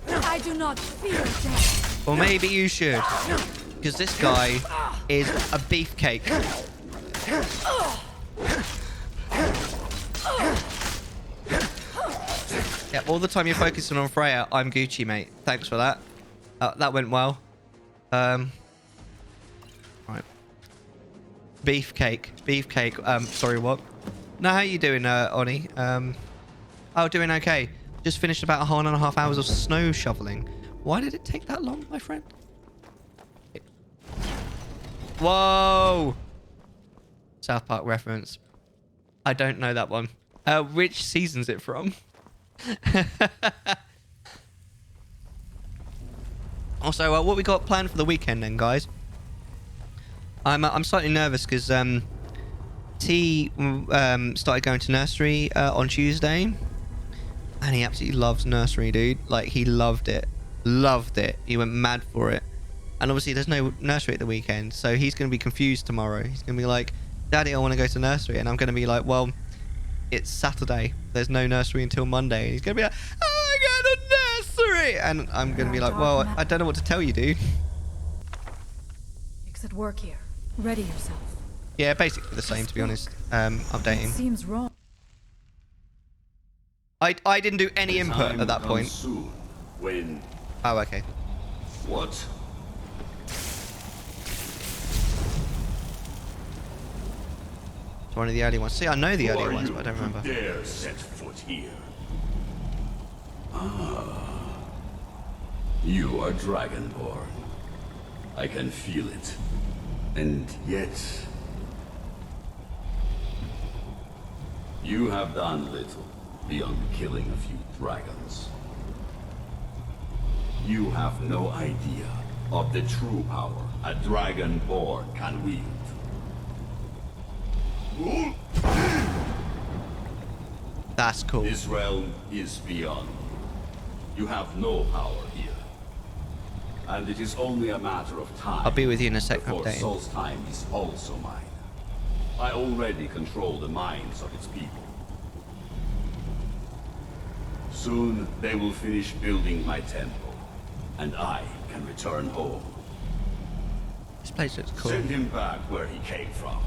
I do not fear death. Or maybe you should, because this guy is a beefcake. Yeah, all the time you're focusing on Freya, I'm Gucci, mate. Thanks for that. That went well. Right. Beefcake. Sorry, what? No, how you doing, Oni? Oh, doing okay. Just finished about 1.5 hours of snow shoveling. Why did it take that long, my friend? Whoa! South Park reference. I don't know that one. Which season's it from? Also, what we got planned for the weekend then, guys? I'm slightly nervous because T started going to nursery on Tuesday, and he absolutely loves nursery, dude. Like, he loved it. He went mad for it. And obviously there's no nursery at the weekend, so he's going to be confused tomorrow. He's going to be like, Daddy, I want to go to nursery. And I'm going to be like, well, it's Saturday. There's no nursery until Monday. And he's going to be like, oh, I got a nursery. And I'm going to be like, well, I don't know what to tell you, dude. It's at work here. Ready yourself. Yeah, basically the same, to be honest. Updating. It seems wrong. I didn't do any input at that point. Soon. When? Oh, okay. What? It's one of the early ones. See, I know the early ones, but I don't remember. Dare set foot here. Ah. You are Dragonborne. I can feel it. And yet... you have done little beyond killing a few dragons. You have no idea of the true power a Dragonborn can wield. That's cool. This realm is beyond. You have no power here. And it is only a matter of time. I'll be with you in a sec. Before Soul's time is also mine. I already control the minds of its people. Soon they will finish building my temple, and I can return home. This place looks cool. Send him back where he came from.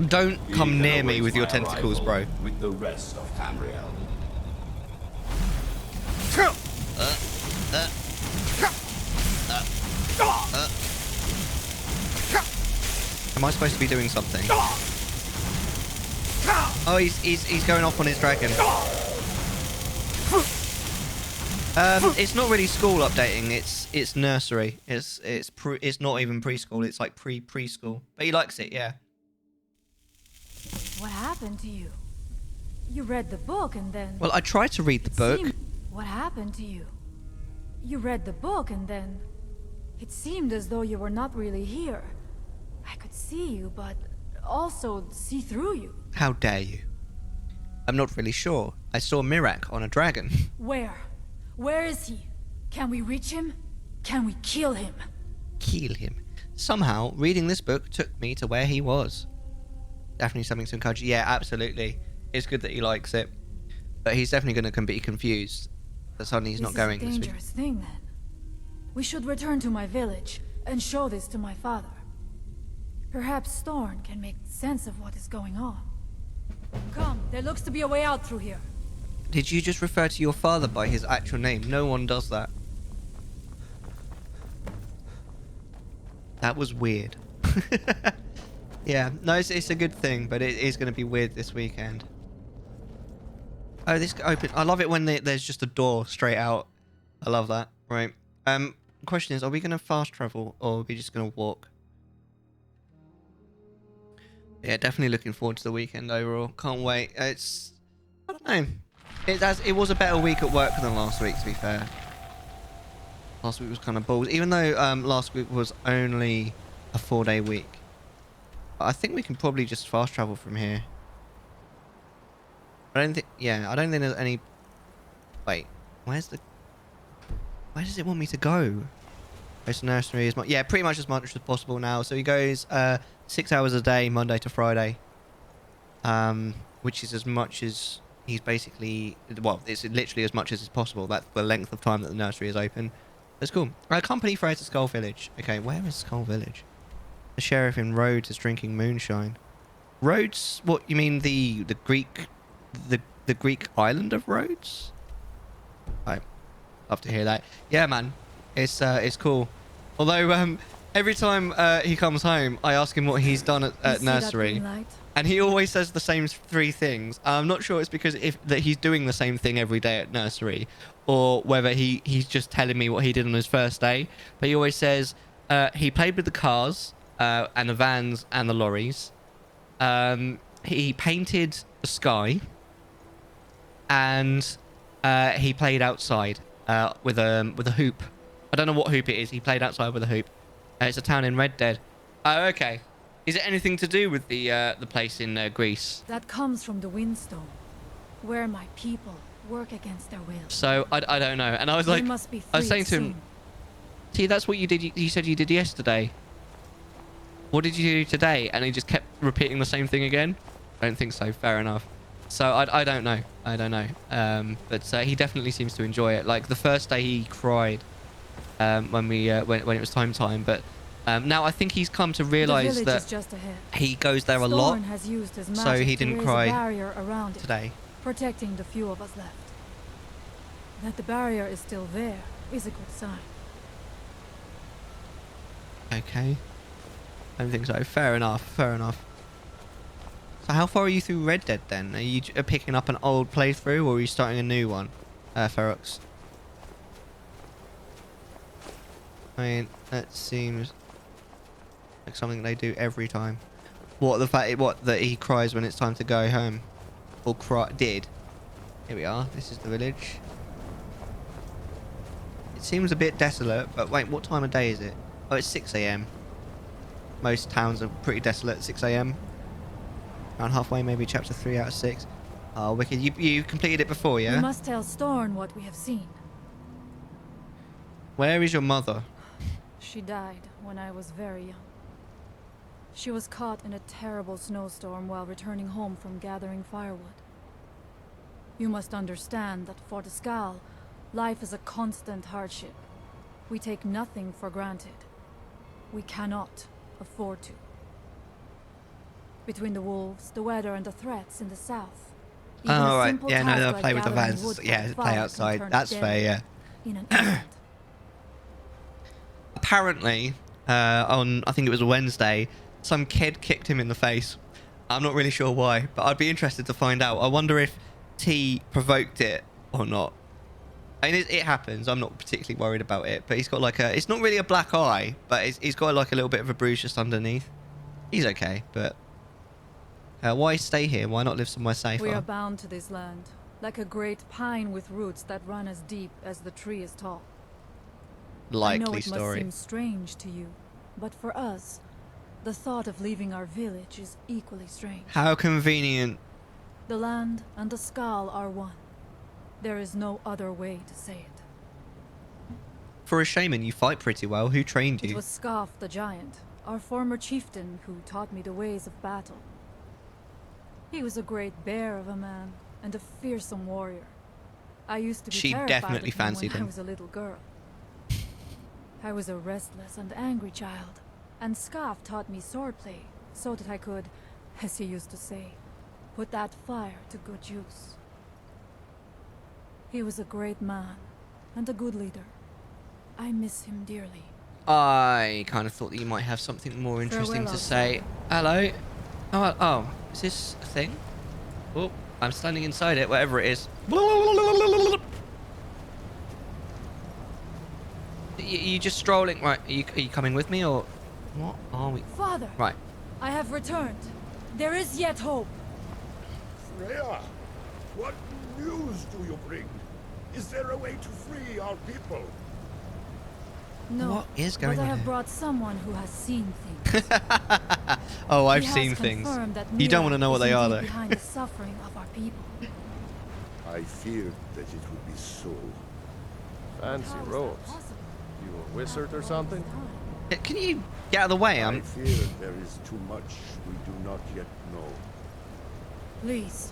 Don't come near me with your tentacles, bro. With the rest of Tamriel. Am I supposed to be doing something? Oh, he's going off on his dragon. It's not really school updating. It's nursery. It's not even preschool. It's like preschool. But he likes it, yeah. What happened to you? You read the book and then... Well, I tried to read the book. What happened to you? You read the book and then... It seemed as though you were not really here. I could see you, but also see through you. How dare you? I'm not really sure. I saw Mirak on a dragon. Where? Where is he? Can we reach him? Can we kill him? Kill him. Somehow, reading this book took me to where he was. Definitely something to encourage. Yeah, absolutely. It's good that he likes it. But he's definitely going to be confused that suddenly he's not going This is a this week. dangerous thing, then. We should return to my village and show this to my father. Perhaps Thorn can make sense of what is going on. Come, there looks to be a way out through here. Did you just refer to your father by his actual name? No one does that. That was weird. Yeah, no, it's a good thing, but it is going to be weird this weekend. Oh, this open. I love it when there's just a door straight out. I love that. Right. Question is, are we going to fast travel or are we just going to walk? Yeah, definitely looking forward to the weekend overall. Can't wait. I don't know. It was a better week at work than last week, to be fair. Last week was kind of balls, even though last week was only a 4-day week. I think we can probably just fast travel from here. I don't think there's any... Wait, where does it want me to go? Most nursery is yeah, pretty much as much as possible now. So he goes 6 hours a day, Monday to Friday, which is as much as he's basically, well, it's literally as much as is possible. That's the length of time that the nursery is open. That's cool. Company fair to Skull Village. Okay, where is Skull Village? The sheriff in Rhodes is drinking moonshine. Rhodes? What you mean the Greek island of Rhodes? Right. Love to hear that. Yeah, man. It's cool. Although every time he comes home, I ask him what he's done at nursery, and he always says the same 3 things. I'm not sure it's because that he's doing the same thing every day at nursery, or whether he's just telling me what he did on his first day. But he always says he played with the cars and the vans and the lorries. He painted the sky, and he played outside with a hoop. I don't know what hoop it is. He played outside with a hoop. It's a town in Red Dead. Oh, okay. Is it anything to do with the place in Greece? That comes from the Windstone, where my people work against their will. So I don't know. And I was like, I was saying to him, see, that's what you did. You said you did yesterday. What did you do today? And he just kept repeating the same thing again. I don't think so. Fair enough. So I don't know. I don't know. But he definitely seems to enjoy it. Like the first day he cried when it was time. But now I think he's come to realise that he goes there a lot. Has used his magic so he didn't to raise cry a barrier around it, today. Protecting the few of us left. That the barrier is still there is a good sign. Okay. I don't think so. Fair enough. Fair enough. So how far are you through Red Dead then? Are you picking up an old playthrough or are you starting a new one, Ferox? I mean, that seems like something they do every time. That he cries when it's time to go home, or did. Here we are. This is the village. It seems a bit desolate, but wait, what time of day is it? Oh, it's 6 AM. Most towns are pretty desolate at 6 AM. Around halfway, maybe chapter 3 out of 6. Oh, wicked. You completed it before, yeah? We must tell Storn what we have seen. Where is your mother? She died when I was very young. She was caught in a terrible snowstorm while returning home from gathering firewood. You must understand that for the Skal, life is a constant hardship. We take nothing for granted. We cannot afford to. Between the wolves, the weather, and the threats in the south. Oh, right. Yeah, no, they'll play with the vans. Yeah, play outside. That's fair, yeah. In an instant. Apparently, on, I think it was a Wednesday, some kid kicked him in the face. I'm not really sure why, but I'd be interested to find out. I wonder if T provoked it or not. And it happens. I'm not particularly worried about it. But he's got like a... It's not really a black eye, but he's got like a little bit of a bruise just underneath. He's okay, but... why stay here? Why not live somewhere safer? We are bound to this land, like a great pine with roots that run as deep as the tree is tall. Likely I know it story. must seem strange to you, but for us, the thought of leaving our village is equally strange. How convenient. The land and the skull are one. There is no other way to say it. For a shaman, you fight pretty well. Who trained It you? was Scarf the Giant, our former chieftain, who taught me the ways of battle. He was a great bear of a man and a fearsome warrior. I used to be She terrified definitely of him fancied when him. I was a little girl. I was a restless and angry child, and Scarf taught me swordplay so that I could, as he used to say, put that fire to good use. He was a great man and a good leader. I miss him dearly. I kind of thought that you might have something more interesting to say. Hello? Oh, is this a thing? Oh, I'm standing inside it, whatever it is. You just strolling, right? Are you coming with me, or what are we? Father! Right. I have returned. There is yet hope. Freya, what news do you bring? Is there a way to free our people? No, What is going but I on have here? brought someone who has seen things. Oh, I've He has seen things. confirmed that You don't want to Mira know what is they are, indeed though. behind the suffering of our people. I feared that it would be so. Fancy robes. You a wizard or something? Can you get out of the way? I fear there is too much we do not yet know. Please,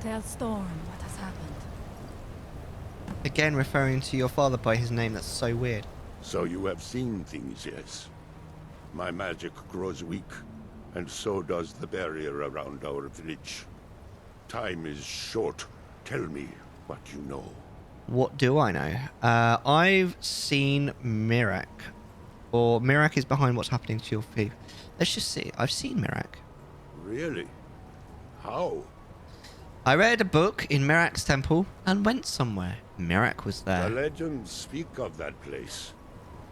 tell Storm what has happened. Again, referring to your father by his name. That's so weird. So you have seen things, yes. My magic grows weak, and so does the barrier around our village. Time is short. Tell me what you know. What do I know? I've seen Mirak. Or Mirak is behind what's happening to your feet. Let's just see. I've seen Mirak. Really? How? I read a book in Mirak's temple and went somewhere. Mirak was there. The legends speak of that place.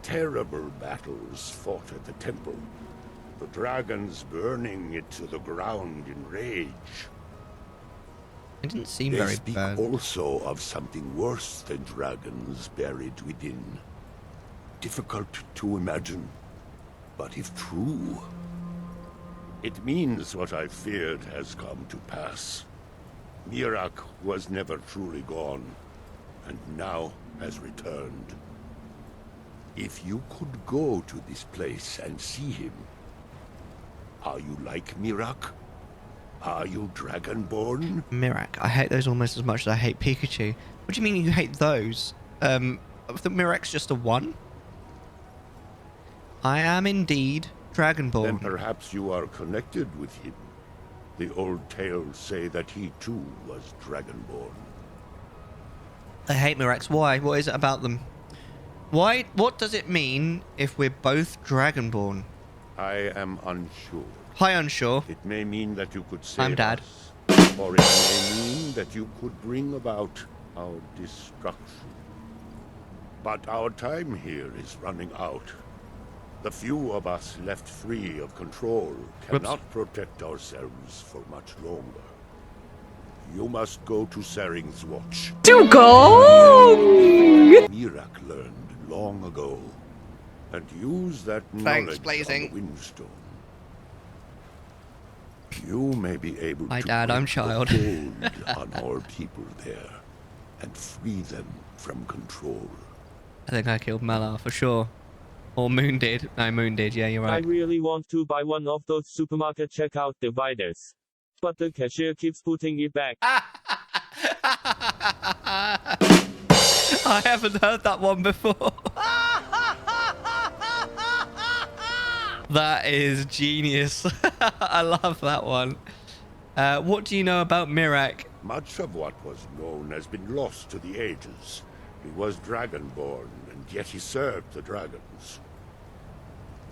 Terrible battles fought at the temple. The dragons burning it to the ground in rage. It didn't seem They very speak bad. also of something worse than dragons buried within. Difficult to imagine, but if true, it means what I feared has come to pass. Mirak was never truly gone, and now has returned. If you could go to this place and see him, are you like Mirak? Are you Dragonborn? Mirak. I hate those almost as much as I hate Pikachu. What do you mean you hate those? I think Mirak's just a 1. I am indeed Dragonborn. Then perhaps you are connected with him. The old tales say that he too was Dragonborn. I hate Miraks. Why? What is it about them? Why? What does it mean if we're both Dragonborn? I am unsure. Hi, unsure. It may mean that you could save I'm Dad. us, or it may mean that you could bring about our destruction. But our time here is running out. The few of us left free of control cannot protect ourselves for much longer. You must go to Saring's watch. To go! Mirak learned long ago, and use that Thanks, knowledge Blazing. on the Windstone. You may be able Hi, to Dad, I'm break child. the hold on our people there, and free them from control. I think I killed Mellar for sure. Or Moon did. No, Moon did. Yeah, you're I right. really want to buy one of those supermarket checkout dividers. But the cashier keeps putting it back. I haven't heard that one before. That is genius. I love that one. What do you know about Mirak? Much of what was known has been lost to the ages. He was Dragonborn, and yet he served the dragons.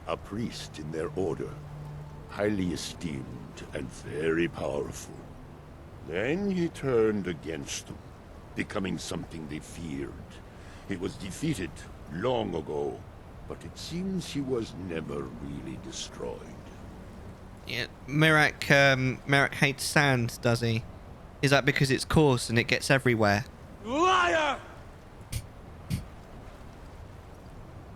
A priest in their order, highly esteemed and very powerful. Then he turned against them, becoming something they feared. It was defeated long ago, but it seems he was never really destroyed. Yeah, Merak hates sand, does he? Is that because it's coarse and it gets everywhere? Liar!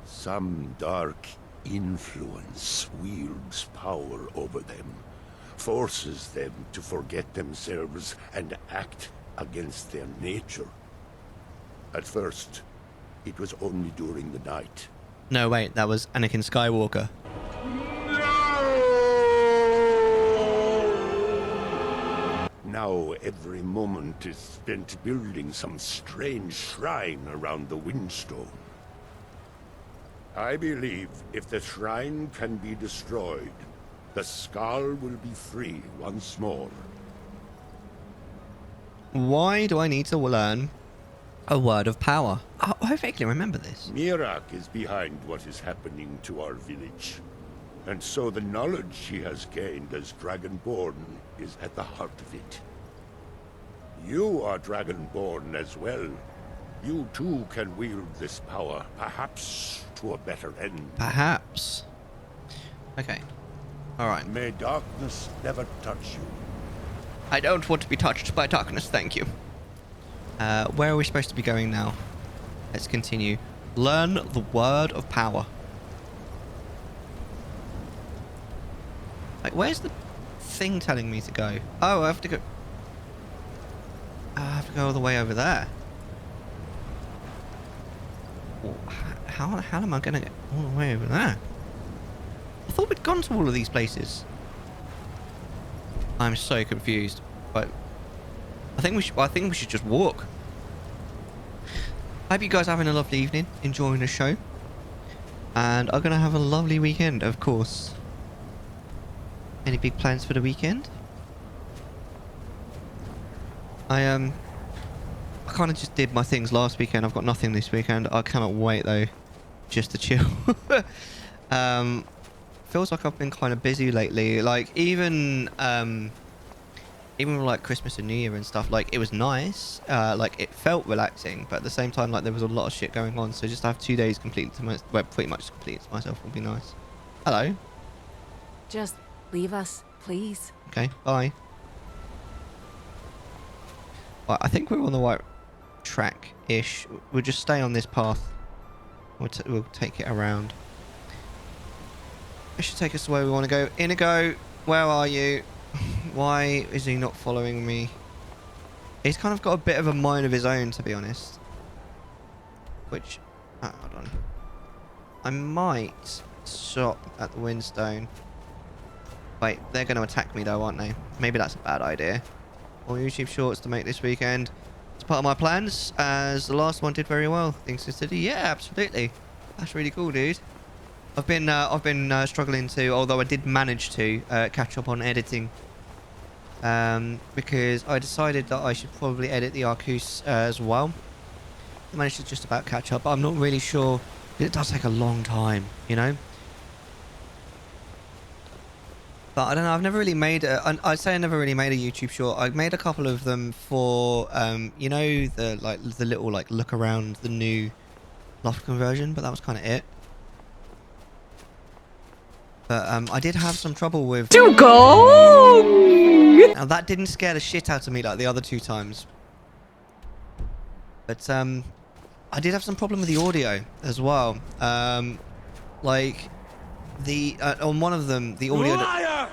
Some dark influence wields power over them, forces them to forget themselves and act against their nature. At first, it was only during the night. No, wait, that was Anakin Skywalker. Now every moment is spent building some strange shrine around the Windstone. I believe if the shrine can be destroyed, the Skull will be free once more. Why do I need to learn a word of power? Oh, I vaguely remember this. Mirak is behind what is happening to our village. And so the knowledge she has gained as Dragonborn is at the heart of it. You are Dragonborn as well. You too can wield this power, perhaps to a better end. Perhaps. Okay. Alright. May darkness never touch you. I don't want to be touched by darkness, thank you. Where are we supposed to be going now? Let's continue. Learn the word of power. Like, where's the thing telling me to go? Oh, I have to go... I have to go all the way over there. Well, how am I going to get all the way over there? I thought we'd gone to all of these places. I'm so confused. But I think we should just walk. I hope you guys are having a lovely evening, enjoying the show. And are going to have a lovely weekend, of course. Any big plans for the weekend? I kind of just did my things last weekend. I've got nothing this weekend. I cannot wait though, just to chill. Feels like I've been kind of busy lately. Like even with like Christmas and New Year and stuff, like it was nice. Like it felt relaxing, but at the same time, like there was a lot of shit going on. So just to have 2 days completely to pretty much completed to myself would be nice. Hello. Just leave us, please. Okay, bye. Well, I think we're on the right track-ish. We'll just stay on this path. We'll take it around. It should take us to where we want to go. Inigo, where are you? Why is he not following me? He's kind of got a bit of a mind of his own, to be honest. Which... hold on. I might stop at the Windstone. Wait, they're going to attack me though, aren't they? Maybe that's a bad idea. More YouTube shorts to make this weekend. It's part of my plans, as the last one did very well. Things considered. Yeah, absolutely. That's really cool, dude. I've been struggling to, although I did manage to catch up on editing, because I decided that I should probably edit the Arcus as well. I managed to just about catch up, but I'm not really sure. It does take a long time, you know. But I don't know, I've never really made I'd say I never really made a YouTube short. I've made a couple of them for, you know, the little, like, look around the new loft conversion, but that was kind of it. But, I did have some trouble with... To go! Now, that didn't scare the shit out of me like the other 2 times. But, I did have some problem with the audio as well. Like... on one of them, the audio... Liar!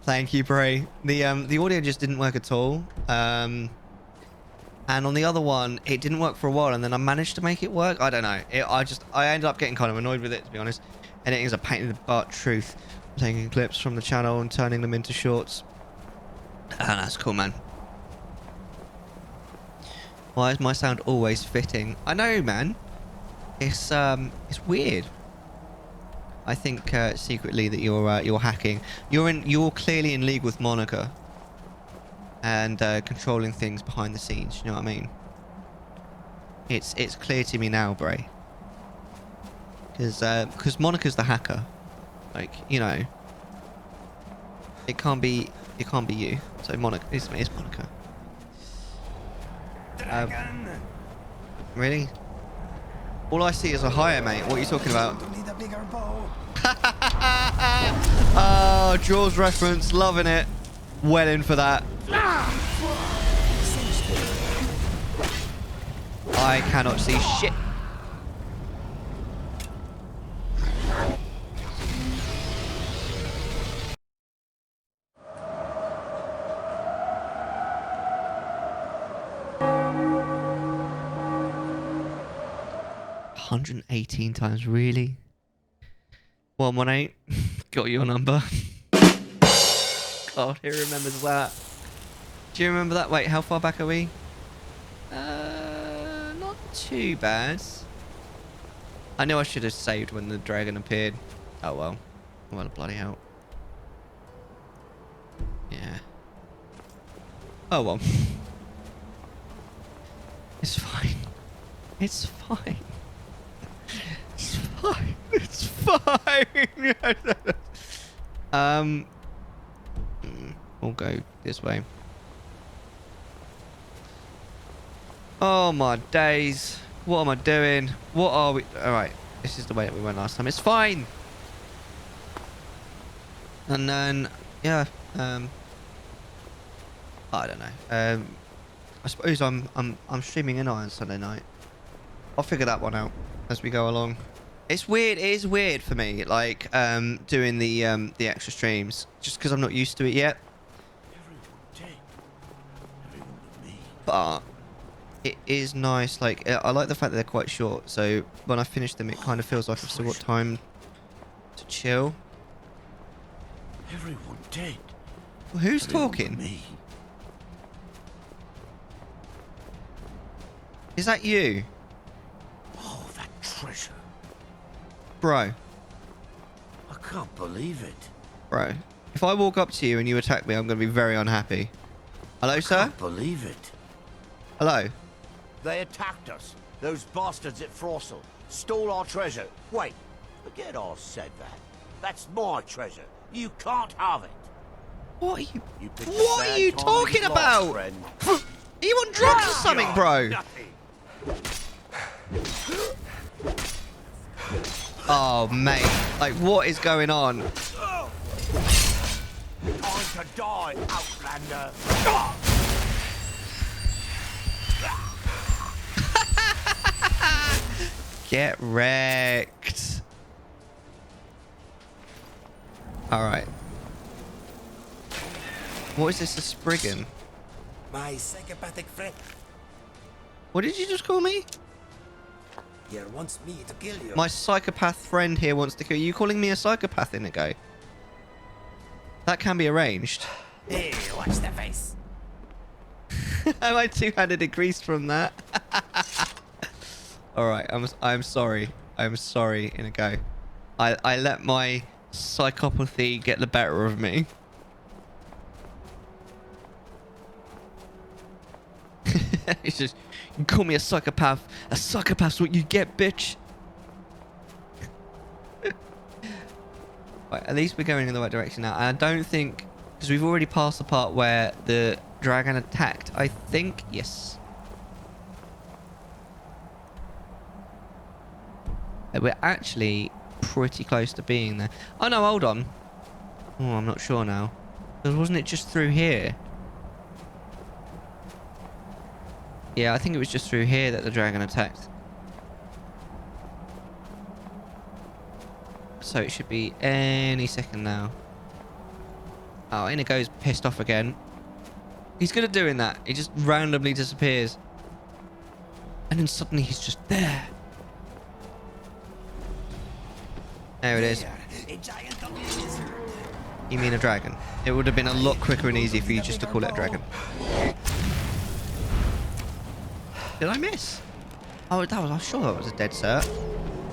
Thank you, Bray. The audio just didn't work at all. And on the other one, it didn't work for a while, and then I managed to make it work. I don't know. I ended up getting kind of annoyed with it, to be honest. Editing is a pain in the butt, truth. I'm taking clips from the channel and turning them into shorts. Ah, that's cool, man. Why is my sound always fitting? I know, man. It's weird. I think secretly that you're hacking. You're clearly in league with Monica, and controlling things behind the scenes. You know what I mean? It's clear to me now, Bray. Because Monica's the hacker. Like, you know, it can't be you. So Monica, it's Monica. Really? All I see is a hire, mate. What are you talking about? Oh, Jaws reference. Loving it. Well in for that. I cannot see shit. $118 times, really? 118. Got your number. God, who remembers that? Do you remember that? Wait, how far back are we? Not too bad. I know I should have saved when the dragon appeared. Oh well. Well, bloody hell. Yeah. Oh well. It's fine. It's fine. It's fine. It's fine. We'll go this way. Oh my days. What am I doing? What are we? Alright. This is the way that we went last time. It's fine. And then, yeah. I don't know. I suppose I'm streaming in on Sunday night. I'll figure that one out as we go along. It's weird. It is weird for me, like doing the extra streams, just because I'm not used to it yet. But it is nice. Like I like the fact that they're quite short. So when I finish them, it kind of feels like I've still got time to chill. Everyone dead. Well, who's talking? Me. Is that you? Oh, that treasure. Bro. I can't believe it. Bro. If I walk up to you and you attack me, I'm going to be very unhappy. Hello, sir? I can't believe it. Hello? They attacked us. Those bastards at Frostle. Stole our treasure. Wait. Forget I said that. That's my treasure. You can't have it. What are you... picked a What bad are you time talking to lost, about? friend. Are you on drugs or something, bro? Oh, mate. Like, what is going on? Time to die, Outlander. Get wrecked. Alright. What is this, a Spriggan? My psychopathic friend What did you just call me? here wants me to kill you. My psychopath friend here wants to kill you. You calling me a psychopath, Inigo? That can be arranged. Hey, watch the face. Am I two-handed increased from that? Alright, I'm sorry. I'm sorry, Inigo. I let my psychopathy get the better of me. It's just, you call me a psychopath. A psychopath's what you get, bitch. Right, at least we're going in the right direction now. And I don't think, because we've already passed the part where the dragon attacked. I think, yes. We're actually pretty close to being there. Oh no, hold on. Oh, I'm not sure now. Because wasn't it just through here? Yeah, I think it was just through here that the dragon attacked. So it should be any second now. Oh, Inigo's pissed off again. He's good at doing that. He just randomly disappears. And then suddenly he's just there. There it is. You mean a dragon? It would have been a lot quicker and easier for you just to call it a dragon. Did I miss? Oh, that was... I'm sure that was a dead cert.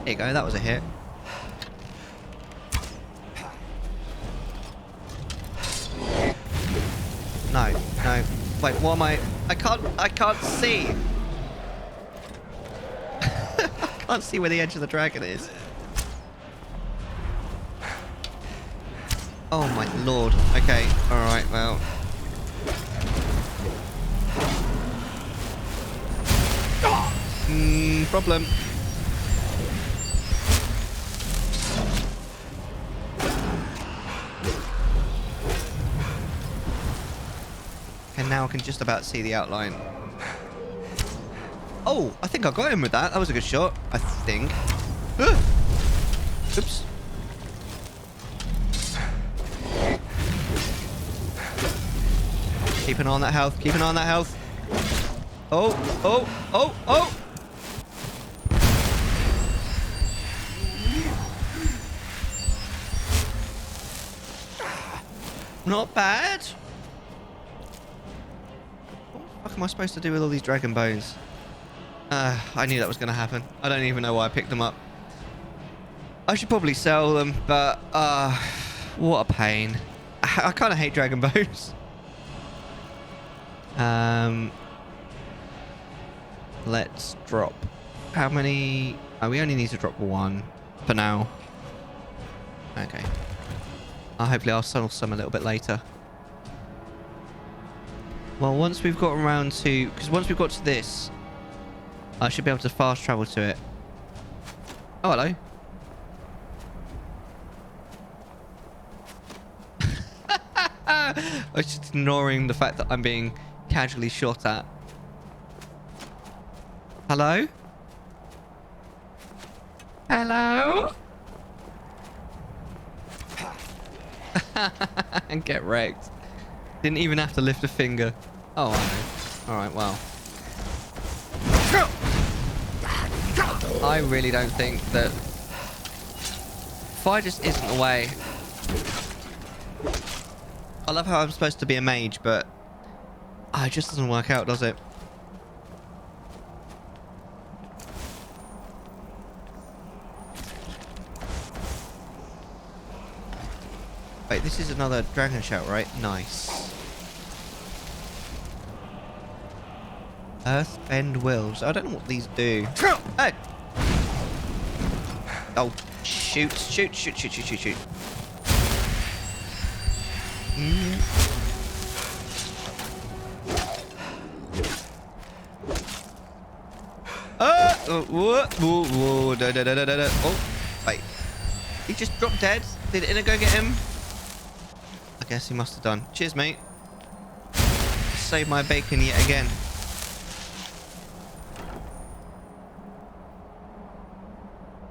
There you go. That was a hit. No. No. Wait, what am I... I can't see. I can't see where the edge of the dragon is. Oh my lord. Okay. Alright, well... Problem. And now I can just about see the outline. Oh, I think I got him with that. That was a good shot, I think. Oops. Keep an eye on that health. Keep an eye on that health. Oh, oh, oh, oh. Not bad. What the fuck am I supposed to do with all these dragon bones? I knew that was going to happen. I don't even know why I picked them up. I should probably sell them, but what a pain. I kind of hate dragon bones. Let's drop. How many? Oh, we only need to drop one for now. Okay. Hopefully I'll sell some a little bit later. Well, once we've got around to... Because once we've got to this, I should be able to fast travel to it. Oh, hello. I was just ignoring the fact that I'm being casually shot at. Hello? Hello? And get wrecked. Didn't even have to lift a finger. Oh, I know. Alright, well. I really don't think that... Fire just isn't the way. I love how I'm supposed to be a mage, but... it just doesn't work out, does it? Wait, this is another dragon shout, right? Nice. Earthbend Wills. I don't know what these do. Hey! Oh, shoot, shoot, shoot, shoot, shoot, shoot, shoot. Oh, wait. He just dropped dead. Did Inigo get him? I guess he must have done. Cheers, mate. Save my bacon yet again.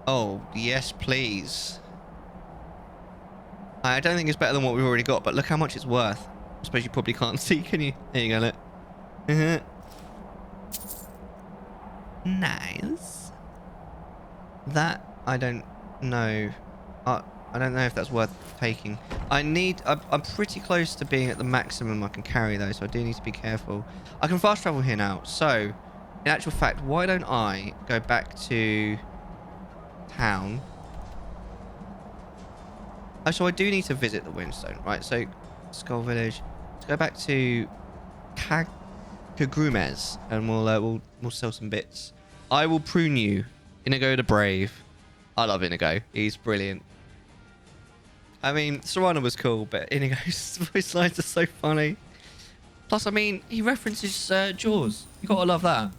Oh, yes, please. I don't think it's better than what we've already got, but look how much it's worth. I suppose you probably can't see, can you? There you go, look. Nice. That, I don't know. I don't know if that's worth taking. I'm pretty close to being at the maximum I can carry, though, so I do need to be careful. I can fast travel here now. So, in actual fact, why don't I go back to town? Oh, so I do need to visit the Windstone, right? So, Skull Village. Let's go back to Kagrumes, and we'll sell some bits. I will prune you, Inigo the Brave. I love Inigo. He's brilliant. I mean, Serrano was cool, but Inigo's voice lines are so funny. Plus, I mean, he references Jaws. You gotta love that.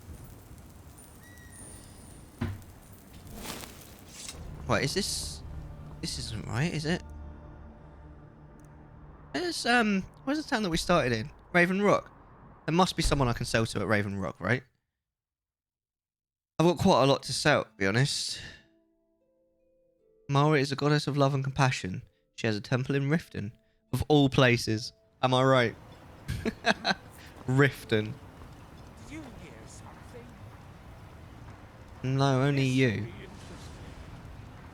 Right, is this... This isn't right, is it? Where's the town that we started in? Raven Rock. There must be someone I can sell to at Raven Rock, right? I've got quite a lot to sell, to be honest. Mara is a goddess of love and compassion. She has a temple in Riften. Of all places. Am I right? Riften. Did you hear something? No, only you.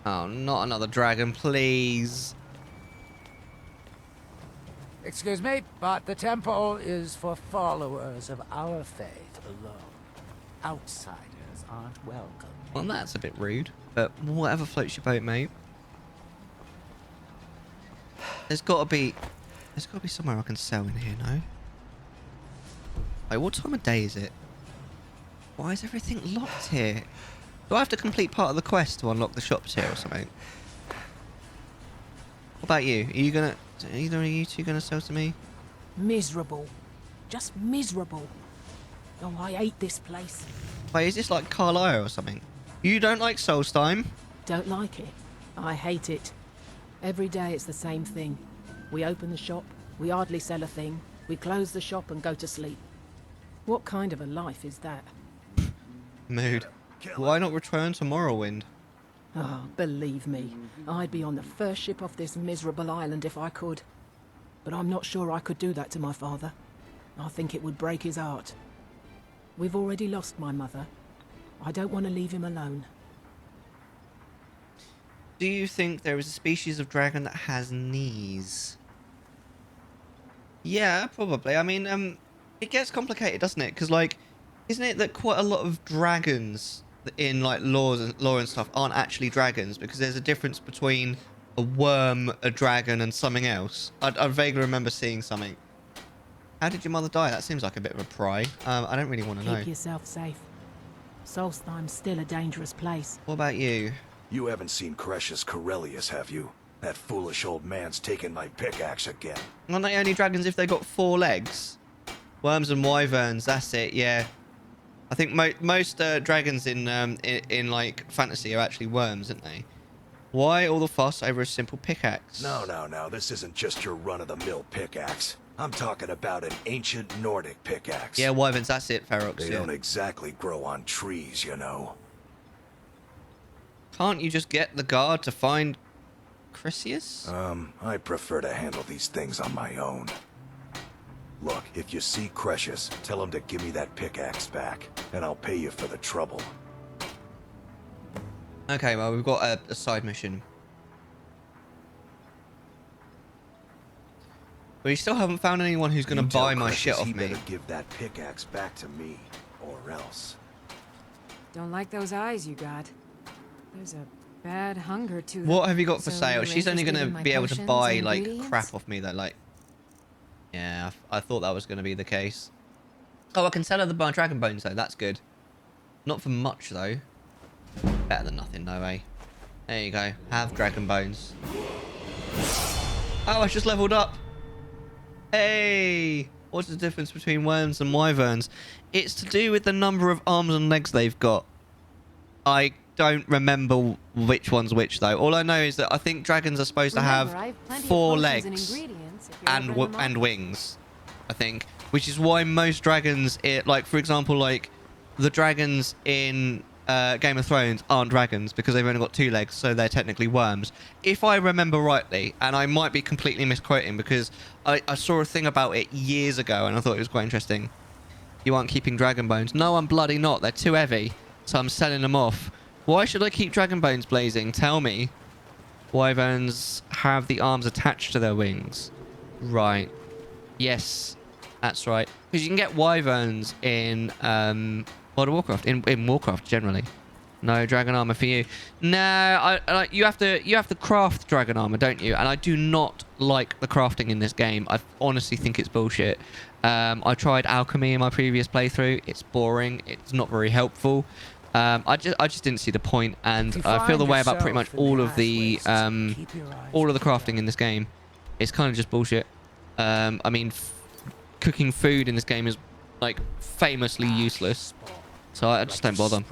Oh, not another dragon, please. Excuse me, but the temple is for followers of our faith alone. Outsiders aren't welcome. Well, that's a bit rude, but whatever floats your boat, mate. There's got to be somewhere I can sell in here, no? Wait, what time of day is it? Why is everything locked here? Do I have to complete part of the quest to unlock the shops here or something? What about you? Are either of you two gonna sell to me? Miserable. Just miserable. Oh, I hate this place. Wait, is this like Carlisle or something? You don't like Solstheim? Don't like it? I hate it. Every day it's the same thing. We open the shop, we hardly sell a thing, we close the shop and go to sleep. What kind of a life is that? Mood. Why not return to Morrowind? Oh, believe me, I'd be on the first ship off this miserable island if I could. But I'm not sure I could do that to my father. I think it would break his heart. We've already lost my mother. I don't want to leave him alone. Do you think there is a species of dragon that has knees? Yeah, probably. I mean, it gets complicated, doesn't it? Because, like, isn't it that quite a lot of dragons in, like, lore and stuff aren't actually dragons? Because there's a difference between a worm, a dragon, and something else. I vaguely remember seeing something. How did your mother die? That seems like a bit of a pry. I don't really want to know. Keep yourself safe. Solstheim's still a dangerous place. What about you? You haven't seen Crescius Corellius, have you? That foolish old man's taken my pickaxe again. Aren't they only dragons if they got 4 legs? Worms and wyverns, that's it, yeah. I think most dragons in like fantasy are actually worms, aren't they? Why all the fuss over a simple pickaxe? No, this isn't just your run-of-the-mill pickaxe. I'm talking about an ancient Nordic pickaxe. Yeah, wyverns, that's it, Ferox. They don't exactly grow on trees, you know. Can't you just get the guard to find Crescius? I prefer to handle these things on my own. Look, if you see Crescius, tell him to give me that pickaxe back, and I'll pay you for the trouble. Okay, well, we've got a side mission. But we still haven't found anyone who's going to buy my shit off me. Better give that pickaxe back to me, or else. Don't like those eyes you got. There's a bad hunger to them. What have you got for So sale? you're She's only going interested to in be my able to potions buy, and like, ingredients? crap off me, though. Like, yeah, I thought that was going to be the case. Oh, I can sell her the dragon bones, though. That's good. Not for much, though. Better than nothing, no way. There you go. Have dragon bones. Oh, I just leveled up. Hey! What's the difference between worms and wyverns? It's to do with the number of arms and legs they've got. I don't remember which one's which, though. All I know is that I think dragons are supposed to have 4 legs and wings, I think. Which is why most dragons, like, for example, like, the dragons in Game of Thrones aren't dragons because they've only got 2 legs, so they're technically worms. If I remember rightly, and I might be completely misquoting because I saw a thing about it years ago and I thought it was quite interesting. You aren't keeping dragon bones. No, I'm bloody not. They're too heavy, so I'm selling them off. Why should I keep dragon bones blazing? Tell me. Wyverns have the arms attached to their wings. Right. Yes, that's right. Because you can get wyverns in Modern Warcraft, in Warcraft generally. No dragon armor for you. No, you have to craft dragon armor, don't you? And I do not like the crafting in this game. I honestly think it's bullshit. I tried alchemy in my previous playthrough. It's boring. It's not very helpful. I just didn't see the point, and I feel the way about pretty much all of the crafting in this game. It's kind of just bullshit. I mean, cooking food in this game is like famously useless, so I just don't bother.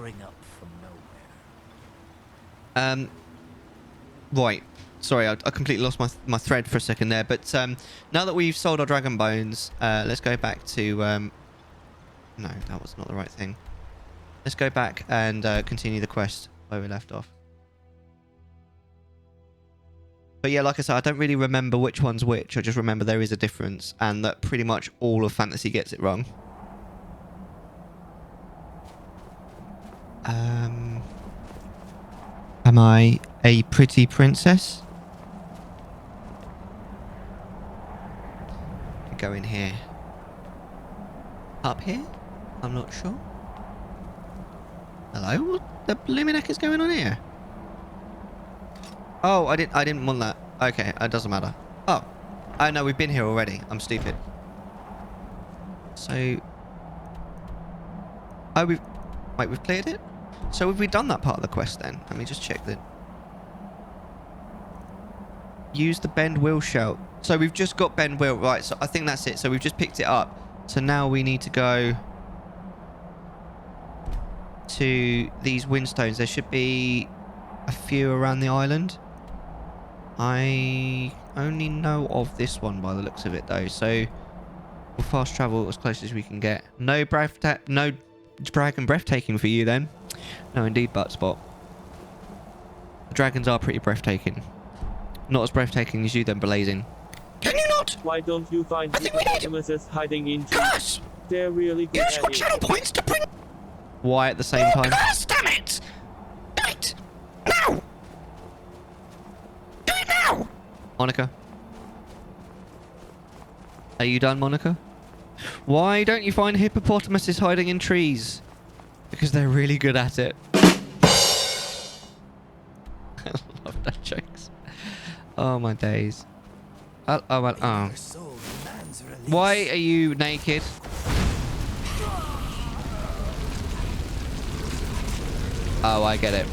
Right. Sorry, I completely lost my thread for a second there. But now that we've sold our dragon bones, let's go back to... no, that was not the right thing. Let's go back and continue the quest where we left off. But yeah, like I said, I don't really remember which one's which. I just remember there is a difference and that pretty much all of fantasy gets it wrong. Am I a pretty princess? Go in here. Up here? I'm not sure. Hello? What the blooming heck is going on here? Oh, I didn't want that. Okay, it doesn't matter. Oh. Oh no, we've been here already. I'm stupid. So... Oh, we've cleared it? So have we done that part of the quest then? Let me just check that. Use the bend wheel shell. So we've just got bend wheel. Right, so I think that's it. So we've just picked it up. So now we need to go... to these windstones. There should be a few around the island. I only know of this one by the looks of it, though. So we'll fast travel as close as we can get. No dragon breathtaking for you, then. No, indeed, but spot. The dragons are pretty breathtaking. Not as breathtaking as you, then, blazing. Can you not? Why don't you find hippopotamuses hiding in trees? They're really good at it. Channel points to bring. Why at the same time? Damn it! Do it now! Do it now! Monica, are you done, Monica? Why don't you find hippopotamuses hiding in trees? Because they're really good at it. I love that jokes. Oh my days. Oh. Why are you naked? Oh, I get it.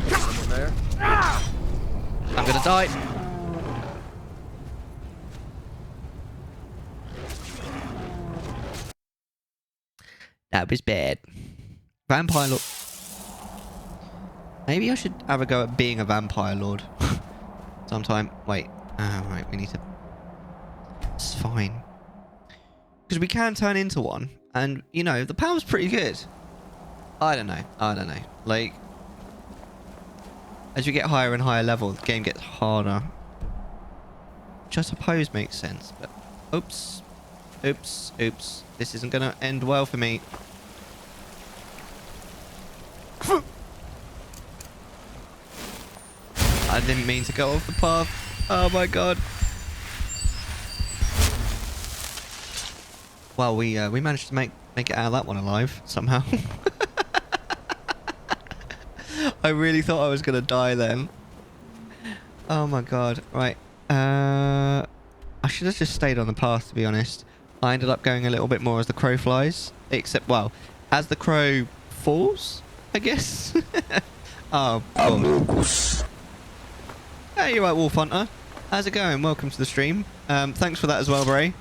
Someone there? I'm gonna die. That was bad. Vampire Lord. Maybe I should have a go at being a Vampire Lord. Sometime. Wait. Right, we need to... It's fine. Because we can turn into one. And, you know, the power's pretty good. I don't know. Like, as you get higher and higher level, the game gets harder. Which I suppose makes sense. But, oops. This isn't going to end well for me. I didn't mean to go off the path. Oh my god. Well, we managed to make it out of that one alive somehow. I really thought I was gonna die then. Oh my god. Right. I should have just stayed on the path, to be honest. I ended up going a little bit more as the crow flies. Except, well, as the crow falls, I guess. Oh, God. Hey, you're right, Wolf Hunter. How's it going? Welcome to the stream. Thanks for that as well, Bray.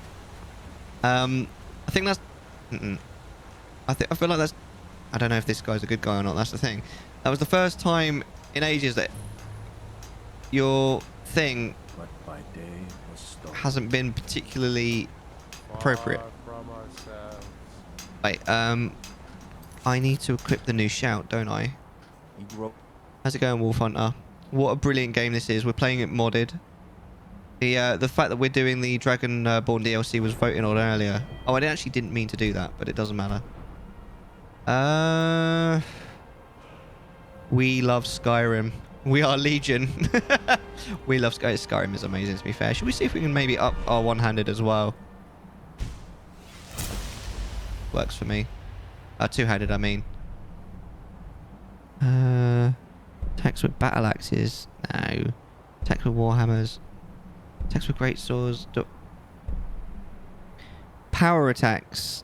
I think that's... I feel like that's... I don't know if this guy's a good guy or not, that's the thing. That was the first time in ages that your thing hasn't been particularly appropriate. Wait, I need to equip the new shout, don't I? How's it going, Wolf Hunter? What a brilliant game this is. We're playing it modded. The fact that we're doing the Dragonborne DLC was voted on earlier. Oh, I actually didn't mean to do that, but it doesn't matter. We love Skyrim. We are Legion. We love Skyrim. Skyrim is amazing, to be fair. Should we see if we can maybe up our one-handed as well? Works for me. Two-handed, I mean. Attacks with battle axes. No. Attacks with warhammers. Attacks with great swords. Power attacks.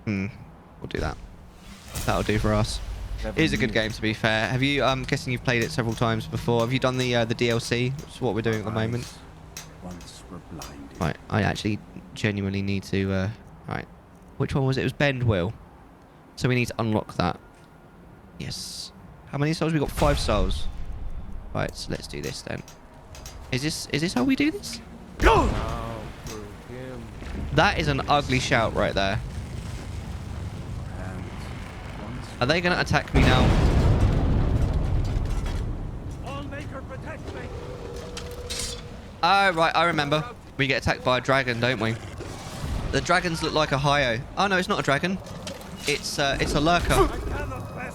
We'll do that. That'll do for us. It is a good game, to be fair. Have you? I'm guessing you've played it several times before. Have you done the DLC? Which is what we're doing at the moment. Right. I actually genuinely need to. Right. Which one was it? It was Bend Will. So we need to unlock that. Yes. How many souls? We got 5 souls. Right. So let's do this then. Is this how we do this? Go! That is an ugly shout right there. Are they going to attack me now? Oh, right, I remember. We get attacked by a dragon, don't we? The dragons look like a Hyo. Oh, no, it's not a dragon. It's a lurker.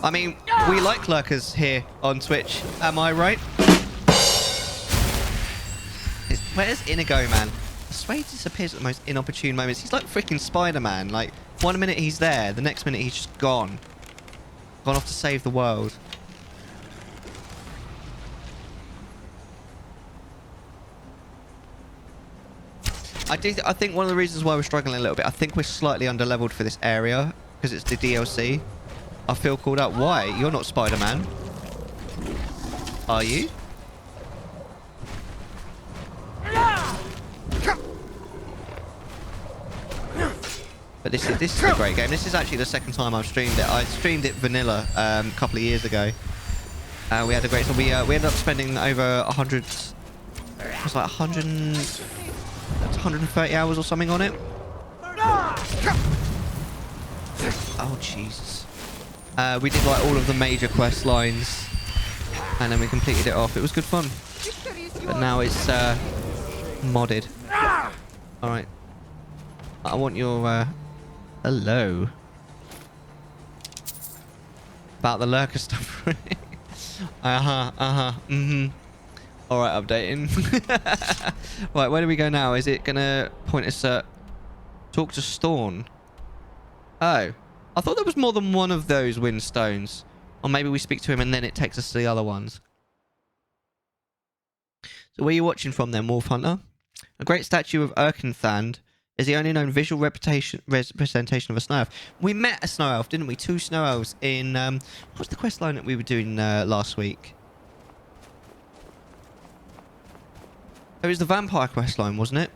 I mean, we like lurkers here on Twitch. Am I right? Where's Inigo, man? I swear he disappears at the most inopportune moments. He's like freaking Spider-Man. Like, one minute he's there, the next minute he's just gone. Gone off to save the world. I think one of the reasons why we're struggling a little bit, I think we're slightly underleveled for this area because it's the DLC. I feel called out. Why? You're not Spider-Man. Are you? But this is a great game. This is actually the second time I've streamed it. I streamed it vanilla a couple of years ago. We had a great time. We ended up spending over 100. It was like 130 hours or something on it. Oh Jesus! We did like all of the major quest lines, and then we completed it off. It was good fun. But now it's modded. All right. I want your hello. About the lurker stuff. Alright, updating. Right, where do we go now? Is it gonna point us at talk to Storn? Oh. I thought there was more than one of those windstones. Or maybe we speak to him and then it takes us to the other ones. So where are you watching from then, Wolf Hunter? A great statue of Erkenthand is the only known visual representation of a snow elf. We met a snow elf, didn't we? 2 snow elves in... what's the quest line that we were doing last week? It was the vampire quest line, wasn't it?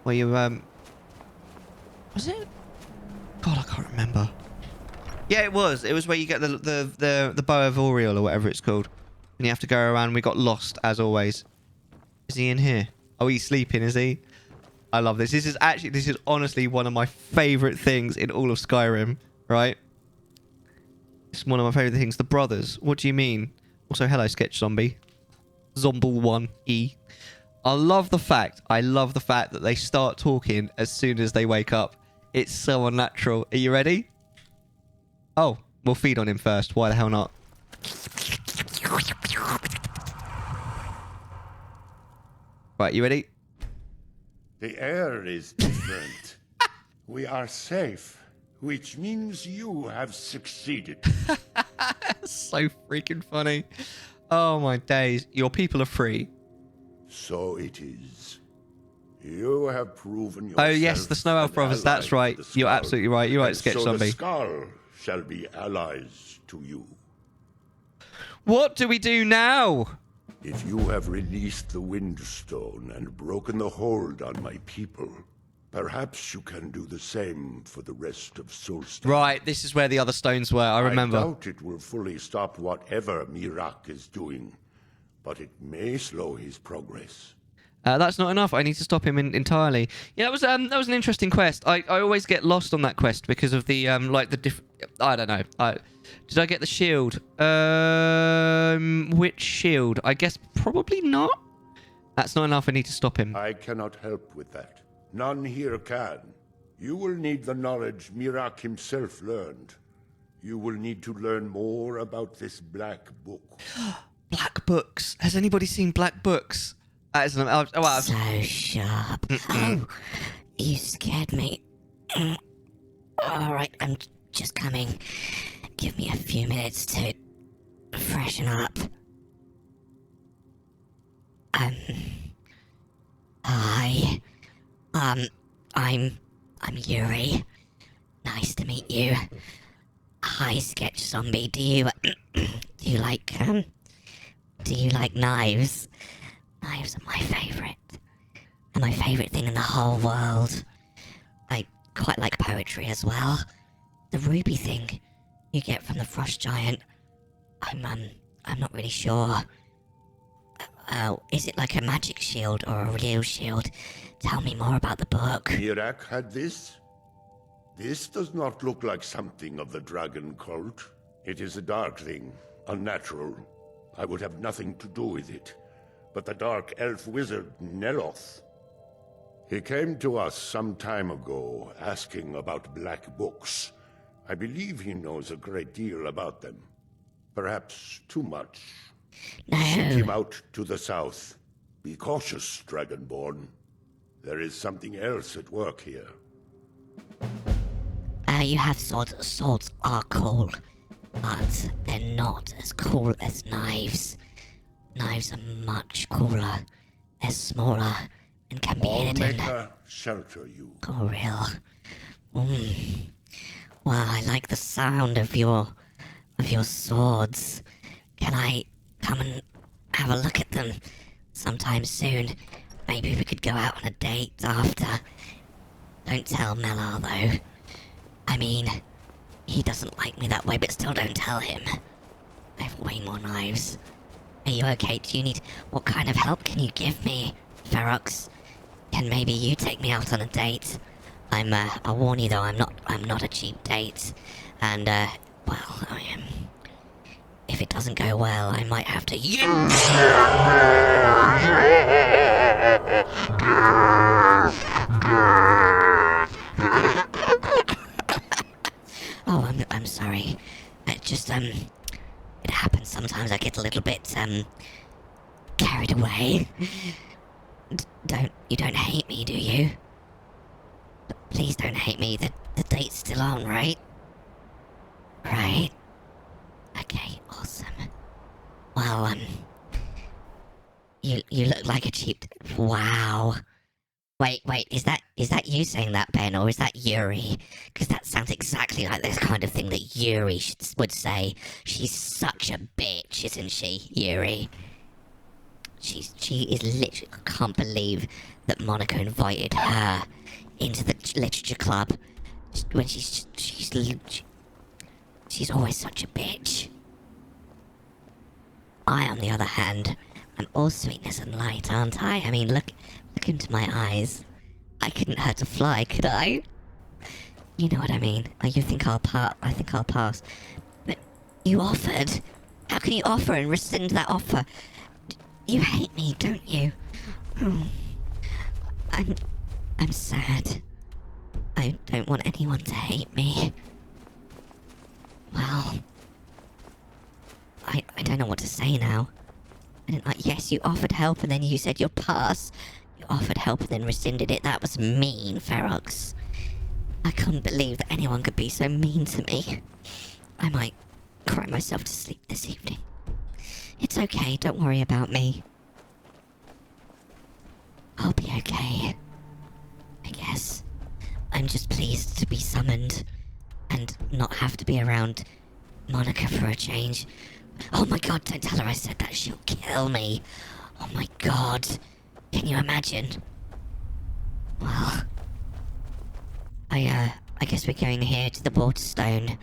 Where you... was it? God, I can't remember. Yeah, it was. It was where you get the bow of Oriel or whatever it's called. And you have to go around. We got lost, as always. Is he in here? Oh, he's sleeping, is he? I love this. This is honestly one of my favourite things in all of Skyrim, right? It's one of my favourite things. The brothers. What do you mean? Also, hello, Sketch Zombie. Zomble1E. I love the fact that they start talking as soon as they wake up. It's so unnatural. Are you ready? Oh, we'll feed on him first. Why the hell not? Right, you ready? The air is different. We are safe, which means you have succeeded. So freaking funny. Oh my days. Your people are free. So it is. You have proven yourself. Oh yes, the Snow Elf brothers. That's right. You're absolutely right. You're right, Sketch Zombie. The Skull shall be allies to you. What do we do now? If you have released the Windstone and broken the hold on my people, perhaps you can do the same for the rest of Solstar. Right, this is where the other stones were. I remember. I doubt it will fully stop whatever Miraak is doing, but it may slow his progress. That's not enough. I need to stop him entirely. Yeah, that was an interesting quest. I always get lost on that quest because of the like the diff. I don't know. Did I get the shield? Which shield? I guess probably not. That's not enough. I need to stop him. I cannot help with that. None here can. You will need the knowledge Miraak himself learned. You will need to learn more about this black book. Black books. Has anybody seen black books? So sharp. Oh, you scared me. Alright, I'm just coming. Give me a few minutes to freshen up. Hi. I'm Yuri. Nice to meet you. Hi, Sketch Zombie. Do you like knives? Knives are my favourite. And my favourite thing in the whole world. I quite like poetry as well. The ruby thing you get from the frost giant. I'm not really sure. Is it like a magic shield or a real shield? Tell me more about the book. Miraak had this? This does not look like something of the dragon cult. It is a dark thing, unnatural. I would have nothing to do with it. But the dark elf wizard, Neloth. He came to us some time ago, asking about black books. I believe he knows a great deal about them. Perhaps too much. No. Seek him out to the south. Be cautious, Dragonborne. There is something else at work here. You have swords. Swords are cool, but they're not as cool as knives. Knives are much cooler. They're smaller and can be hidden. I'll make her shelter you. Oh, real. Well, I like the sound of your swords. Can I come and have a look at them? sometime soon. Maybe we could go out on a date after. Don't tell Mellar, though. I mean, he doesn't like me that way, but still don't tell him. I have way more knives. Are you okay? Do you need... What kind of help can you give me, Ferox? Can maybe you take me out on a date? I'll warn you though, I'm not a cheap date. And, well, if it doesn't go well, I might have to Oh, I'm sorry. It just, it happens sometimes. I get a little bit, carried away. You don't hate me, do you? Please don't hate me. The date's still on, right? Right. Okay, awesome. Well, you look like a cheap... Wow. Wait, is that you saying that, Ben, or is that Yuri? Because that sounds exactly like this kind of thing that Yuri would say. She's such a bitch, isn't she, Yuri? She is literally... I can't believe that Monica invited her into the literature club when she's always such a bitch. I, on the other hand, am all sweetness and light, aren't I? I mean, look into my eyes. I couldn't hurt a fly, could I? You know what I mean. Oh, you think I'll pass? I think I'll pass. But you offered. How can you offer and rescind that offer? You hate me, don't you? Oh. I'm sad. I don't want anyone to hate me. Well, I don't know what to say now. I didn't like, yes, you offered help and then you said you'll pass. You offered help and then rescinded it. That was mean, Ferox. I couldn't believe that anyone could be so mean to me. I might cry myself to sleep this evening. It's okay, don't worry about me. I'll be okay. I guess. I'm just pleased to be summoned and not have to be around Monica for a change. Oh my god, don't tell her I said that. She'll kill me. Oh my god. Can you imagine? Well, I guess we're going here to the Waterstone.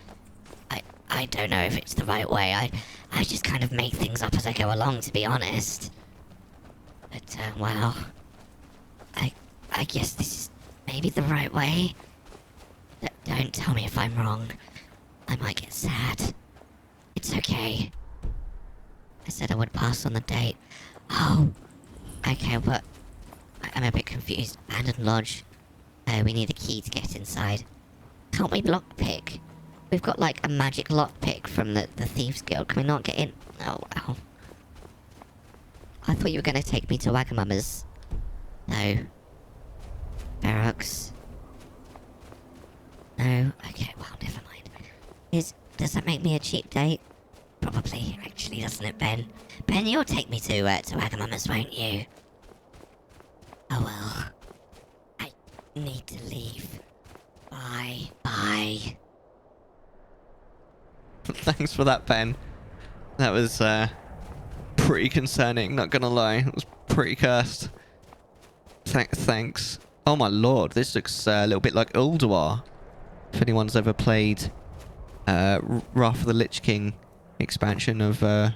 I don't know if it's the right way. I just kind of make things up as I go along, to be honest. But, well, I guess this is maybe the right way. Don't tell me if I'm wrong. I might get sad. It's okay. I said I would pass on the date. Oh, okay, but I'm a bit confused. Abandoned lodge. We need a key to get inside. Can't we lockpick? We've got like a magic lockpick from the Thieves Guild. Can we not get in? Oh, wow. I thought you were going to take me to Wagamama's. No. Ferox. No? Okay, well, never mind. Does that make me a cheap date? Probably, actually, doesn't it, Ben? Ben, you'll take me to Wagamama's, won't you? Oh, well. I need to leave. Bye. Bye. Thanks for that, Ben. That was, pretty concerning, not gonna lie. It was pretty cursed. Thanks. Oh my lord, this looks a little bit like Ulduar. If anyone's ever played Wrath of the Lich King expansion of World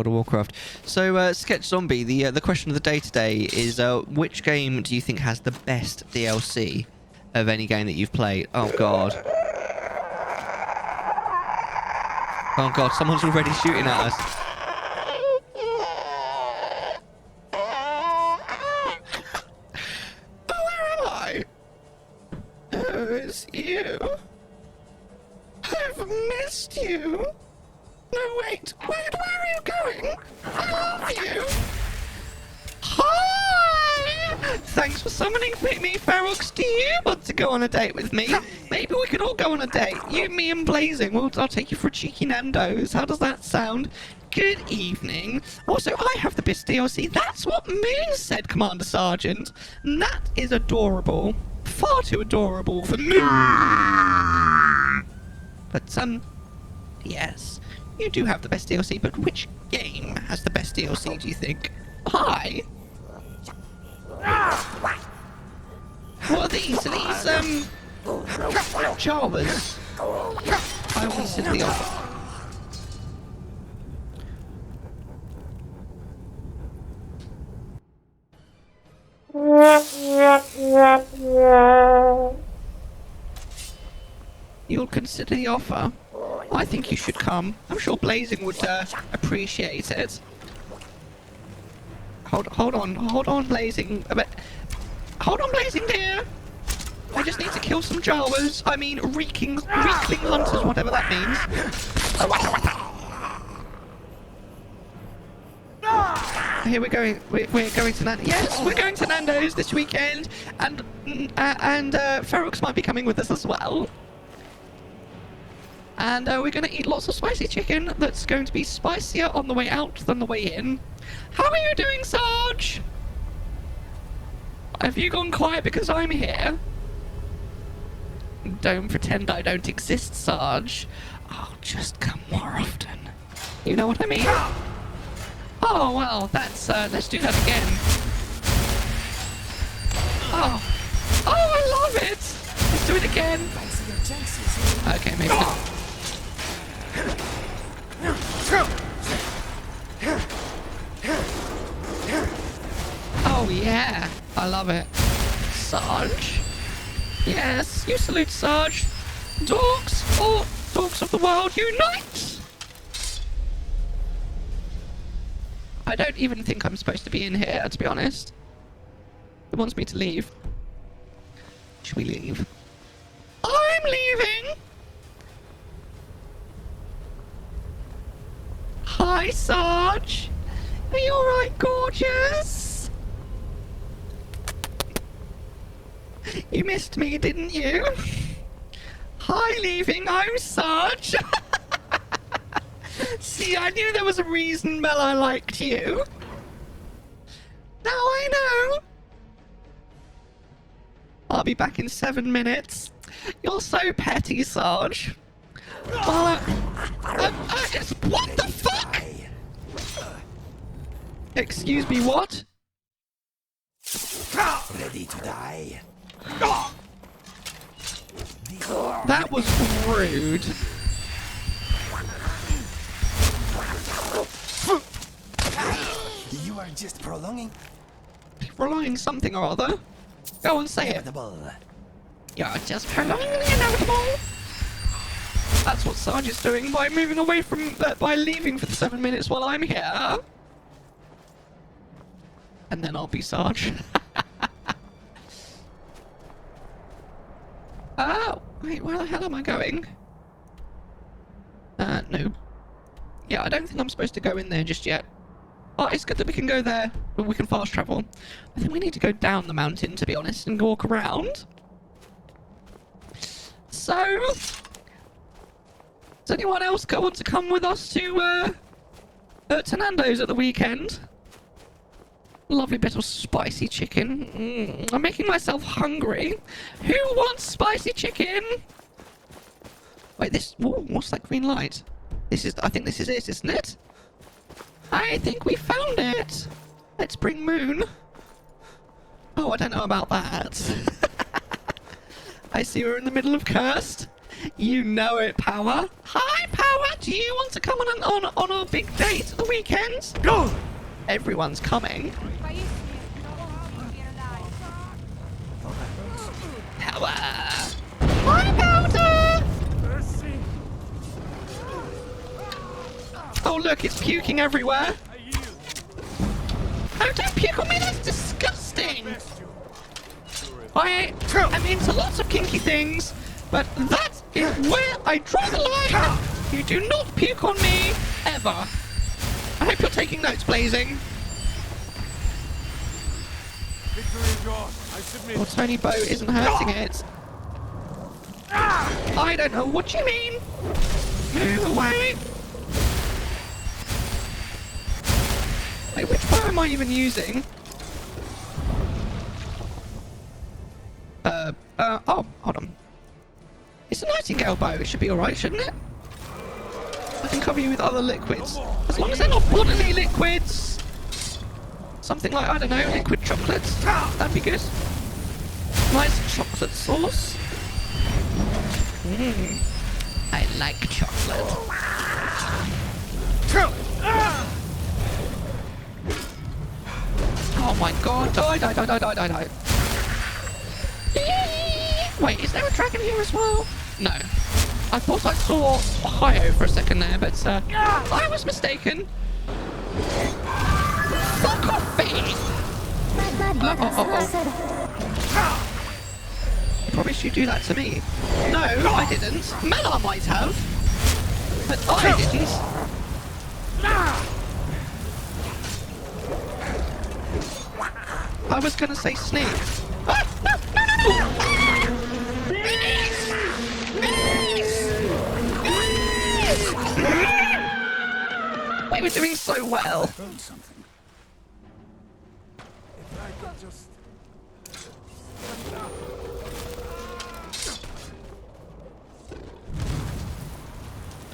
of Warcraft. So, Sketch Zombie, the question of the day today is, which game do you think has the best DLC of any game that you've played? Oh god. Oh god, someone's already shooting at us. Where am I? Oh, it's you. I've missed you. No, wait, where are you going? I love you. Hi! Thanks for summoning me, Ferox. Do you want to go on a date with me? Maybe we could all go on a date. You, me, and Blazing. I'll take you for a cheeky Nando's. How does that sound? Good evening. Also, I have the best DLC. That's what Moon said, Commander Sergeant. And that is adorable. Far too adorable for me. But, yes. You do have the best DLC, but which game has the best DLC, do you think? Hi! What are these? Are these, Jawas? I will consider the offer. You'll consider the offer? I think you should come. I'm sure Blazing would appreciate it. Hold on, Blazing. Hold on, Blazing dear. I just need to kill some Jawas. I mean, reeking hunters, whatever that means. Here we're going. We're going to Nando's. Yes, we're going to Nando's this weekend, and Ferox might be coming with us as well. And we're going to eat lots of spicy chicken that's going to be spicier on the way out than the way in. How are you doing, Sarge? Have you gone quiet because I'm here? Don't pretend I don't exist, Sarge. Oh, just come more often. You know what I mean? Oh, well, that's, let's do that again. Oh, I love it! Let's do it again. Okay, maybe not. Oh yeah, I love it. Sarge? Yes, you salute Sarge. Dogs, or dogs of the world, unite! I don't even think I'm supposed to be in here, to be honest. It wants me to leave. Should we leave? I'm leaving! Hi, Sarge. Are you alright, gorgeous? You missed me, didn't you? Hi, leaving. I'm Sarge. See, I knew there was a reason Mellar liked you. Now I know. I'll be back in 7 minutes. You're so petty, Sarge. What the fuck? Excuse me, what? Ready to die? That was rude. You are just prolonging something or other. Go on, say it. You're just prolonging the inevitable. That's what Sarge is doing by moving away from, by leaving for the 7 minutes while I'm here. And then I'll be Sarge. Oh, wait, where the hell am I going? No. Yeah, I don't think I'm supposed to go in there just yet. Oh, it's good that we can go there, but we can fast travel. I think we need to go down the mountain, to be honest, and walk around. So, does anyone else want to come with us to Nando's at the weekend? Lovely bit of spicy chicken. I'm making myself hungry. Who wants spicy chicken? Wait, this... Whoa, what's that green light? This is... I think this is it, isn't it? I think we found it. Let's bring Moon. Oh, I don't know about that. I see we're in the middle of Cursed. You know it, Power. Hi, Power. Do you want to come on a big date at the weekend? Go. Everyone's coming. Power. Hi, Powder. Oh, look, it's puking everywhere. Oh, don't puke on me. That's disgusting. I am into lots of kinky things, but that is where I draw the line. You do not puke on me, ever. I hope you're taking notes, Blazing. Well, Tony Bow isn't hurting it. I don't know what you mean. Move away. Wait, which bow am I even using? Oh, hold on. It's a nightingale bow. It should be alright, shouldn't it? I can cover you with other liquids. As long as they're not bodily liquids. Something like, I don't know, liquid chocolates. That'd be good. Nice chocolate sauce. I like chocolate. Oh my god, die. Wait, is there a dragon here as well? No. I thought I saw Ohio for a second there, but I was mistaken. Fuck off, me! You promised you'd do that to me. No, I didn't. Mellar might have. But I didn't. I was gonna say snake. We were doing so well.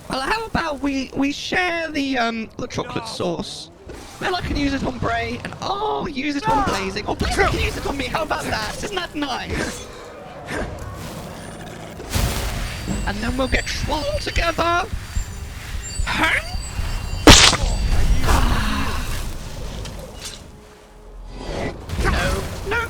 Well, how about we share the chocolate sauce? Mellar can use it on Bray, and I'll use it on Blazing. Or Blazing can use it on me. How about that? Isn't that nice? And then we'll get swole together. Huh? No.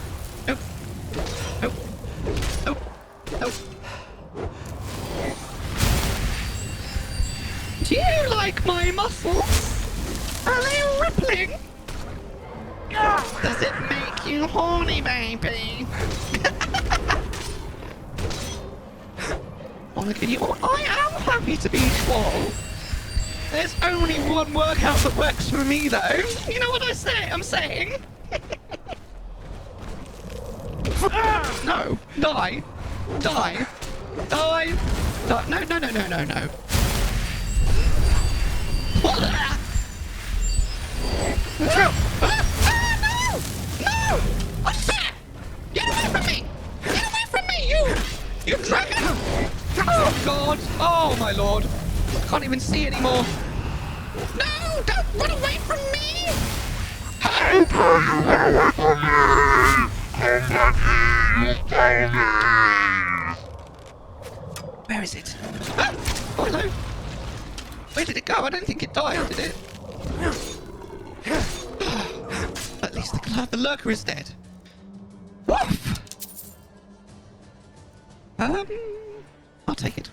Do you like my muscles? Are they rippling? Does it make you horny, baby? Oh, look at you. I am happy to be swole. There's only one workout that works for me, though. You know what I'm saying? No. Die. No. No! I'm fat! Get away from me! Get away from me, you dragon! Oh god! Oh my lord! I can't even see anymore. No! Don't run away from me! How can you run away from me? Come back here, where is it? Ah! Oh, hello! Where did it go? I don't think it died, did it? At least the lurker is dead. Woof! I'll take it.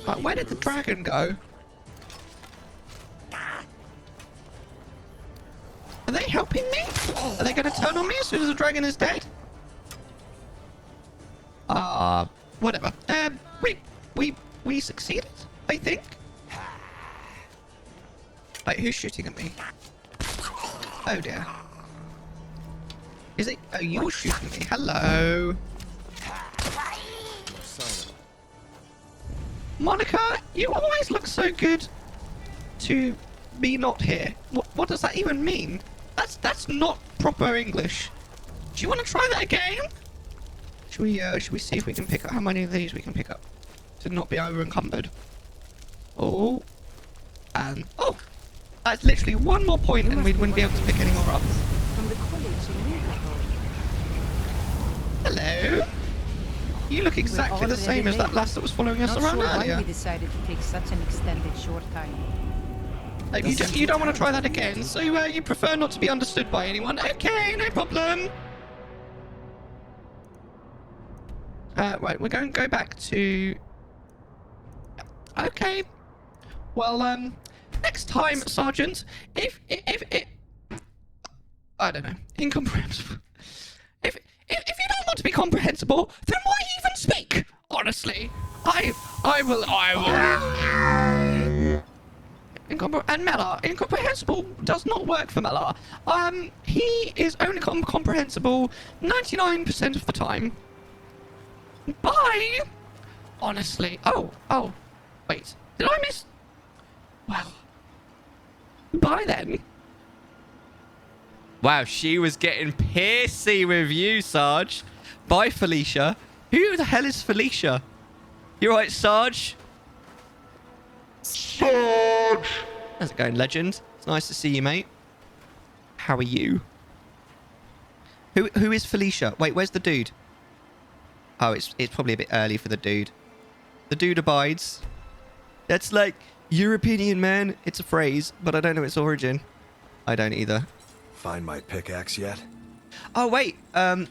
Right, where did the dragon go? Are they helping me? Are they going to turn on me as soon as the dragon is dead? Whatever. We succeeded, I think. Wait, who's shooting at me? Oh dear. Is it? Oh, you're shooting at me. Hello. Monica, you always look so good to be not here. What does that even mean? That's not proper English. Do you want to try that again? Should we see if we can pick up how many of these we can pick up to not be over encumbered? Oh, and oh, that's literally one more point, and we wouldn't be able to pick any more up. From the college in Winterhold. Hello. You look exactly the same as that lass that was following us around earlier. Why we decided to take such an extended short time. You don't want to try that again, so you prefer not to be understood by anyone. Okay, no problem. Right, we're going to go back to... Okay. Well, next time, Sergeant, if I don't know, incomprehensible. If you don't want to be comprehensible, then why even speak? Honestly, I will. And Mellar, incomprehensible does not work for Mellar. He is only comprehensible 99% of the time. Bye. Honestly. Oh. Wait. Did I miss? Well. Bye then. Wow, she was getting piercy with you, Sarge. Bye, Felicia. Who the hell is Felicia? You right, Sarge? Sarge! How's it going, legend? It's nice to see you, mate. How are you? Who is Felicia? Wait, where's the dude? Oh, it's probably a bit early for the dude. The dude abides. That's like European man. It's a phrase, but I don't know its origin. I don't either. Find my pickaxe yet? Oh wait,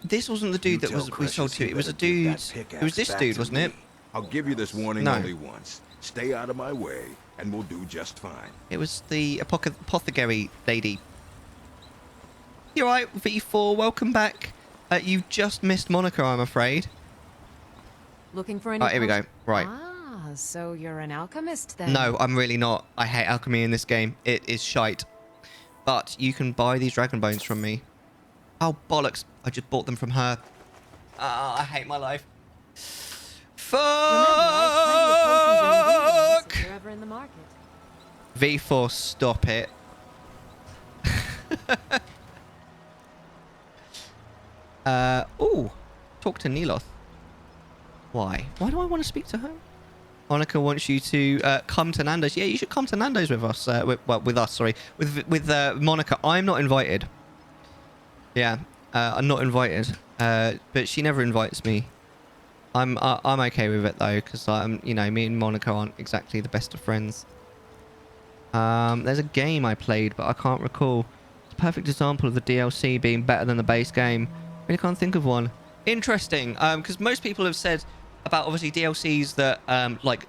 this wasn't the dude that we sold to. It was a dude. It was this dude, wasn't it? I'll give you this warning No. only once. Stay out of my way, and we'll do just fine. It was the apothecary lady. You're right, V4. Welcome back. You've just missed Monica, I'm afraid. Looking for any... Oh, here we go. Right. Ah, so you're an alchemist then? No, I'm really not. I hate alchemy in this game. It is shite. But you can buy these dragon bones from me. Oh, bollocks. I just bought them from her. Ah, I hate my life. Fuck! If you're ever in the market. V4, stop it. Oh, talk to Niloth. Why? Why do I want to speak to her? Monica wants you to come to Nando's. Yeah, you should come to Nando's with us. With us, sorry. With Monica. I'm not invited. Yeah, I'm not invited. But she never invites me. I'm okay with it though, because you know, me and Monica aren't exactly the best of friends. There's a game I played, but I can't recall. It's a perfect example of the DLC being better than the base game. Really can't think of one. Interesting, because most people have said about obviously DLCs that like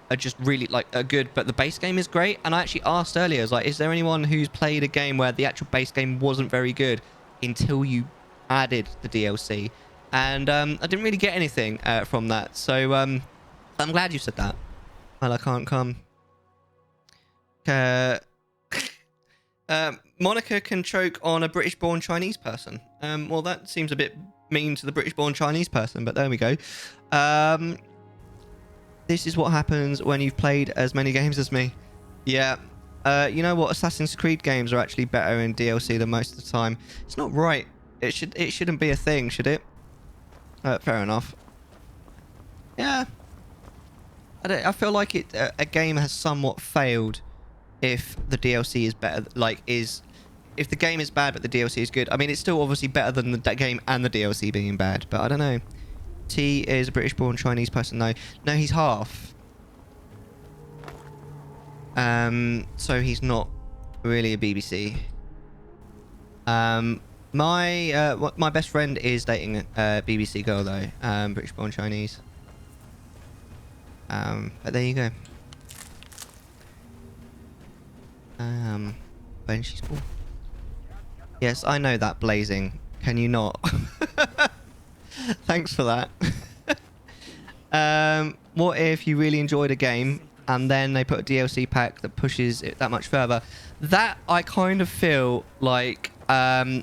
are just really are good, but the base game is great. And I actually asked earlier, I was like, is there anyone who's played a game where the actual base game wasn't very good until you added the DLC? And I didn't really get anything from that, so I'm glad you said that. Well, I can't come. Monica can choke on a British-born Chinese person. Well, that seems a bit mean to the British-born Chinese person, but there we go. This is what happens when you've played as many games as me. Yeah. You know what? Assassin's Creed games are actually better in DLC than most of the time. It's not right. It shouldn't be a thing, should it? Fair enough. Yeah. I feel like a game has somewhat failed if the DLC is better. If the game is bad but the DLC is good. I mean, it's still obviously better than the game and the DLC being bad, but I don't know. T is a British-born Chinese person. No, he's half. So he's not really a BBC. My best friend is dating a BBC girl though, British-born Chinese. But there you go. When she's cool. Yes, I know that, Blazing. Can you not? Thanks for that. What if you really enjoyed a game and then they put a DLC pack that pushes it that much further? That I kind of feel like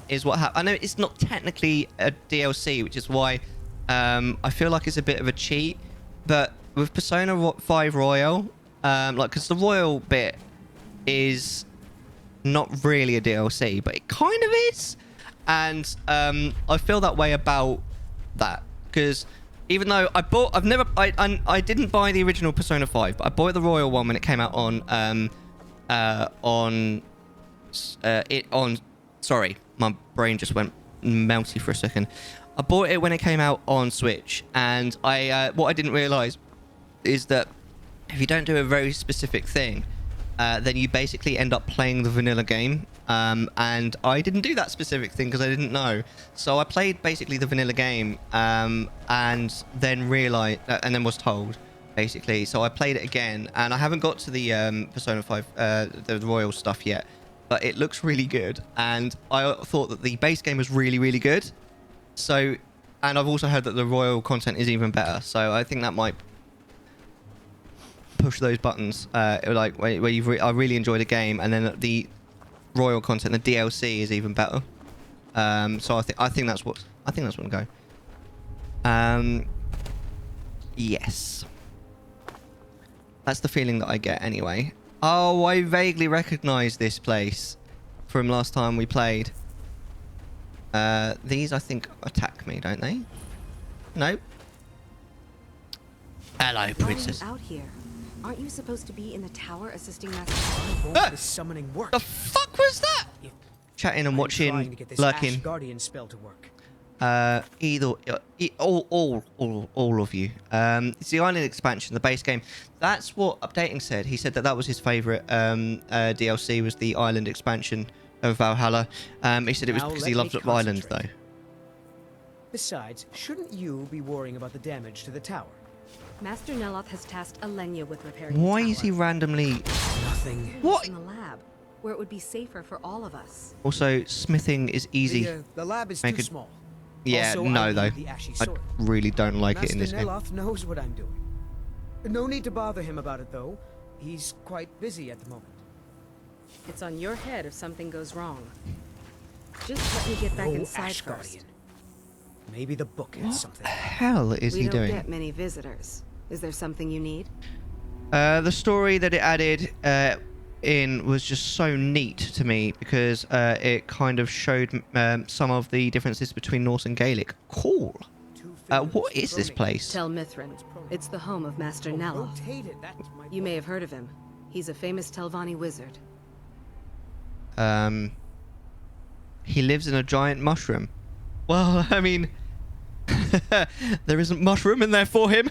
is what happened. I know it's not technically a DLC, which is why I feel like it's a bit of a cheat. But with Persona 5 Royal, because the Royal bit is not really a DLC, but it kind of is. And I feel that way about that, because even though I didn't buy the original Persona 5, but I bought the Royal one when it came out sorry, my brain just went melty for a second. I bought it when it came out on Switch, and what I didn't realize is that if you don't do a very specific thing, then you basically end up playing the vanilla game. And I didn't do that specific thing because I didn't know. So I played basically the vanilla game, and then realized, and then was told, basically. So I played it again, and I haven't got to the Persona 5, the Royal stuff yet, but it looks really good. And I thought that the base game was really, really good. So, and I've also heard that the Royal content is even better. So I think that might push those buttons, like where I really enjoyed a game, and then the Royal content, the DLC, is even better. So I think that's what I'm going. Yes, that's the feeling that I get anyway. Oh, I vaguely recognise this place from last time we played. These I think attack me, don't they? No. Hello, princess. Out here. Aren't you supposed to be in the tower assisting Master? Summoning work. The fuck was that? Chatting and watching, lurking. Guardian spell to work. all of you. It's the island expansion, the base game. That's what Updating said. He said that that was his favorite DLC, was the island expansion of Valhalla. He said it was Now because let he me loved Island, though. concentrate. Besides, shouldn't you be worrying about the damage to the tower? Master Neloth has tasked Alenia with repairing Why the is he randomly... Nothing. What? In the lab, where it would be safer for all of us. Also, smithing is easy. The lab is Make too it- small. Yeah, Also, no, I though. need the ashy I sword. really don't like it in this Master game. Neloth knows what I'm doing. No need to bother him about it, though. He's quite busy at the moment. It's on your head if something goes wrong. Just let me get back No inside Ash first. Guardian. Maybe the book has something. What the hell is we he don't doing? get many visitors. Is there something you need? The story that it added in was just so neat to me because it kind of showed some of the differences between Norse and Gaelic. Cool. What is this place? Tel Mithrin. It's the home of Master Neloth. You may have heard of him. He's a famous Telvanni wizard. He lives in a giant mushroom. Well, I mean, there isn't mushroom in there for him.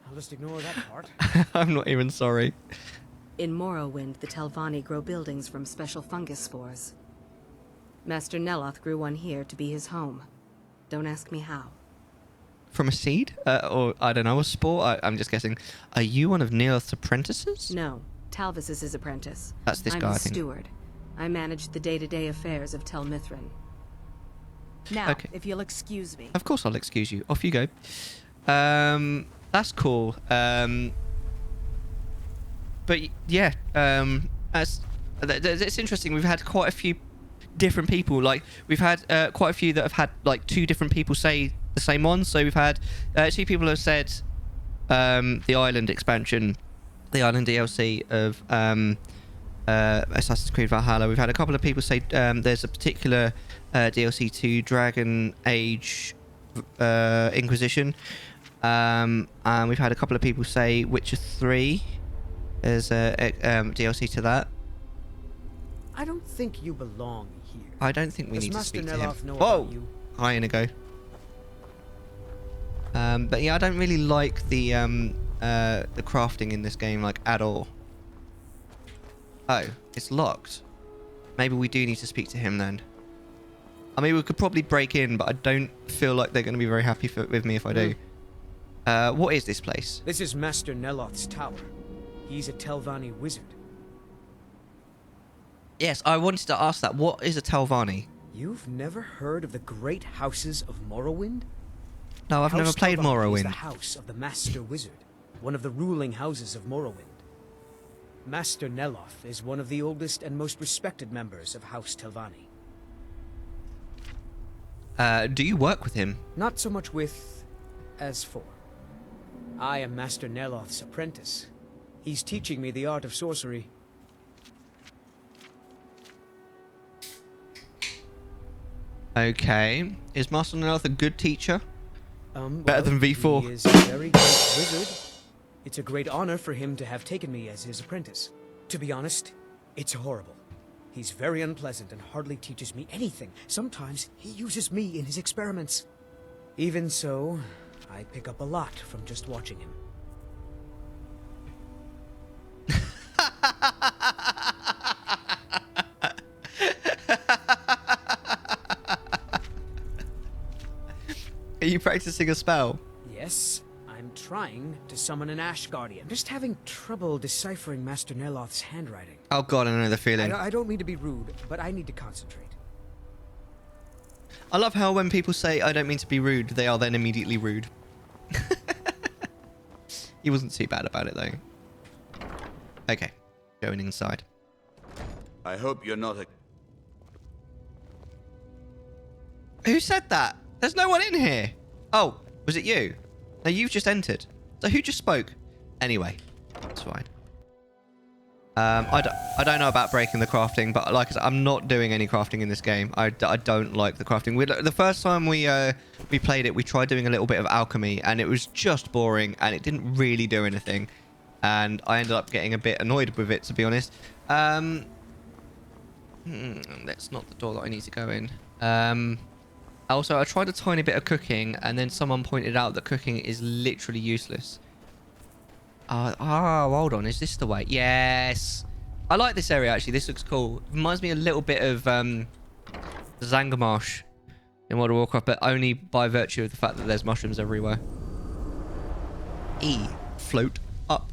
I'll just ignore that part. I'm not even sorry. In Morrowind, the Telvanni grow buildings from special fungus spores. Master Neloth grew one here to be his home. Don't ask me how. From a seed? Or, I don't know, a spore? I'm just guessing. Are you one of Neoth's apprentices? No, Talvis is his apprentice. That's this I'm guy, I his think. steward. I manage the day-to-day affairs of Tel Mithrin. Now, Okay. if you'll excuse me. Of course I'll excuse you. Off you go. That's cool. But yeah, it's interesting. We've had quite a few different people. Like, we've had quite a few that have had like two different people say the same one. So we've had two people have said the island expansion, the island DLC of Assassin's Creed Valhalla. We've had a couple of people say there's a particular DLC to Dragon Age Inquisition. And we've had a couple of people say Witcher 3 is a DLC to that. I don't think you belong here. I don't think we Does need to Master speak to him. Neloth know Whoa! about you? Hi, Inigo. But yeah, I don't really like the crafting in this game, like, at all. Oh, it's locked. Maybe we do need to speak to him then. I mean, we could probably break in, but I don't feel like they're going to be very happy with me if I do. What is this place? This is Master Neloth's tower. He's a Telvanni wizard. Yes, I wanted to ask that. What is a Telvanni? You've never heard of the great houses of Morrowind? No, I've never House played Telvanni is Morrowind. the house of the Master Wizard, one of the ruling houses of Morrowind. Master Neloth is one of the oldest and most respected members of House Telvanni. Do you work with him? Not so much with, as for. I am Master Neloth's apprentice. He's teaching me the art of sorcery. Okay. Is Master Neloth a good teacher? Better Well, than V4. He is a very great wizard. It's a great honor for him to have taken me as his apprentice. To be honest, it's horrible. He's very unpleasant and hardly teaches me anything. Sometimes he uses me in his experiments. Even so, I pick up a lot from just watching him. Are you practicing a spell? Yes, I'm trying to summon an Ash Guardian. Just having trouble deciphering Master Neloth's handwriting. Oh god, I know the feeling. I don't mean to be rude, but I need to concentrate. I love how when people say, I don't mean to be rude, they are then immediately rude. He wasn't too bad about it, though. Okay, going inside. I hope you're not a... Who said that? There's no one in here. Oh, was it you? No, you've just entered. So who just spoke? Anyway, it's fine. I don't know about breaking the crafting, but like I said, I'm not doing any crafting in this game. I don't like the crafting. The first time we played it, we tried doing a little bit of alchemy, and it was just boring, and it didn't really do anything. And I ended up getting a bit annoyed with it, to be honest. That's not the door that I need to go in. Also, I tried a tiny bit of cooking, and then someone pointed out that cooking is literally useless. Hold on. Is this the way? Yes. I like this area, actually. This looks cool. It reminds me a little bit of Zangarmarsh in World of Warcraft, but only by virtue of the fact that there's mushrooms everywhere. Float up.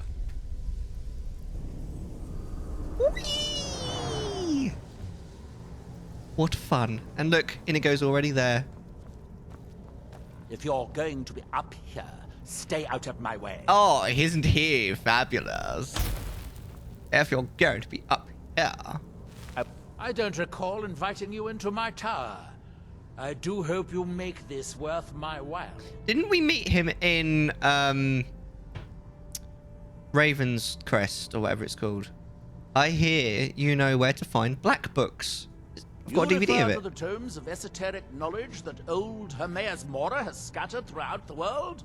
Whee! What fun. And look, Inigo's already there. If you're going to be up here, stay out of my way. Oh, isn't he fabulous? If you're going to be up here. I don't recall inviting you into my tower. I do hope you make this worth my while. Didn't we meet him in Raven's Crest or whatever it's called? I hear you know where to find black books. I've got a DVD of it. You refer to the tomes of esoteric knowledge that old Hermaeus Mora has scattered throughout the world?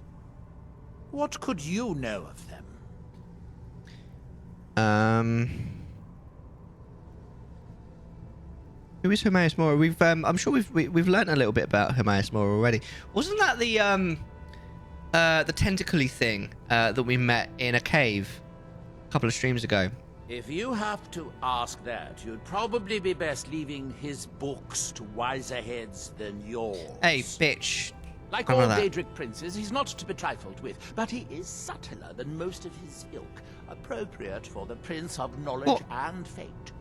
What could you know of them? Who is Hermaeus Mora? I'm sure we've learnt a little bit about Hermaeus Mora already. Wasn't that the tentacly thing that we met in a cave a couple of streams ago? If you have to ask that, you'd probably be best leaving his books to wiser heads than yours. Hey, bitch. Like all Daedric princes, he's not to be trifled with, but he is subtler than most of his ilk, appropriate for the Prince of Knowledge and Fate.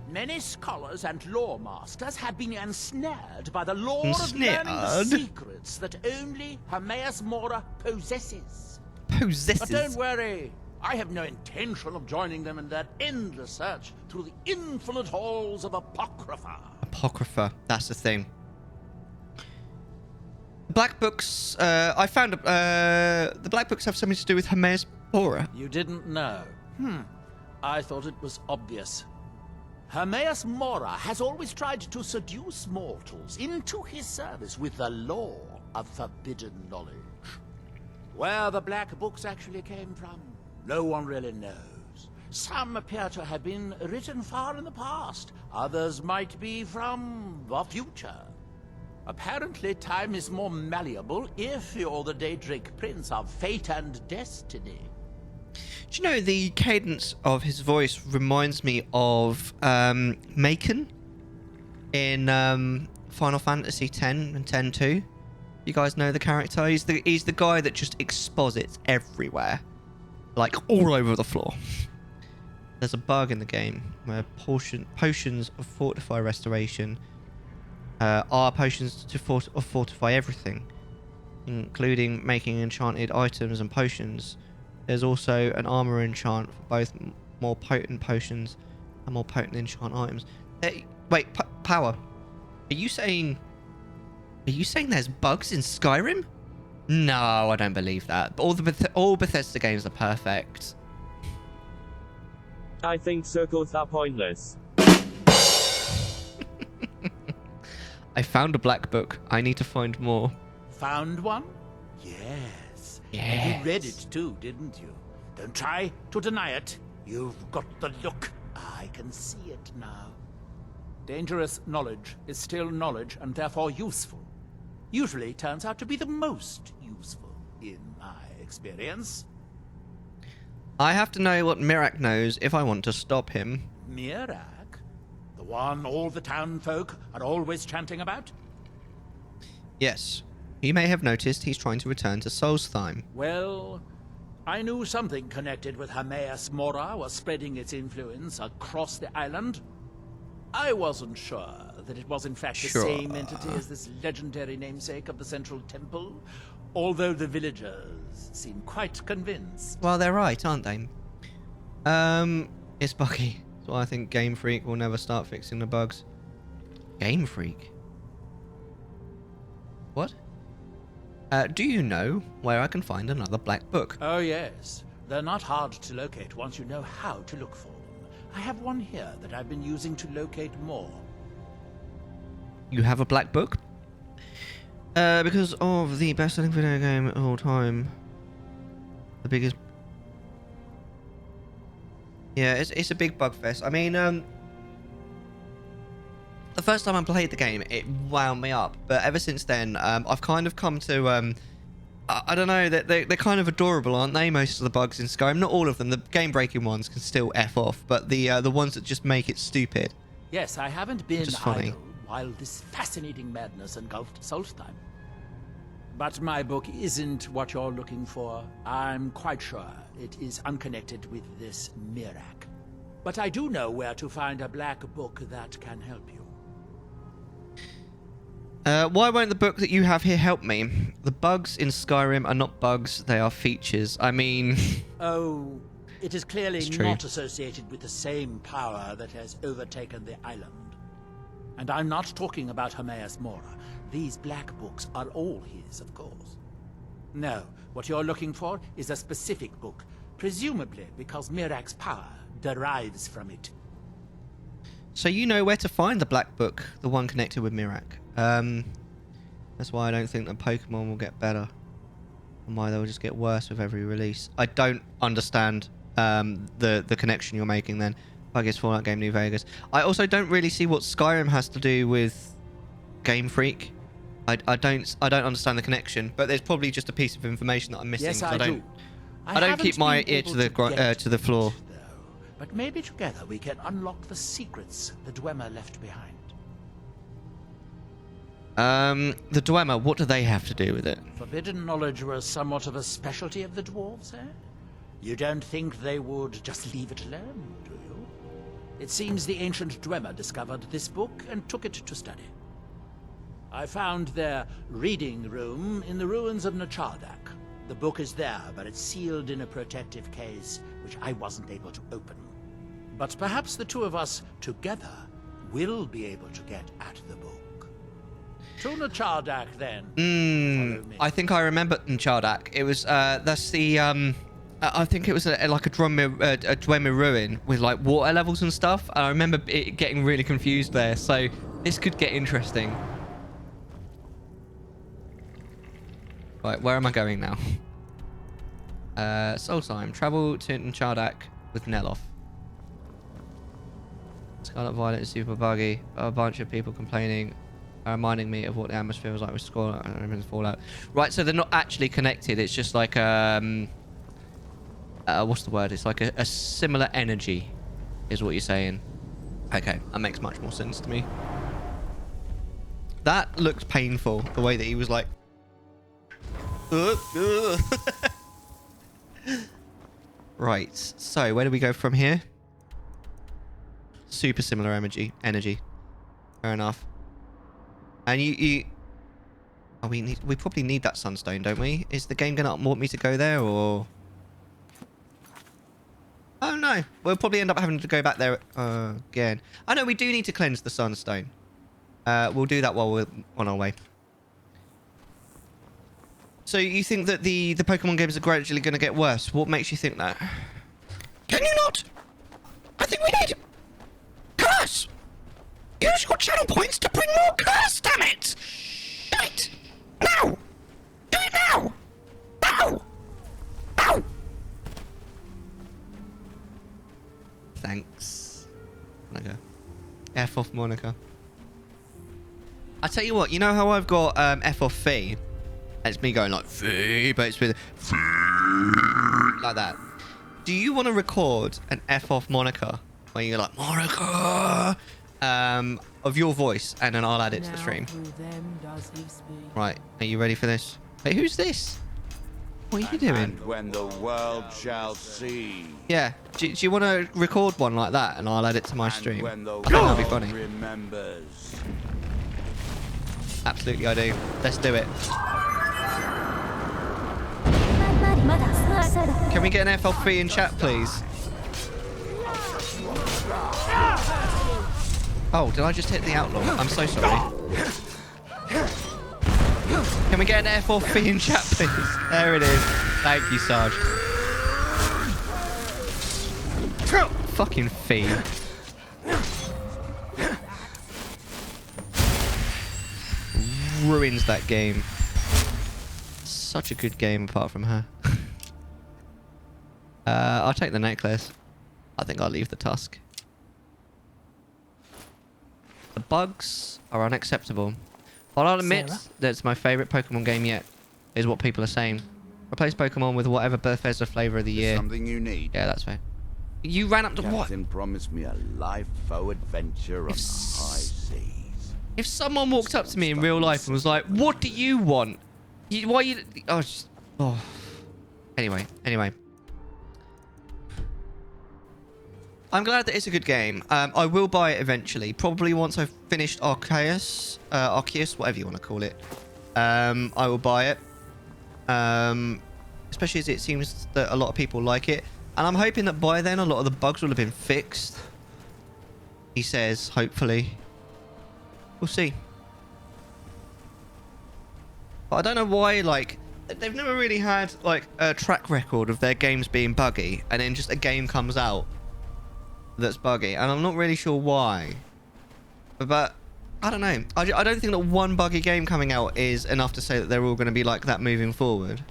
Many scholars and lore masters have been ensnared by the lore of learning the secrets that only Hermaeus Mora possesses. But don't worry, I have no intention of joining them in their endless search through the infinite halls of Apocrypha. Apocrypha, that's the thing. Black books, I found the black books have something to do with Hermaeus Mora. You didn't know? I thought it was obvious. Hermaeus Mora has always tried to seduce mortals into his service with the lore of forbidden knowledge. Where the black books actually came from, no one really knows. Some appear to have been written far in the past. Others might be from the future. Apparently, time is more malleable if you're the Daedric Prince of Fate and Destiny. Do you know, the cadence of his voice reminds me of Macon in Final Fantasy X and X-2. You guys know the character? He's the guy that just exposits everywhere. Like, all over the floor. There's a bug in the game where potions of Fortify Restoration are potions to fortify everything, including making enchanted items and potions. There's also an armor enchant for both more potent potions and more potent enchant items. Wait, Power. Are you saying there's bugs in Skyrim? No, I don't believe that. But all Bethesda games are perfect. I think circles are pointless. I found a black book. I need to find more. Found one? Yes. Yes. You read it too, didn't you? Don't try to deny it. You've got the look. I can see it now. Dangerous knowledge is still knowledge and therefore useful. Usually turns out to be the most useful, in my experience. I have to know what Mirac knows if I want to stop him. Mirac? The one all the town folk are always chanting about? Yes. You may have noticed he's trying to return to Solstheim. Well, I knew something connected with Hermaeus Mora was spreading its influence across the island. I wasn't sure that it was in fact the same entity as this legendary namesake of the Central Temple, although the villagers seem quite convinced. Well, they're right, aren't they? It's buggy. So I think Game Freak will never start fixing the bugs. Game Freak? What? Do you know where I can find another black book? Oh yes. They're not hard to locate once you know how to look for them. I have one here that I've been using to locate more. You have a black book? Because of the best-selling video game of all time. The biggest... Yeah, it's a big bug fest. I mean, The first time I played the game, it wound me up. But ever since then, I've kind of come to... I don't know, they're kind of adorable, aren't they? Most of the bugs in Skyrim. Not all of them. The game-breaking ones can still F off. But the ones that just make it stupid. Yes, I haven't been Just funny. idle while this fascinating madness engulfed Solstheim. But my book isn't what you're looking for. I'm quite sure it is unconnected with this Mirac. But I do know where to find a black book that can help you. Why won't the book that you have here help me? The bugs in Skyrim are not bugs, they are features. I mean... Oh, it is clearly It's true. not associated with the same power that has overtaken the island. And I'm not talking about Hermaeus Mora. These black books are all his, of course. No, what you're looking for is a specific book, presumably because Mirac's power derives from it. So you know where to find the black book, the one connected with Mirac. That's why I don't think that Pokemon will get better. And why they'll just get worse with every release. I don't understand the connection you're making then. I guess Fallout Game New Vegas. I also don't really see what Skyrim has to do with Game Freak. I don't understand the connection, but there's probably just a piece of information that I'm missing. Yes, I do. don't keep my ear to the floor. But maybe together we can unlock the secrets the Dwemer left behind. The Dwemer, what do they have to do with it? Forbidden knowledge was somewhat of a specialty of the dwarves, eh? You don't think they would just leave it alone, do you? It seems the ancient Dwemer discovered this book and took it to study. I found their reading room in the ruins of Nachardak. The book is there, but it's sealed in a protective case, which I wasn't able to open. But perhaps the two of us together will be able to get at the book. To Nachardak, then. I think I remember Nachardak. It was that's the I think it was like a Dwemer ruin with like water levels and stuff. I remember it getting really confused there. So this could get interesting. Right, where am I going now? Solstheim. Travel to Nachardak with Neloth. Scarlet Violet is super buggy. A bunch of people complaining. Reminding me of what the atmosphere was like with Scarlet. I remember the Fallout. Right, so they're not actually connected. It's just like what's the word? It's like a similar energy, is what you're saying. Okay, that makes much more sense to me. That looked painful. The way that he was like. Right. So where do we go from here? Super similar energy. Fair enough. And you oh, we probably need that sunstone, don't we? Is the game gonna want me to go there, or? Oh no, we'll probably end up having to go back there again. I know we do need to cleanse the sunstone. We'll do that while we're on our way. So you think that the Pokemon games are gradually going to get worse? What makes you think that? Can you not? I think we need curse. Use your channel points to bring more curse, damn it! Do it! Now! Do it now! Now! Now! Thanks. Monica. F off Monica. I tell you what, you know how I've got F off Fee? And it's me going like Fee, but it's with Fee, like that. Do you want to record an F off Monica? Where you're like, Monica! Of your voice, and then I'll add it to the stream. Right, are you ready for this? Hey, who's this? What are you doing? And when the world shall see. Yeah, do you want to record one like that, and I'll add it to my stream? When the That'll be world funny. remembers. Absolutely, I do. Let's do it. Can we get an FLP in chat, please? Oh, did I just hit the outlaw? I'm so sorry. Can we get an F4 in chat, please? There it is. Thank you, Sarge. Fucking fee. Ruins that game. Such a good game apart from her. I'll take the necklace. I think I'll leave the tusk. The bugs are unacceptable. But I'll admit that it's my favourite Pokemon game yet, is what people are saying. Replace Pokemon with whatever Bethesda flavour of the year. Something you need. Yeah, that's fair. You ran up to what? Captain promised me a life-foe adventure on the high seas. If someone walked up to me in real life and was like, "What do you want? Why you?" Oh, just, oh. Anyway. I'm glad that it's a good game. I will buy it eventually. Probably once I've finished Arceus, whatever you want to call it. I will buy it. Especially as it seems that a lot of people like it. And I'm hoping that by then a lot of the bugs will have been fixed. He says, hopefully. We'll see. But I don't know why, like, they've never really had, like, a track record of their games being buggy. And then just a game comes out that's buggy. And I'm not really sure why. But I don't know. I don't think that one buggy game coming out is enough to say that they're all going to be like that moving forward.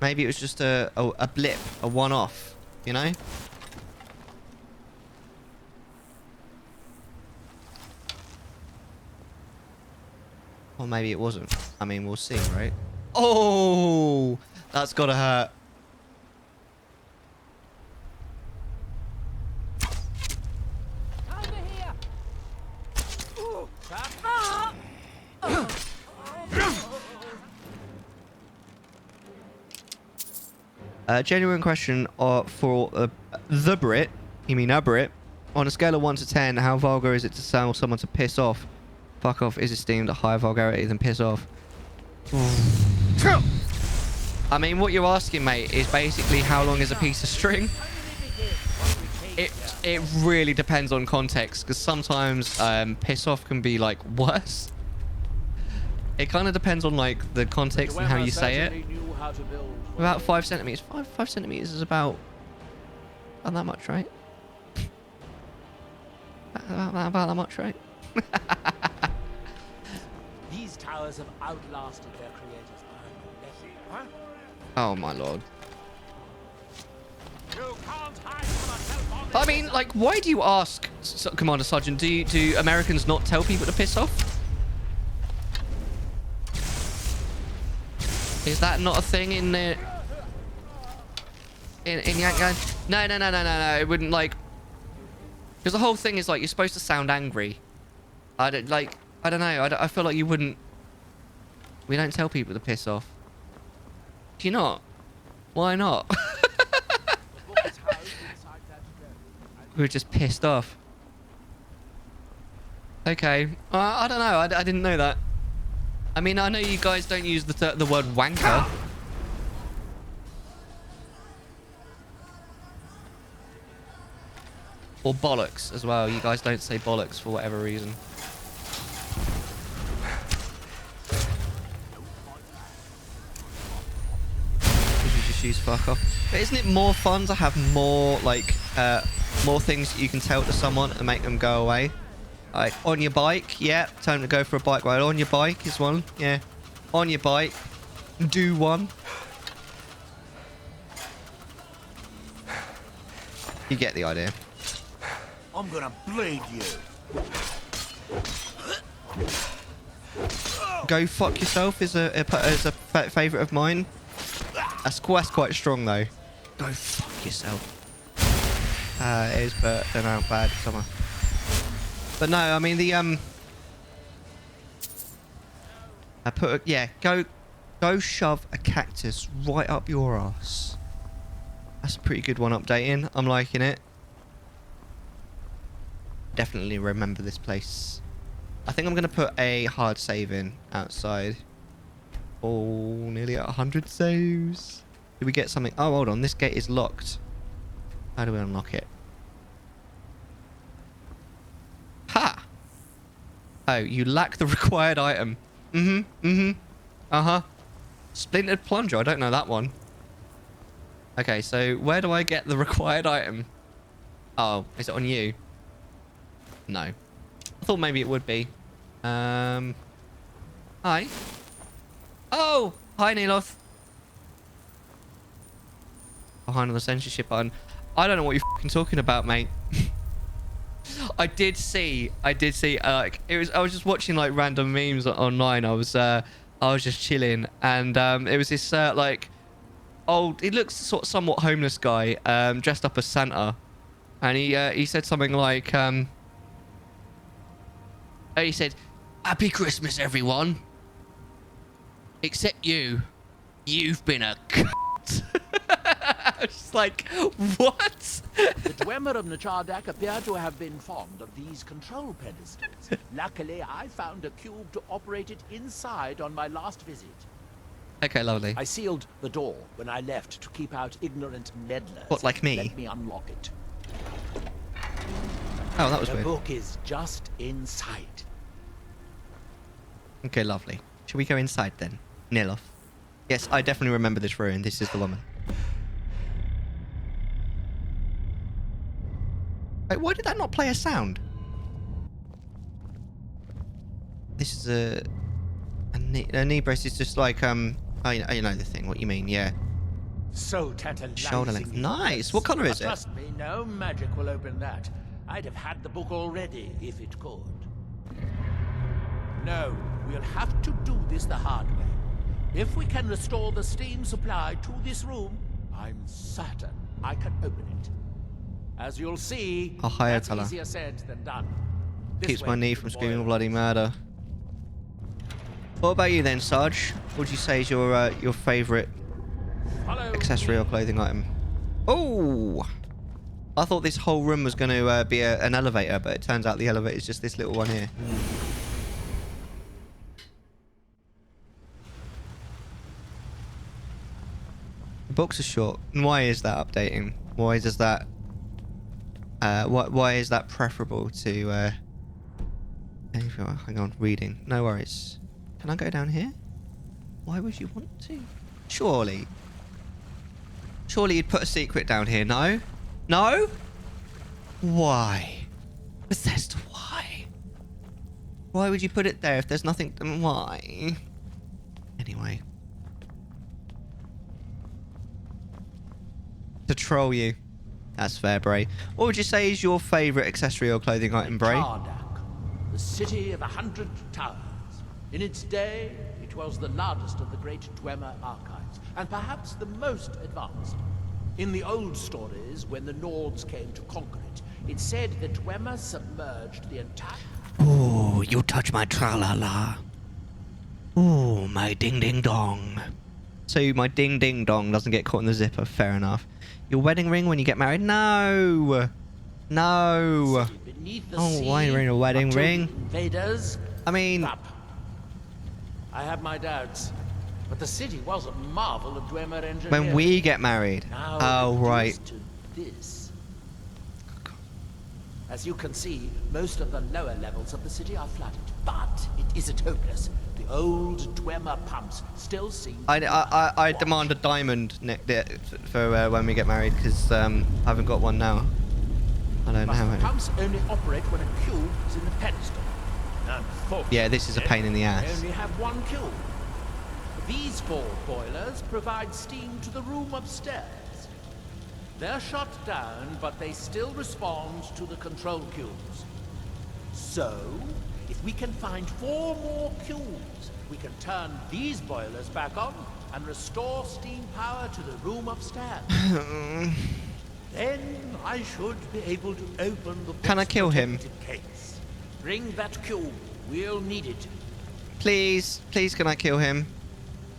Maybe it was just a blip, a one-off, you know? Or maybe it wasn't. I mean, we'll see, right? Oh! That's gotta hurt. Genuine question for the Brit. You mean a Brit? On a scale of 1 to 10, how vulgar is it to tell someone to piss off? Fuck off is esteemed a higher vulgarity than piss off. I mean, what you're asking, mate, is basically how long is a piece of string? It really depends on context, because sometimes piss off can be, like, worse. It kind of depends on, like, the context and how you say it. About 5 centimeters. 5 centimeters is about that much, right? about that much, right? These towers have outlasted their creators. Huh? Oh my lord. I mean, like, why do you ask, Commander Sergeant? Do Americans not tell people to piss off? Is that not a thing in the in Yankland? No. It wouldn't, like, because the whole thing is like you're supposed to sound angry. I don't know. I feel like you wouldn't. We don't tell people to piss off. Do you not? Why not? We were just pissed off. Okay. I don't know. I didn't know that. I mean, I know you guys don't use the word wanker. Or bollocks as well. You guys don't say bollocks for whatever reason. You just use fuck off. But isn't it more fun to have more, like, more things that you can tell to someone and make them go away? Like, on your bike, yeah, time to go for a bike ride. On your bike is one, yeah. On your bike, do one. You get the idea. I'm gonna bleed you. Go fuck yourself is a favourite of mine. That's quite strong though. Go fuck yourself. It is, but I don't know how bad summer. But no, I mean the I put yeah, go shove a cactus right up your ass. That's a pretty good one updating. I'm liking it. Definitely remember this place. I think I'm gonna put a hard save in outside. Oh, nearly at 100 saves. Did we get something? Oh, hold on, this gate is locked. How do we unlock it? Ha! Oh, you lack the required item. Uh-huh. Splintered plunger, I don't know that one. Okay, so where do I get the required item? Oh, is it on you? No. I thought maybe it would be. Hi. Oh! Hi, Niloth. Behind on the censorship button. I don't know what you're fucking talking about, mate. I did see like it was, I was just watching like random memes online. I was just chilling, and it was this like old, he looks somewhat homeless guy dressed up as Santa, and he said something like he said, "Happy Christmas, everyone, except you. You've been a cunt." I was just like, what? The Dwemer of Nachardak appear to have been fond of these control pedestals. Luckily, I found a cube to operate it inside on my last visit. Okay, lovely. I sealed the door when I left to keep out ignorant meddlers. What, like me? Let me unlock it. Oh, that was the weird. The book is just inside. Okay, lovely. Shall we go inside then? Niloth. Yes, I definitely remember this ruin. This is the woman. Wait, why did that not play a sound? This is a Nebris is just like I know the thing. What you mean? Yeah. So tantalizing. Shoulder length. Nice. What color is it? Trust me, no magic will open that. I'd have had the book already if it could. No, we'll have to do this the hard way. If we can restore the steam supply to this room, I'm certain I can open it. As you'll see, A higher that's color. easier said than done. This Keeps way, my knee from screaming bloody murder. What about you then, Sarge? What would you say is your favourite accessory or clothing item? Oh! I thought this whole room was going to be an elevator, but it turns out the elevator is just this little one here. The books are short. And why is that updating? Why does that... why is that preferable to... hang on, reading. No worries. Can I go down here? Why would you want to? Surely. Surely you'd put a secret down here, no? No? Why? Bethesda, why? Why would you put it there if there's nothing... Why? Anyway. To troll you. That's fair, Bray. What would you say is your favourite accessory or clothing item, Bray? Nachardak, the city of 100 towers. In its day, it was the largest of the great Dwemer archives, and perhaps the most advanced. In the old stories, when the Nords came to conquer it, it said the Dwemer submerged the entire... Ooh, you touch my tra-la-la. Ooh, my ding-ding-dong. So my ding-ding-dong doesn't get caught in the zipper, fair enough. Your wedding ring when you get married? No! No! Oh, why are you in a wedding ring? Invaders. I mean... I have my doubts, but the city was a marvel of Dwemer engineering. When we get married. Now Oh, right. to this. As you can see, most of the lower levels of the city are flooded, but it isn't hopeless. The old Dwemer pumps still seem... I demand a diamond for when we get married, because I haven't got one now. I don't but have the it. pumps only operate when a cube is in the pedestal. Yeah, this is a pain in the They ass. only have one cube. These 4 boilers provide steam to the room upstairs. They're shut down, but they still respond to the control cubes. So, if we can find 4 more cubes, we can turn these boilers back on and restore steam power to the room upstairs. Then I should be able to open the Can I kill him? case. Bring that cube. We'll need it. Please, please, can I kill him?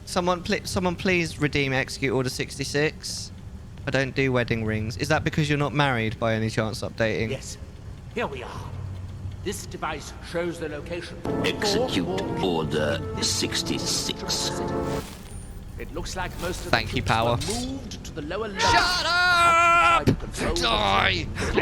Someone please redeem Execute Order 66. I don't do wedding rings. Is that because you're not married by any chance updating? Yes. Here we are. This device shows the location. Execute Order 66. It looks like most of Thank the you, troops Power. were moved to the lower level. Shut up! Die! Suggest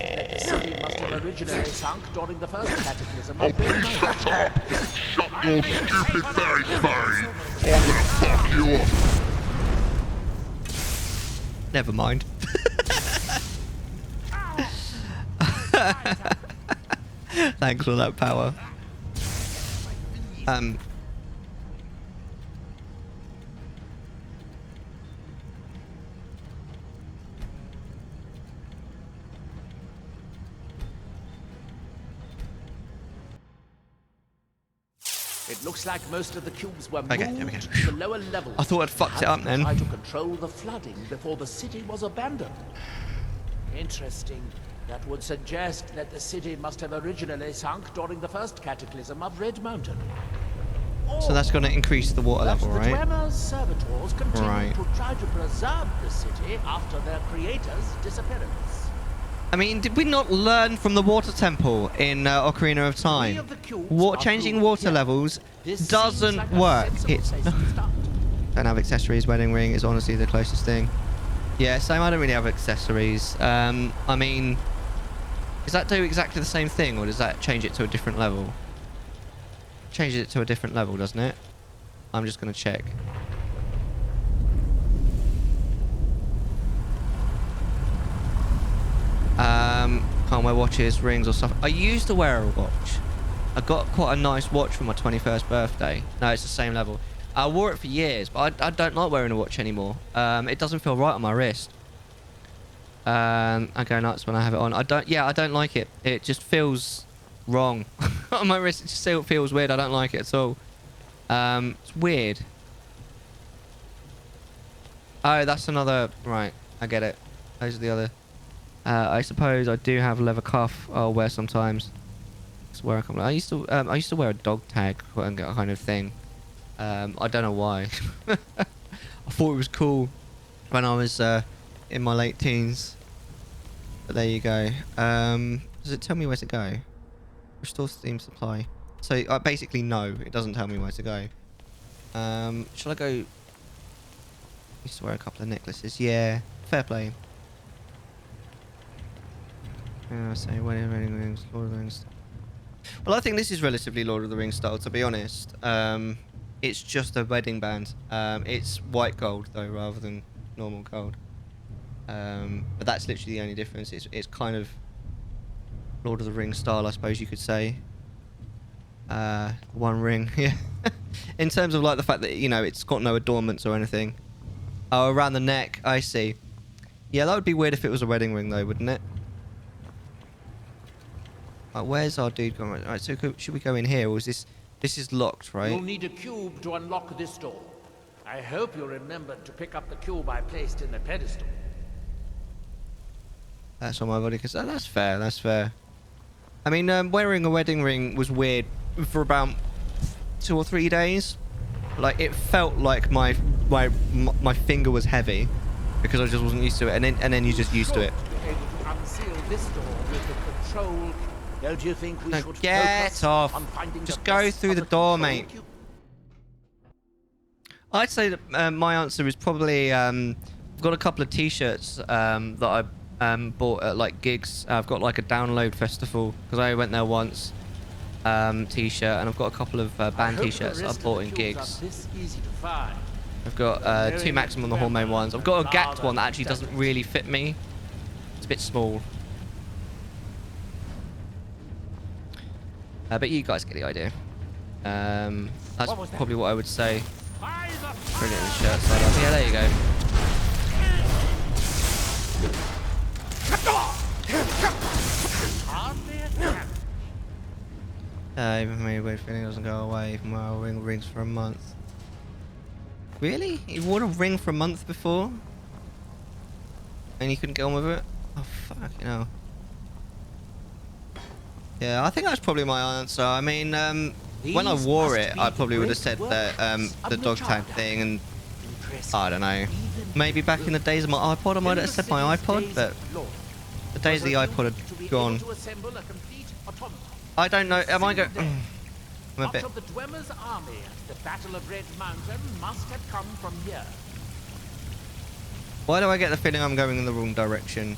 that the city must have originally sunk during the first cataclysm of the Shut up! Shut your stupid face, mate! I'm gonna fuck you up! Never mind. Thanks for that, Power. Looks like most of the cubes were Okay, there we moved go. to the lower levels. I thought I'd fucked it up then. Try to control the flooding before the city was abandoned. Interesting. That would suggest that the city must have originally sunk during the first cataclysm of Red Mountain. So that's going to increase the water level, The right? Dwemer's servitors continue Right. to try to preserve the city after their creator's disappearance. I mean, did we not learn from the water temple in Ocarina of Time? Changing water levels doesn't work. It's don't have accessories. Wedding ring is honestly the closest thing. Yeah, same. I don't really have accessories. I mean, does that do exactly the same thing, or does that change it to a different level? Changes it to a different level, doesn't it? I'm just going to check. Can't wear watches, rings or stuff. I used to wear a watch. I got quite a nice watch for my 21st birthday. No, it's the same level. I wore it for years, but I don't like wearing a watch anymore. It doesn't feel right on my wrist. I go nuts when I have it on. I don't like it. It just feels wrong on my wrist. It just still feels weird. I don't like it at all. It's weird. Oh, that's another... Right, I get it. Those are the other... I suppose I do have a leather cuff I'll wear sometimes. It's where I used to wear a dog tag kind of thing. I don't know why. I thought it was cool when I was in my late teens. But there you go. Does it tell me where to go? Restore steam supply. So basically no, it doesn't tell me where to go. Shall I go? I used to wear a couple of necklaces. Yeah, fair play. So wedding rings, Lord of the Rings. Well, I think this is relatively Lord of the Rings style, to be honest. It's just a wedding band. It's white gold though, rather than normal gold. But that's literally the only difference. It's kind of Lord of the Rings style, I suppose you could say. One ring, yeah. In terms of like the fact that, you know, it's got no adornments or anything. Oh, around the neck, I see. Yeah, that would be weird if it was a wedding ring though, wouldn't it? Where's our dude going? Alright, so should we go in here, or is this is locked, right? You'll need a cube to unlock this door. I hope you remembered to pick up the cube I placed in the pedestal. That's on my body, because that's fair, that's fair. I mean, wearing a wedding ring was weird for about 2 or 3 days. Like, it felt like my finger was heavy, because I just wasn't used to it, and then you're just used to it. Unseal this door with the control. Don't you think we should get off. Just go through the door, mate. I'd say that my answer is probably I've got a couple of t-shirts that I bought at like gigs. I've got like a download festival because I went there once. T-shirt, and I've got a couple of band t-shirts that I bought in gigs. I've got 2 Maximum the Hormone ones. I've got a gacked one that actually doesn't really fit me. It's a bit small. But you guys get the idea. That's probably what I would say. Bring it in the shirt side up. Yeah, there you go. Even my weird feeling doesn't go away even when I ring rings for a month. Really? You wore a ring for a month before? And you couldn't get on with it? Oh, fuck, you know. Yeah, I think that's probably my answer. I mean, when I wore it, I probably would have said that the dog tag thing, and I don't know. Maybe back in the days of my iPod, I might have said my iPod, but the days of the iPod are gone. I don't know. Am I going? I'm a bit. Of the Dwemer's army, the Battle of Red Mountain must have come from here. Why do I get the feeling I'm going in the wrong direction?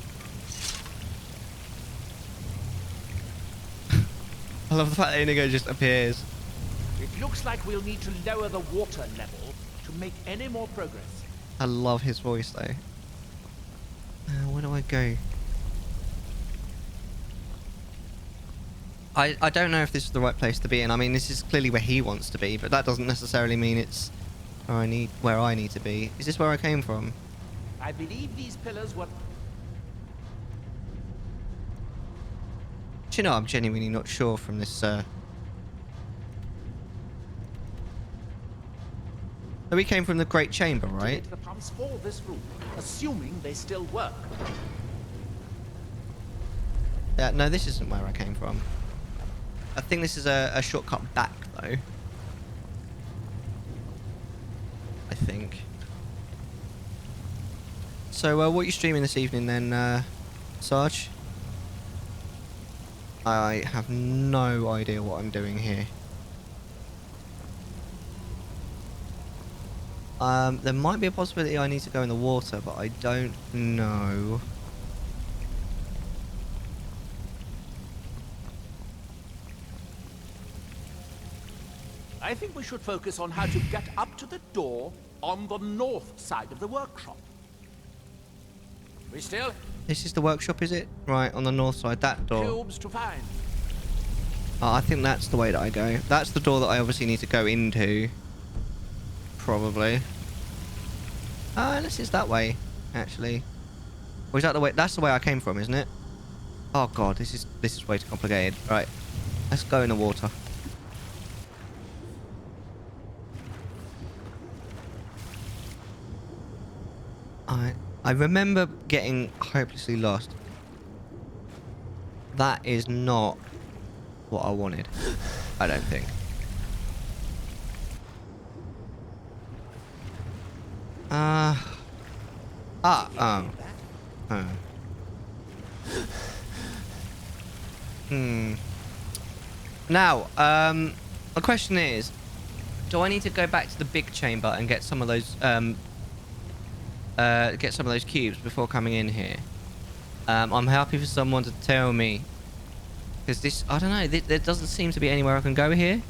I love the fact that Inigo just appears. It looks like we'll need to lower the water level to make any more progress. I love his voice though. Where do I go? I don't know if this is the right place to be in. I mean, this is clearly where he wants to be, but that doesn't necessarily mean it's where I need to be. Is this where I came from? I believe these pillars were... Do you know, I'm genuinely not sure from this So we came from the Great Chamber, right? The pumps for this room, assuming they still work. Yeah, no, this isn't where I came from. I think this is a shortcut back, though. I think. So, what are you streaming this evening then, Sarge? I have no idea what I'm doing here. There might be a possibility I need to go in the water, but I don't know. I think we should focus on how to get up to the door on the north side of the workshop. We still? This is the workshop, is it? Right, on the north side, that door. Cubes to find. Oh, I think that's the way that I go. That's the door that I obviously need to go into. Probably. Unless it's that way, actually. Or is that the way? That's the way I came from, isn't it? Oh god, this is way too complicated. Right, let's go in the water. I remember getting hopelessly lost. That is not what I wanted. I don't think. Now, the question is, do I need to go back to the big chamber and get some of those cubes before coming in here? I'm happy for someone to tell me, because this, I don't know, there doesn't seem to be anywhere I can go here.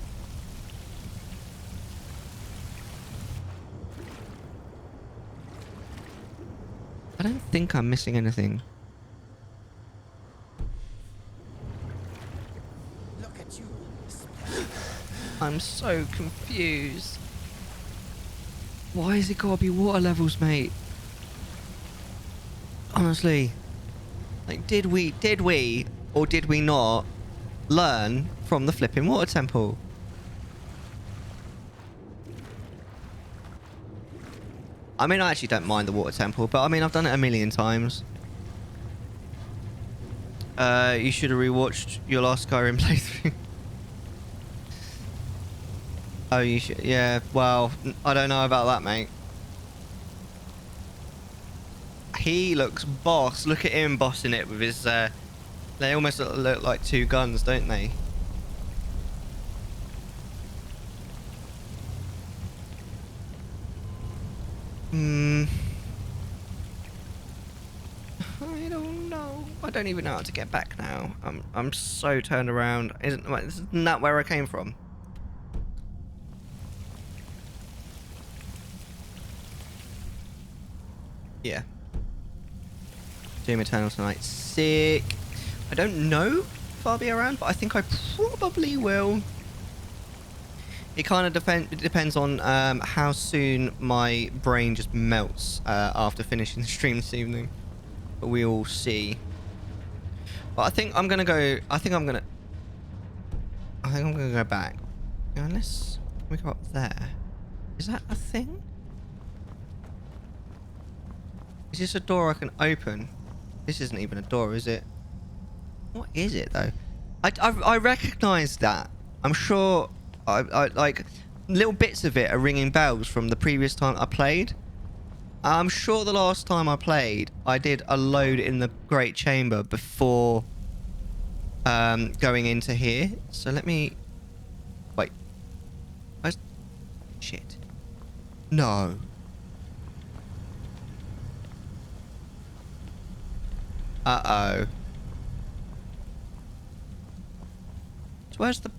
I don't think I'm missing anything. Look at you. I'm so confused. Why has it got to be water levels, mate? Honestly, like, did we or did we not learn from the flipping water temple? I mean, I actually don't mind the water temple, but I mean, I've done it a million times. You should have rewatched your last Skyrim playthrough. Oh, you should. Yeah, well, I don't know about that, mate. He looks boss. Look at him bossing it with his... they almost look like two guns, don't they? I don't know. I don't even know how to get back now. I'm so turned around. Isn't that where I came from? Yeah. Doom Eternal tonight. Sick. I don't know if I'll be around, but I think I probably will. It kind of depends on how soon my brain just melts after finishing the stream this evening. But we will see. But I think I'm gonna go. I think I'm gonna go back. Unless we go up there. Is that a thing? Is this a door I can open? This isn't even a door, is it? What is it though? I recognise that. I'm sure. I like little bits of it are ringing bells from the previous time I played. I'm sure the last time I played, I did a load in the Great Chamber before going into here. So let me wait. Where's shit? No. Uh-oh. So where's the...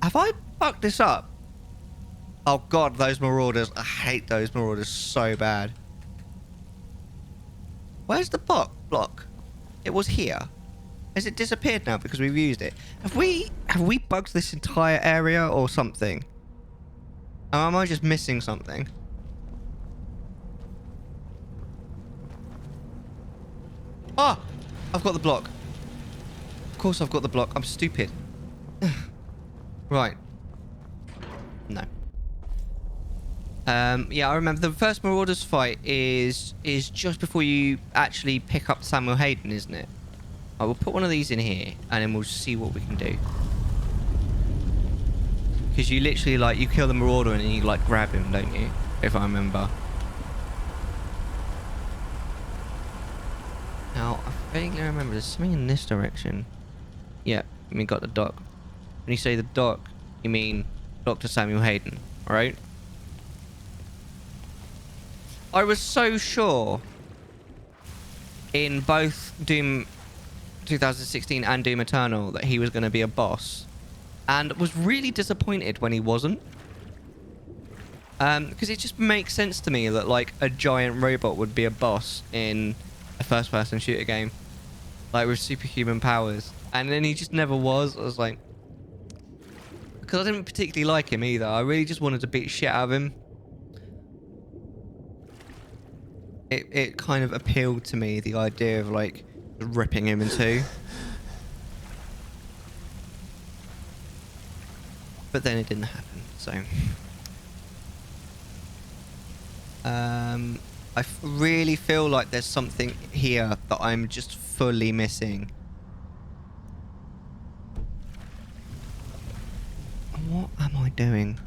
Have I fucked this up? Oh god, those marauders. I hate those marauders so bad. Where's the block? It was here. Has it disappeared now because we've used it? Have we bugged this entire area or something? Or am I just missing something? Ah! I've got the block. Of course I've got the block. I'm stupid. Right. No. Yeah, I remember the first Marauders fight is just before you actually pick up Samuel Hayden, isn't it? I will put one of these in here, and then we'll see what we can do. Because you literally, like, you kill the Marauder and then you, like, grab him, don't you? If I remember. Now, I vaguely remember there's something in this direction. Yeah, we got the dock. When you say the dock, you mean Dr. Samuel Hayden, alright? I was so sure in both Doom 2016 and Doom Eternal that he was going to be a boss, and was really disappointed when he wasn't. Because it just makes sense to me that, like, a giant robot would be a boss in a first-person shooter game, like, with superhuman powers, and then he just never was. I was like, because I didn't particularly like him either. I really just wanted to beat shit out of him. It kind of appealed to me, the idea of, like, ripping him in two. But then it didn't happen, so... I really feel like there's something here that I'm just fully missing. What am I doing?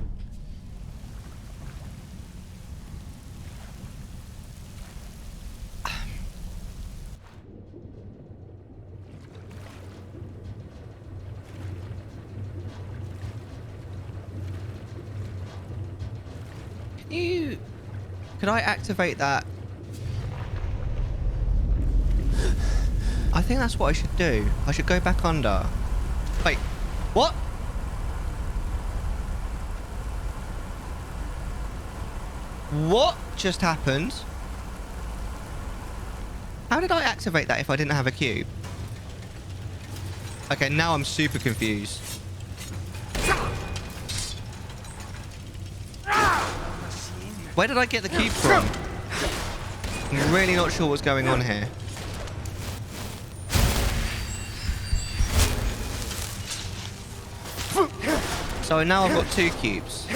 Could I activate that? I think that's what I should do. I should go back under. Wait, what? What just happened? How did I activate that if I didn't have a cube? Okay, now I'm super confused. Where did I get the cube from? I'm really not sure what's going on here. So now I've got 2 cubes.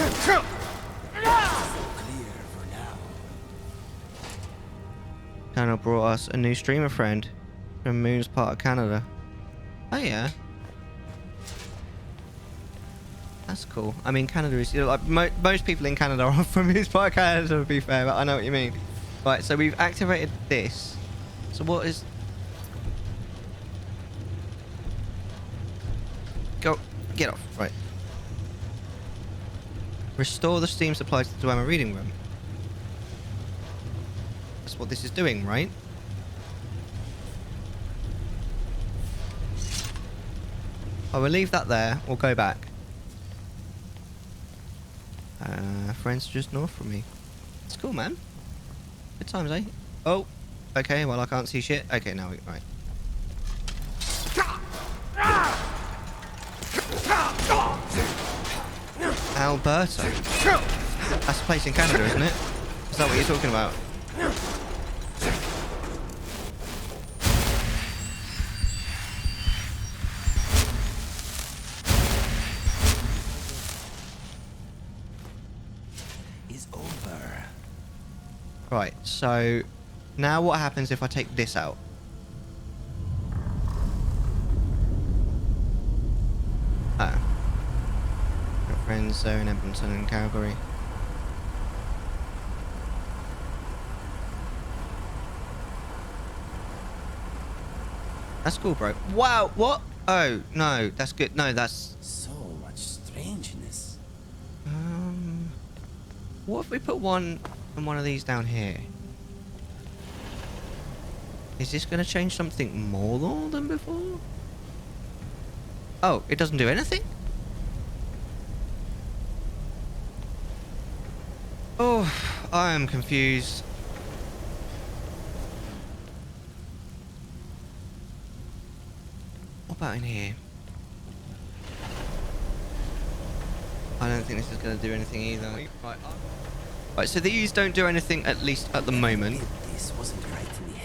Colonel brought us a new streamer friend from Moon's part of Canada. Oh yeah. That's cool. I mean, Canada is, you know, like most people in Canada are from this part of Canada, to be fair, but I know what you mean. Right, so we've activated this. So what is... Go. Get off. Right. Restore the steam supply to the Dwemer reading room. That's what this is doing, right? I will leave that there. We'll go back. Friends just north from me. It's cool, man. Good times, eh? Oh, okay. Well, I can't see shit. Okay, now we right. Alberta. That's a place in Canada, isn't it? Is that what you're talking about? Right, so now what happens if I take this out? Oh. Got friends there in Edmonton and Calgary. That's cool, bro. Wow, what? Oh, no, that's good. No, that's... So much strangeness. What if we put one of these down here? Is this going to change something more than before? Oh, it doesn't do anything? Oh, I am confused. What about in here? I don't think this is going to do anything either. Right, so these don't do anything, at least at the moment. This wasn't right in the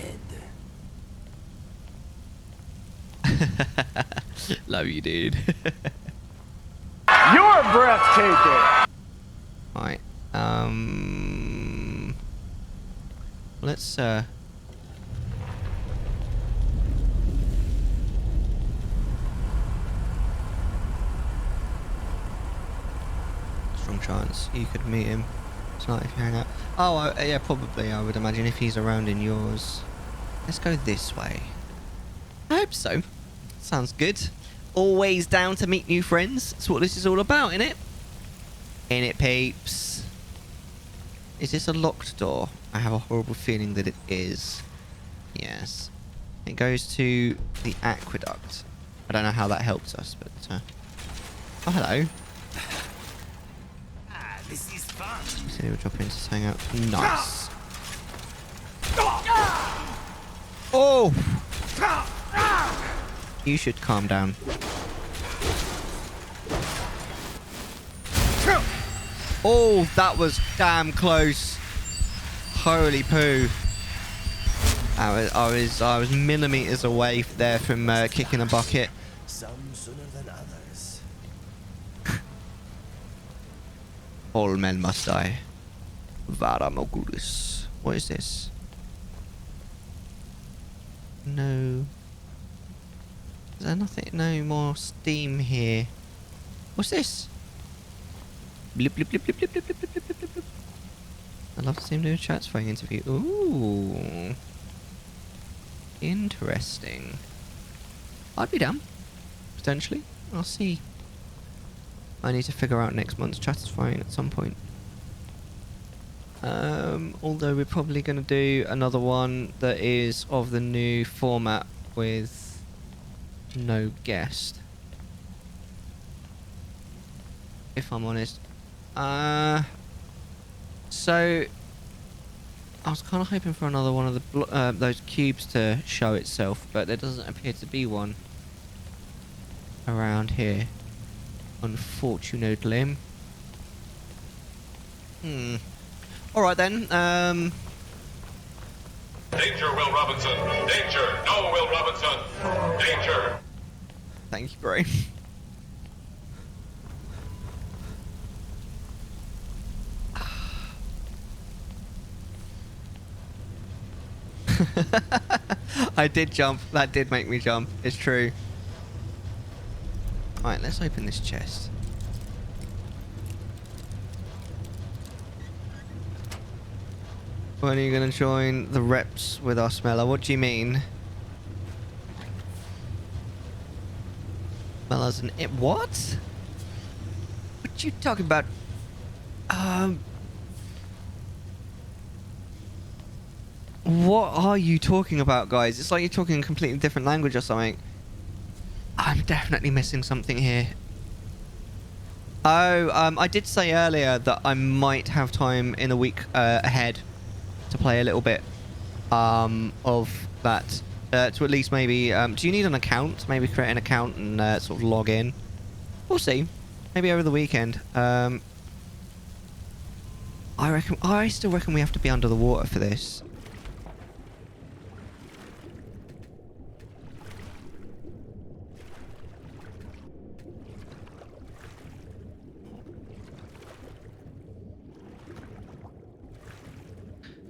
head. Love you, dude. You're breathtaking! Right. Let's strong chance you could meet him tonight if you hang out. Oh, yeah, probably. I would imagine if he's around in yours. Let's go this way. I hope so. Sounds good. Always down to meet new friends. That's what this is all about, innit? Innit, peeps? Is this a locked door? I have a horrible feeling that it is. Yes. It goes to the aqueduct. I don't know how that helps us, but... Oh, hello. This is fun. So we'll drop in to hang out. Nice. Oh! You should calm down. Oh, that was damn close. Holy poo. I was millimeters away there from kicking a bucket. Some sooner than others. All men must die. Varamogulis. What is this? No. Is there nothing? No more steam here. What's this? Blip blip blip blip blip blip blip blip blip blip blip. I'd love to see him do a chat phone interview. Ooh. Interesting. I'd be down. Potentially. I'll see. I need to figure out next month's Chatterfying at some point. Although we're probably going to do another one that is of the new format with no guest. If I'm honest. So I was kind of hoping for another one of the those cubes to show itself, but there doesn't appear to be one around here, unfortunately. Alright then, Danger, Will Robinson! Danger! No, Will Robinson! Danger! Thank you, bro. I did jump. That did make me jump. It's true. Alright, let's open this chest. When are you going to join the reps with us, Mellar? What do you mean? Mellar's an... What? What you talking about? What are you talking about, guys? It's like you're talking a completely different language or something. I'm definitely missing something here. Oh, I did say earlier that I might have time in the week ahead to play a little bit of that. To at least maybe... do you need an account? Maybe create an account and sort of log in? We'll see. Maybe over the weekend. I still reckon we have to be under the water for this.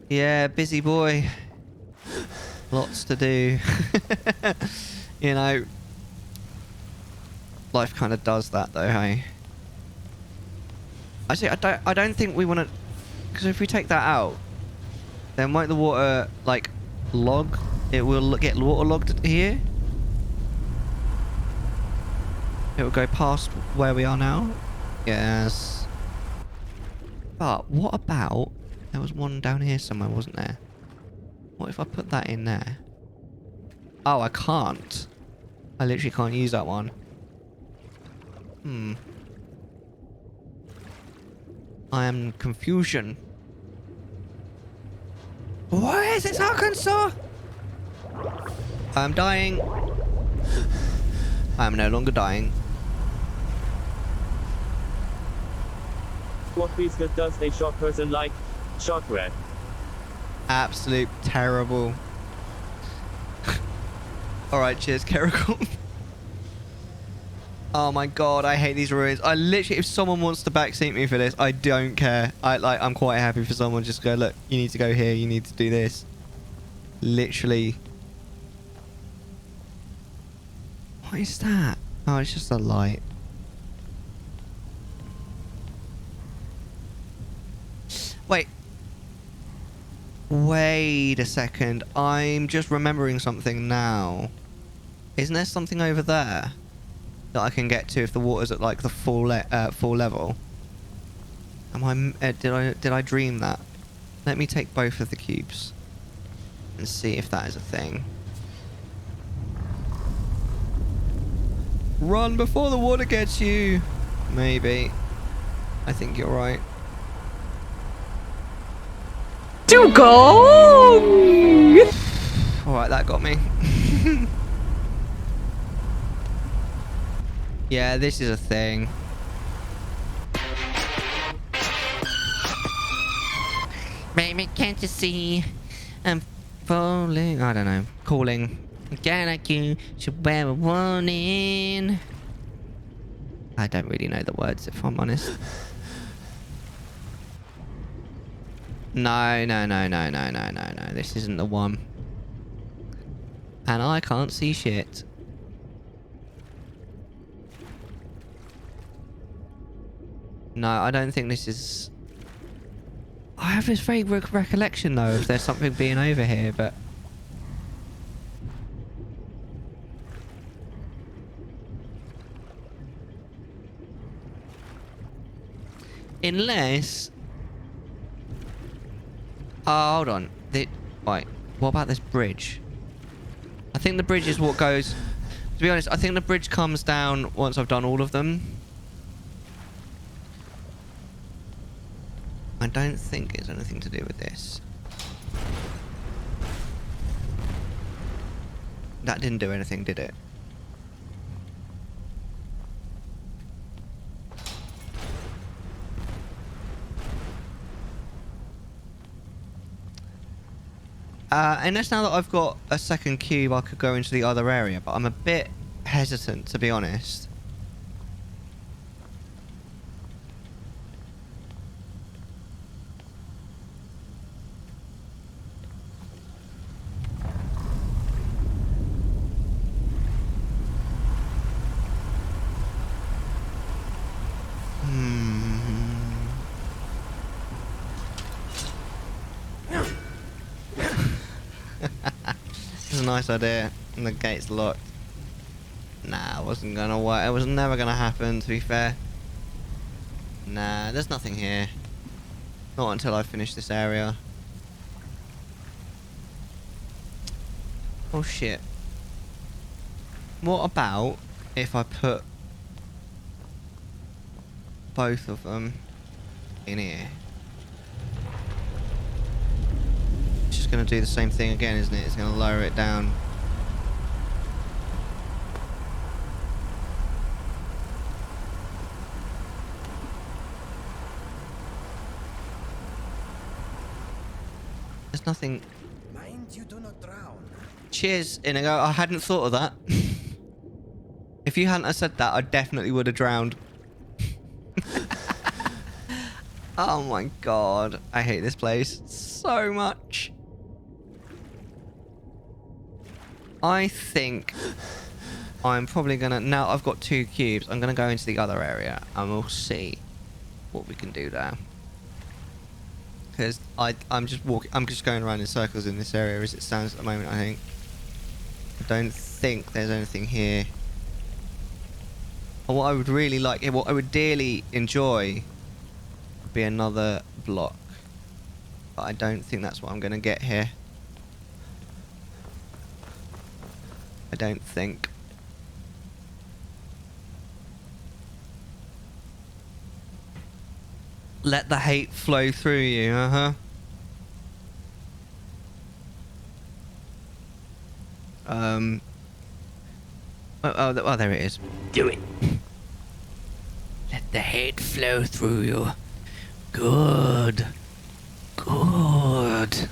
Yeah, busy boy. Lots to do. You know. Life kind of does that though, hey? I don't think we want to... Because if we take that out, then won't the water, like, log? It will get waterlogged here? It will go past where we are now? Yes. But what about... There was one down here somewhere, wasn't there? What if I put that in there? Oh, I can't. I literally can't use that one. I am in confusion. What is this, Arkansas? I'm dying. I'm no longer dying. What biscuit does a short person like? Shortbread. Absolute terrible. Alright, cheers, Caracol. Oh my god, I hate these ruins. I literally, if someone wants to backseat me for this, I don't care. I'm quite happy for someone just to go, look, you need to go here, you need to do this. Literally. What is that? Oh, it's just a light. Wait. Wait a second. I'm just remembering something now. Isn't there something over there that I can get to if the water's at like the full level? Am I? Did I dream that? Let me take both of the cubes and see if that is a thing. Run before the water gets you. Maybe. I think you're right. To go. All right, that got me. Yeah, this is a thing. Baby, can't you see? I'm falling. I don't know. Calling. Again, like you should wear a warning. I don't really know the words, if I'm honest. No. This isn't the one. And I can't see shit. No, I don't think this is... I have this vague recollection, though, if there's something being over here, but... Unless... Oh, hold on. Right, what about this bridge? I think the bridge is what goes... To be honest, I think the bridge comes down once I've done all of them. I don't think it's anything to do with this. That didn't do anything, did it? Unless now that I've got a second cube, I could go into the other area, but I'm a bit hesitant, to be honest. It's a nice idea, and the gate's locked. Nah, it wasn't gonna work. It was never gonna happen, to be fair. Nah, there's nothing here. Not until I finish this area. Oh shit. What about if I put both of them in here? It's just going to do the same thing again, isn't it? It's going to lower it down. There's nothing. Mind you do not drown. Cheers, Inigo. I hadn't thought of that. If you hadn't have said that, I definitely would have drowned. Oh my god. I hate this place so much. I think I'm probably gonna... Now I've got 2 cubes, I'm gonna go into the other area and we'll see what we can do there. Because I'm just going around in circles in this area as it stands at the moment, I think. I don't think there's anything here. And what I would really like, what I would dearly enjoy would be another block. But I don't think that's what I'm going to get here. I don't think. Let the hate flow through you, Oh, there it is. Do it. Let the hate flow through you. Good. Good.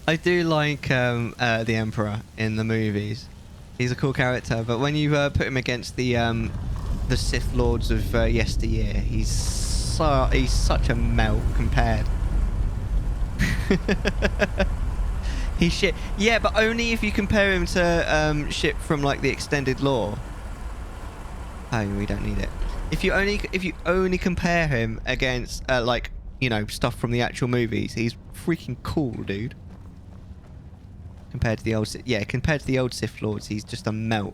I do like the Emperor in the movies. He's a cool character, but when you put him against the Sith Lords of yesteryear, he's such a melt compared. He's shit. Yeah, but only if you compare him to shit from like the extended lore. Oh, we don't need it. If you only compare him against like, you know, stuff from the actual movies, he's freaking cool, dude. Compared to the old Sith Lords, he's just a melt.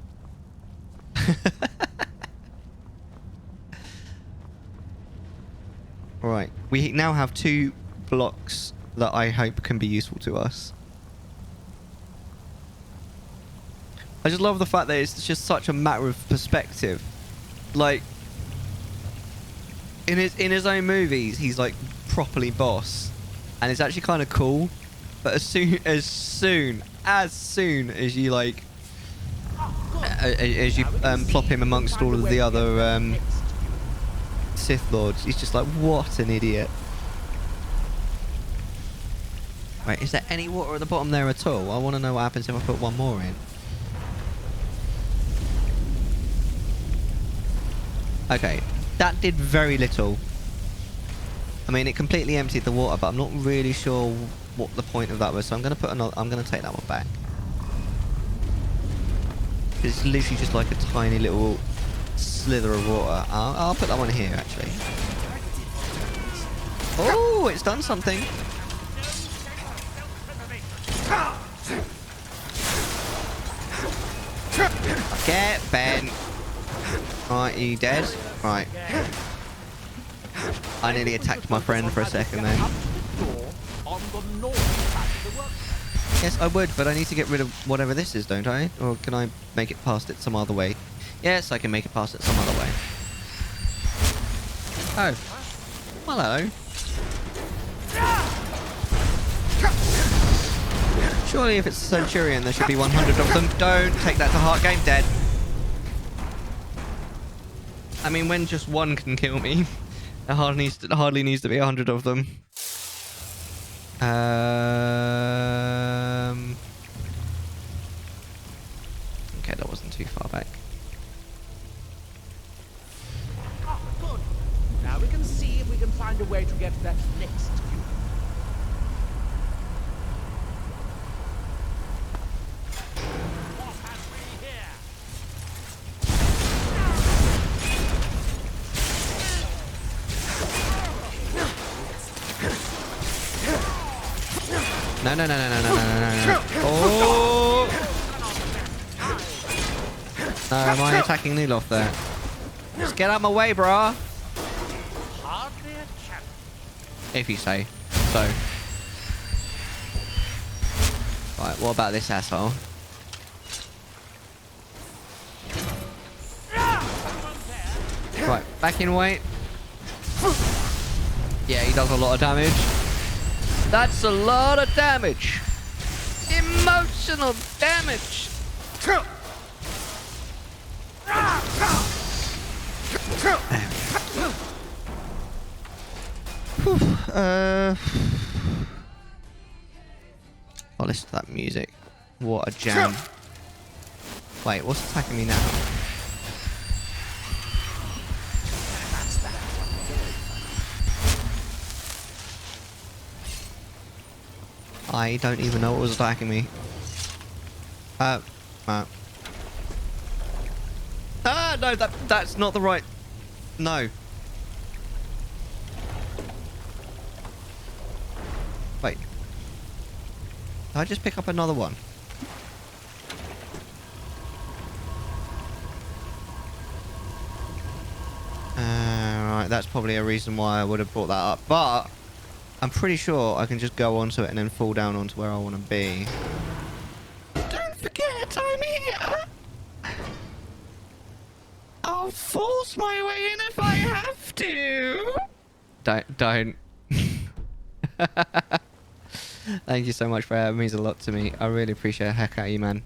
Right, we now have 2 blocks that I hope can be useful to us. I just love the fact that it's just such a matter of perspective. Like, in his own movies, he's like properly boss, and it's actually kind of cool. But as soon as you like, as you plop him amongst all of the other Sith Lords, he's just like, what an idiot. Right, is there any water at the bottom there at all? I want to know what happens if I put one more in. Okay, that did very little. I mean, it completely emptied the water, but I'm not really sure what the point of that was. So I'm going to put another. I'm going to take that one back. It's literally just like a tiny little slither of water. I'll put that one here, actually. Oh, it's done something. Get bent. Right, are you dead? Right. I nearly attacked my friend for a second then. Yes, I would, but I need to get rid of whatever this is, don't I? Or can I make it past it some other way? Yes, I can make it past it some other way. Oh. Hello. Surely if it's a Centurion, there should be 100 of them. Don't take that to heart. Game dead. I mean, when just one can kill me, there hardly needs to be 100 of them. Okay, that wasn't too far back. Oh, good. Now we can see if we can find a way to get that next cube. What have we here? No. Oh! No, am I attacking Niloth there? Just get out of my way, brah. Hardly a chance. If you say so. Right, what about this asshole? Right, back in weight. Yeah, he does a lot of damage. That's a lot of damage. Emotional damage. Oh, listen to that music. What a jam. Wait, what's attacking me now? I don't even know what was attacking me. Ah, no, that's not the right... No. Wait. Did I just pick up another one? Right, that's probably a reason why I would have brought that up. But I'm pretty sure I can just go onto it and then fall down onto where I want to be. Don't forget, I'm here! I'll force my way in if I have to! Don't. Thank you so much for that. It means a lot to me. I really appreciate the heck out of you, man.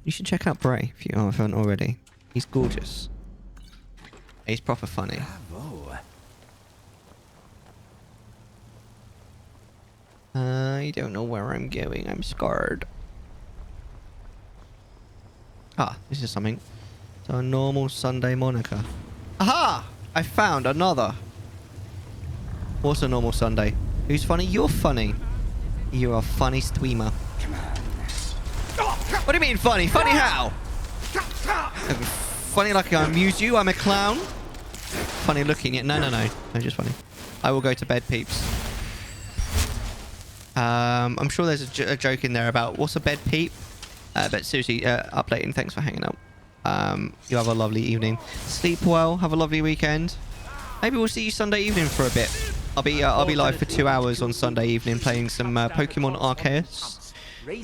You should check out Bray if you haven't already. He's gorgeous. He's proper funny. Bravo. I don't know where I'm going. I'm scared. Ah, this is something. So a normal Sunday moniker. Aha! I found another. What's a normal Sunday? Who's funny? You're funny. You're a funny streamer. What do you mean funny? Funny how? Funny like I amuse you? I'm a clown? Funny looking at... No, just funny. I will go to bed, peeps. I'm sure there's a joke in there about what's a bed peep? But seriously, updating. Thanks for hanging out. You have a lovely evening. Sleep well. Have a lovely weekend. Maybe we'll see you Sunday evening for a bit. I'll be live for 2 hours on Sunday evening playing some Pokemon Arceus.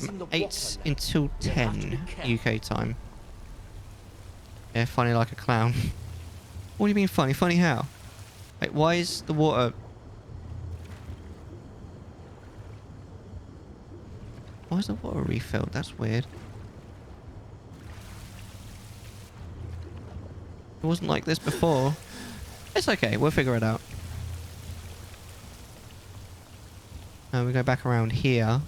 From 8 until 10 UK time. Yeah, funny like a clown. What do you mean funny? Funny how? Wait, why is the water... Why is the water refilled? That's weird. It wasn't like this before. It's okay, we'll figure it out. Now we go back around here.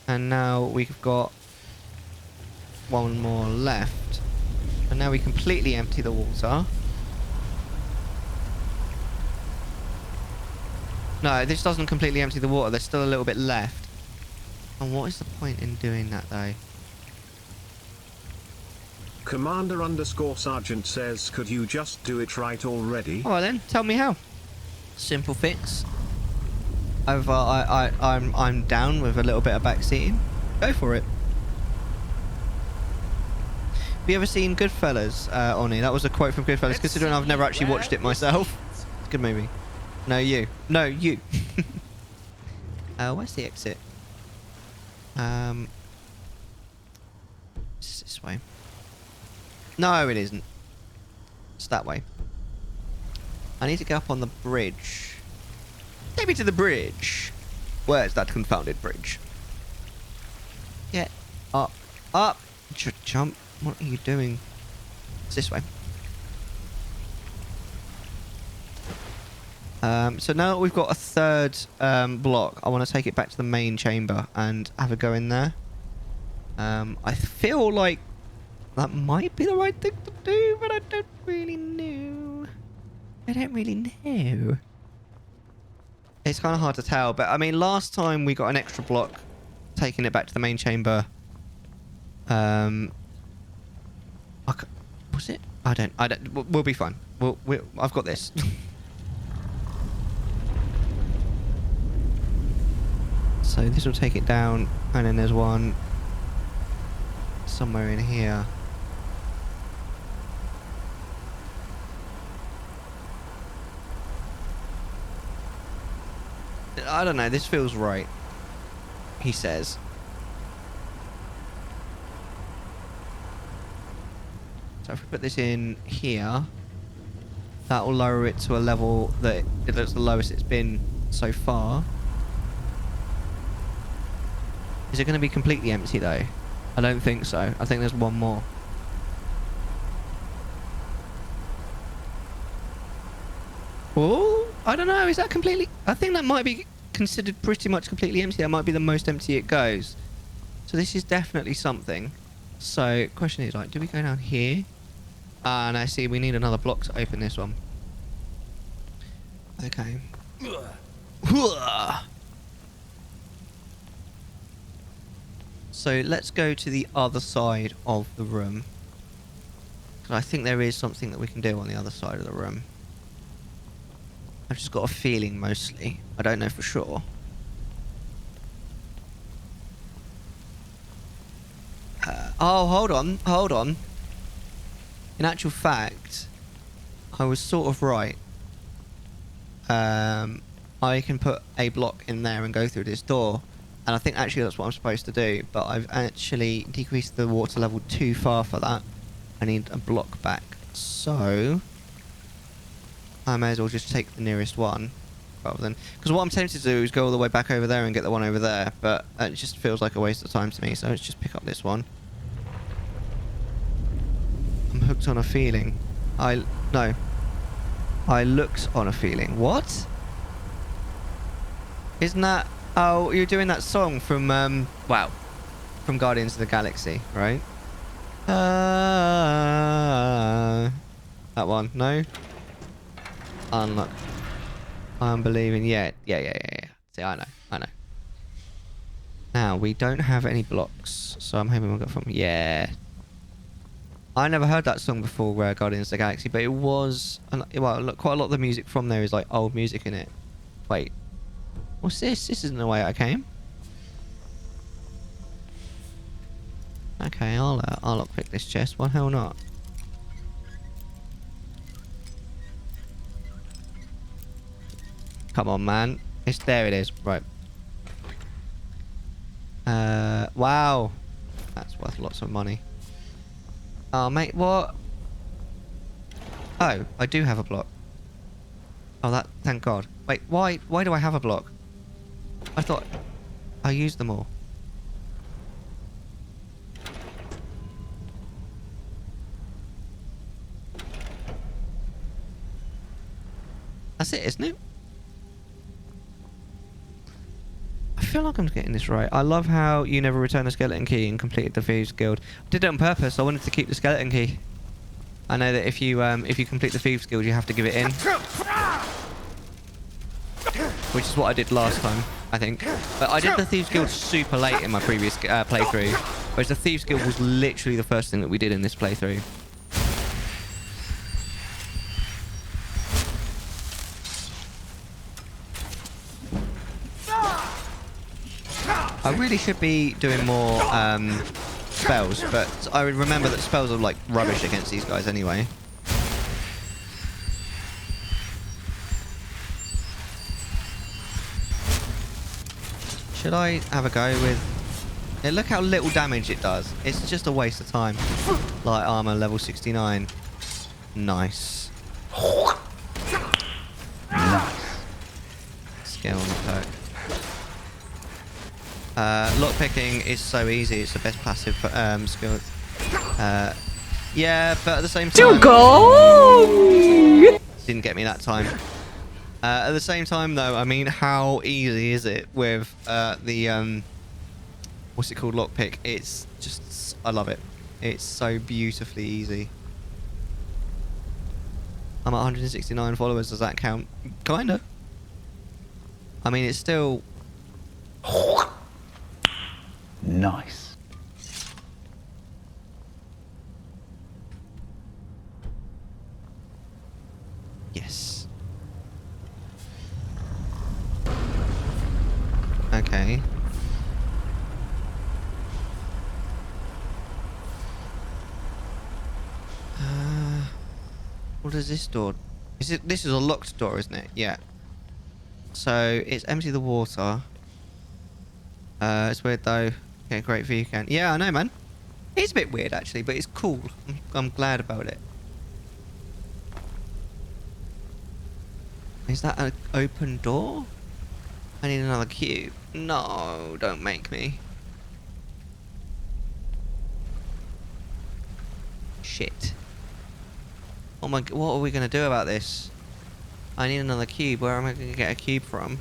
And now we've got one more left. And now we completely empty the water. No, this doesn't completely empty the water. There's still a little bit left. And what is the point in doing that, though? Commander_Sergeant says, could you just do it right already? Alright then, tell me how. Simple fix. I'm down with a little bit of backseating. Go for it. Have you ever seen Goodfellas, Oni? That was a quote from Goodfellas, considering I've never actually watched it myself. It's a good movie. No, you. No, you. Where's the exit? It's this way. No, it isn't. It's that way. I need to go up on the bridge. Take me to the bridge. Where's that confounded bridge? Get up. Up. Jump. What are you doing? It's this way. So now that we've got a third block, I want to take it back to the main chamber and have a go in there. I feel like that might be the right thing to do, but I don't really know. I don't really know. It's kind of hard to tell, but I mean, last time we got an extra block taking it back to the main chamber. Was it? I don't. We'll be fine. I've got this. So this will take it down, and then there's one somewhere in here. I don't know, this feels right, he says. So if we put this in here, that will lower it to a level that it's the lowest it's been so far. Is it going to be completely empty though? I don't think so. I think there's one more. Oh, I don't know. Is that completely... I think that might be considered pretty much completely empty. That might be the most empty it goes. So this is definitely something. So question is, like, do we go down here? And I see we need another block to open this one. Okay. So let's go to the other side of the room. Because I think there is something that we can do on the other side of the room. I've just got a feeling mostly. I don't know for sure. Oh, hold on. In actual fact, I was sort of right. I can put a block in there and go through this door. And I think actually that's what I'm supposed to do. But I've actually decreased the water level too far for that. I need a block back. So I may as well just take the nearest one. Rather than... Because what I'm tempted to do is go all the way back over there and get the one over there. But it just feels like a waste of time to me. So let's just pick up this one. I'm hooked on a feeling. No. I looked on a feeling. What? Isn't that... Oh, you're doing that song from, wow. from Guardians of the Galaxy, right? That one, no? Unlock. I'm believing, yeah. See, I know. Now, we don't have any blocks, so I'm hoping we'll go from, yeah. I never heard that song before, Guardians of the Galaxy, but it was, well, look, quite a lot of the music from there is like old music in it. Wait, what's this? This isn't the way I came. Okay, I'll lockpick this chest. Why the hell not? Come on, man. There it is. Right. Wow. That's worth lots of money. Oh, mate, what? Oh, I do have a block. Oh, thank God. Wait, why do I have a block? I thought I used them all. That's it, isn't it? I feel like I'm getting this right. I love how you never returned the skeleton key and completed the Thieves Guild. I did it on purpose. I wanted to keep the skeleton key. I know that if you complete the Thieves Guild, you have to give it in, which is what I did last time, I think. But I did the Thieves Guild super late in my previous playthrough, whereas the Thieves Guild was literally the first thing that we did in this playthrough. I really should be doing more spells, but I remember that spells are like rubbish against these guys anyway. Should I have a go with... Yeah, look how little damage it does. It's just a waste of time. Light armor, level 69. Nice. Nice. Skill on the perk. Lockpicking is so easy. It's the best passive skill. Yeah, but at the same time... Didn't get me that time. At the same time, though, I mean, how easy is it with the... what's it called? Lockpick. It's just... I love it. It's so beautifully easy. I'm at 169 followers. Does that count? Kinda. I mean, it's still... Nice. Yes. Okay. What is this door? This is a locked door, isn't it? Yeah. So it's empty the water. It's weird though. Okay, great view can. Yeah, I know, man. It's a bit weird actually, but it's cool. I'm glad about it. Is that an open door? I need another cube. No, don't make me. Shit. Oh my, what are we gonna do about this? I need another cube. Where am I gonna get a cube from?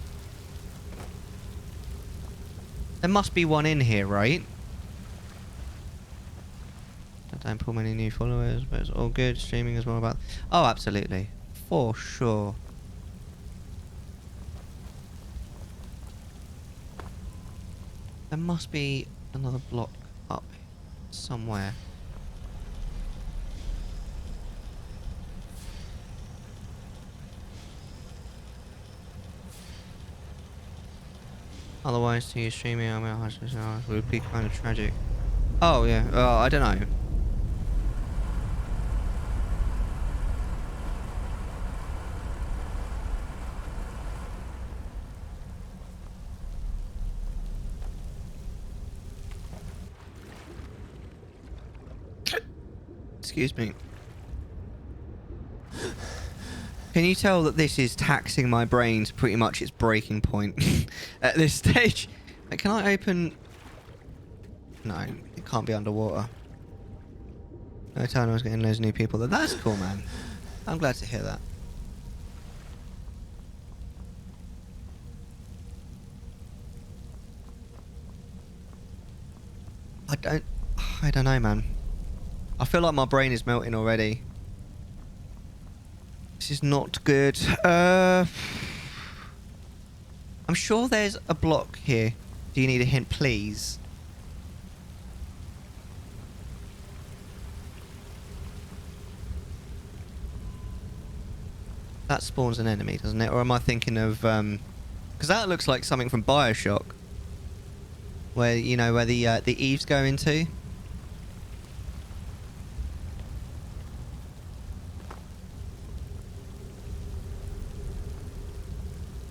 There must be one in here, right? I don't pull many new followers, but it's all good. Streaming is more about... Oh, absolutely. For sure. There must be another block up somewhere. Otherwise, to you streaming, I mean, it would be kind of tragic. Oh, yeah. I don't know. Excuse me. Can you tell that this is taxing my brain to pretty much its breaking point at this stage? Wait, can I open... No, it can't be underwater. No time I was getting loads of new people. That's cool, man. I'm glad to hear that. I don't know, man. I feel like my brain is melting already. This is not good. I'm sure there's a block here. Do you need a hint, please? That spawns an enemy, doesn't it? Or am I thinking of... Because that looks like something from Bioshock. Where, you know, where the eaves go into.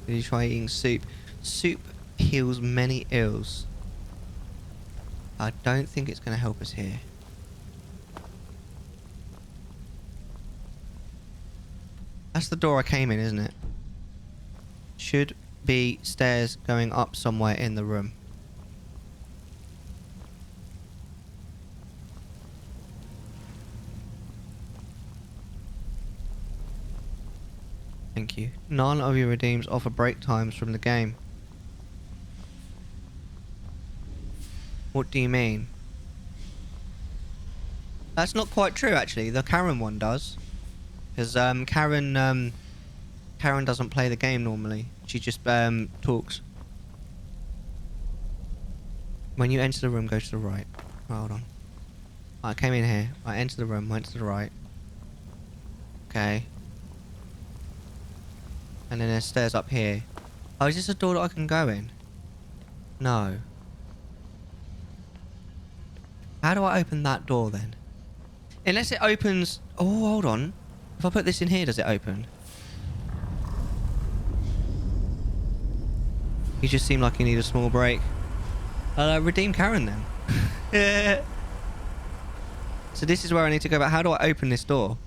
Did you try eating soup? Soup heals many ills. I don't think it's going to help us here. That's the door I came in, isn't it? Should be stairs going up somewhere in the room. Thank you. None of your redeems offer break times from the game. What do you mean? That's not quite true, actually. The Karen one does. Because Karen doesn't play the game normally. She just talks. When you enter the room, go to the right. Oh, hold on. I came in here. I entered the room, went to the right. Okay. And then there's stairs up here. Oh, is this a door that I can go in? No. How do I open that door then? Unless it opens... Oh, hold on. If I put this in here, does it open? You just seem like you need a small break. I'll redeem Karen then. Yeah. So this is where I need to go back. How do I open this door?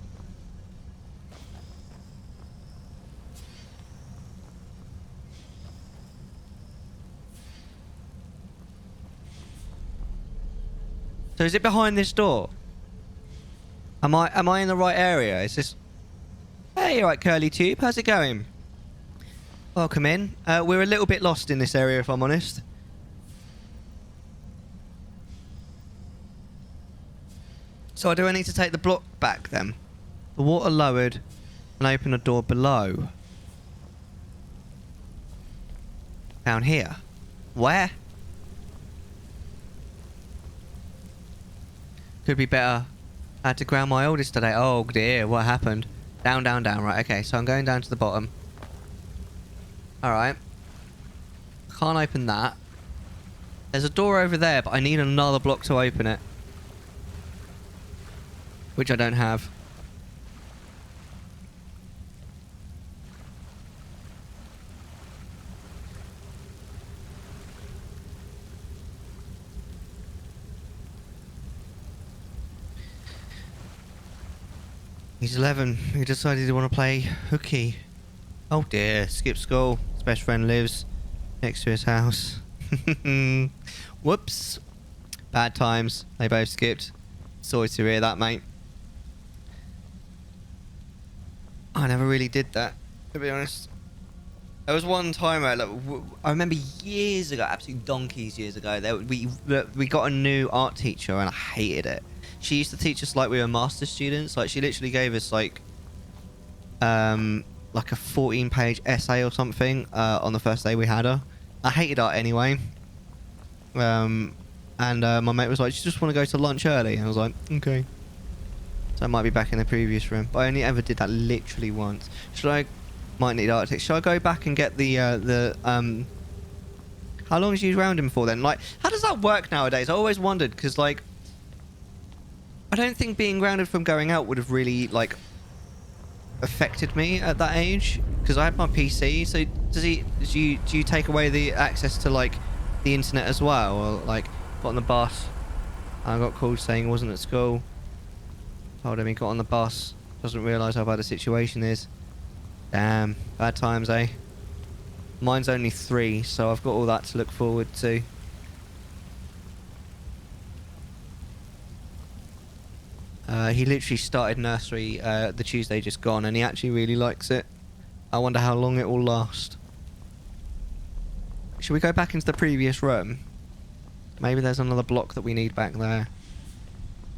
So is it behind this door? Am I in the right area? Is this... Hey, alright, Curly Tube. How's it going? Welcome in. We're a little bit lost in this area, if I'm honest. So do I need to take the block back then? The water lowered and open a door below. Down here. Where? Could be better. I had to ground my oldest today. Oh dear, what happened? Down, down, down. Right, okay, so I'm going down to the bottom. Alright. Can't open that. There's a door over there, but I need another block to open it. Which I don't have. He's 11. He decided to want to play hooky. Oh dear, skip school. His best friend lives next to his house. Whoops. Bad times. They both skipped. Sorry to hear that, mate. I never really did that, to be honest. There was one time I remember years ago, absolute donkeys years ago, we got a new art teacher and I hated it. She used to teach us like we were master students. Like she literally gave us like a 14-page essay or something on the first day we had her. I hated art anyway. And my mate was like, "You just want to go to lunch early?" And I was like, "Okay." So I might be back in the previous room. But I only ever did that literally once. Might need art text. Should I go back and get the how long is you around him for then? Like, how does that work nowadays? I always wondered because like I don't think being grounded from going out would have really like affected me at that age because I had my PC. So do you take away the access to like the internet as well? Or like got on the bus, I got called saying I wasn't at school. Told him he got on the bus, doesn't realise how bad the situation is. Damn, bad times, eh? Mine's only 3, so I've got all that to look forward to. He literally started nursery the Tuesday just gone, and he actually really likes it. I wonder how long it will last. Should we go back into the previous room? Maybe there's another block that we need back there.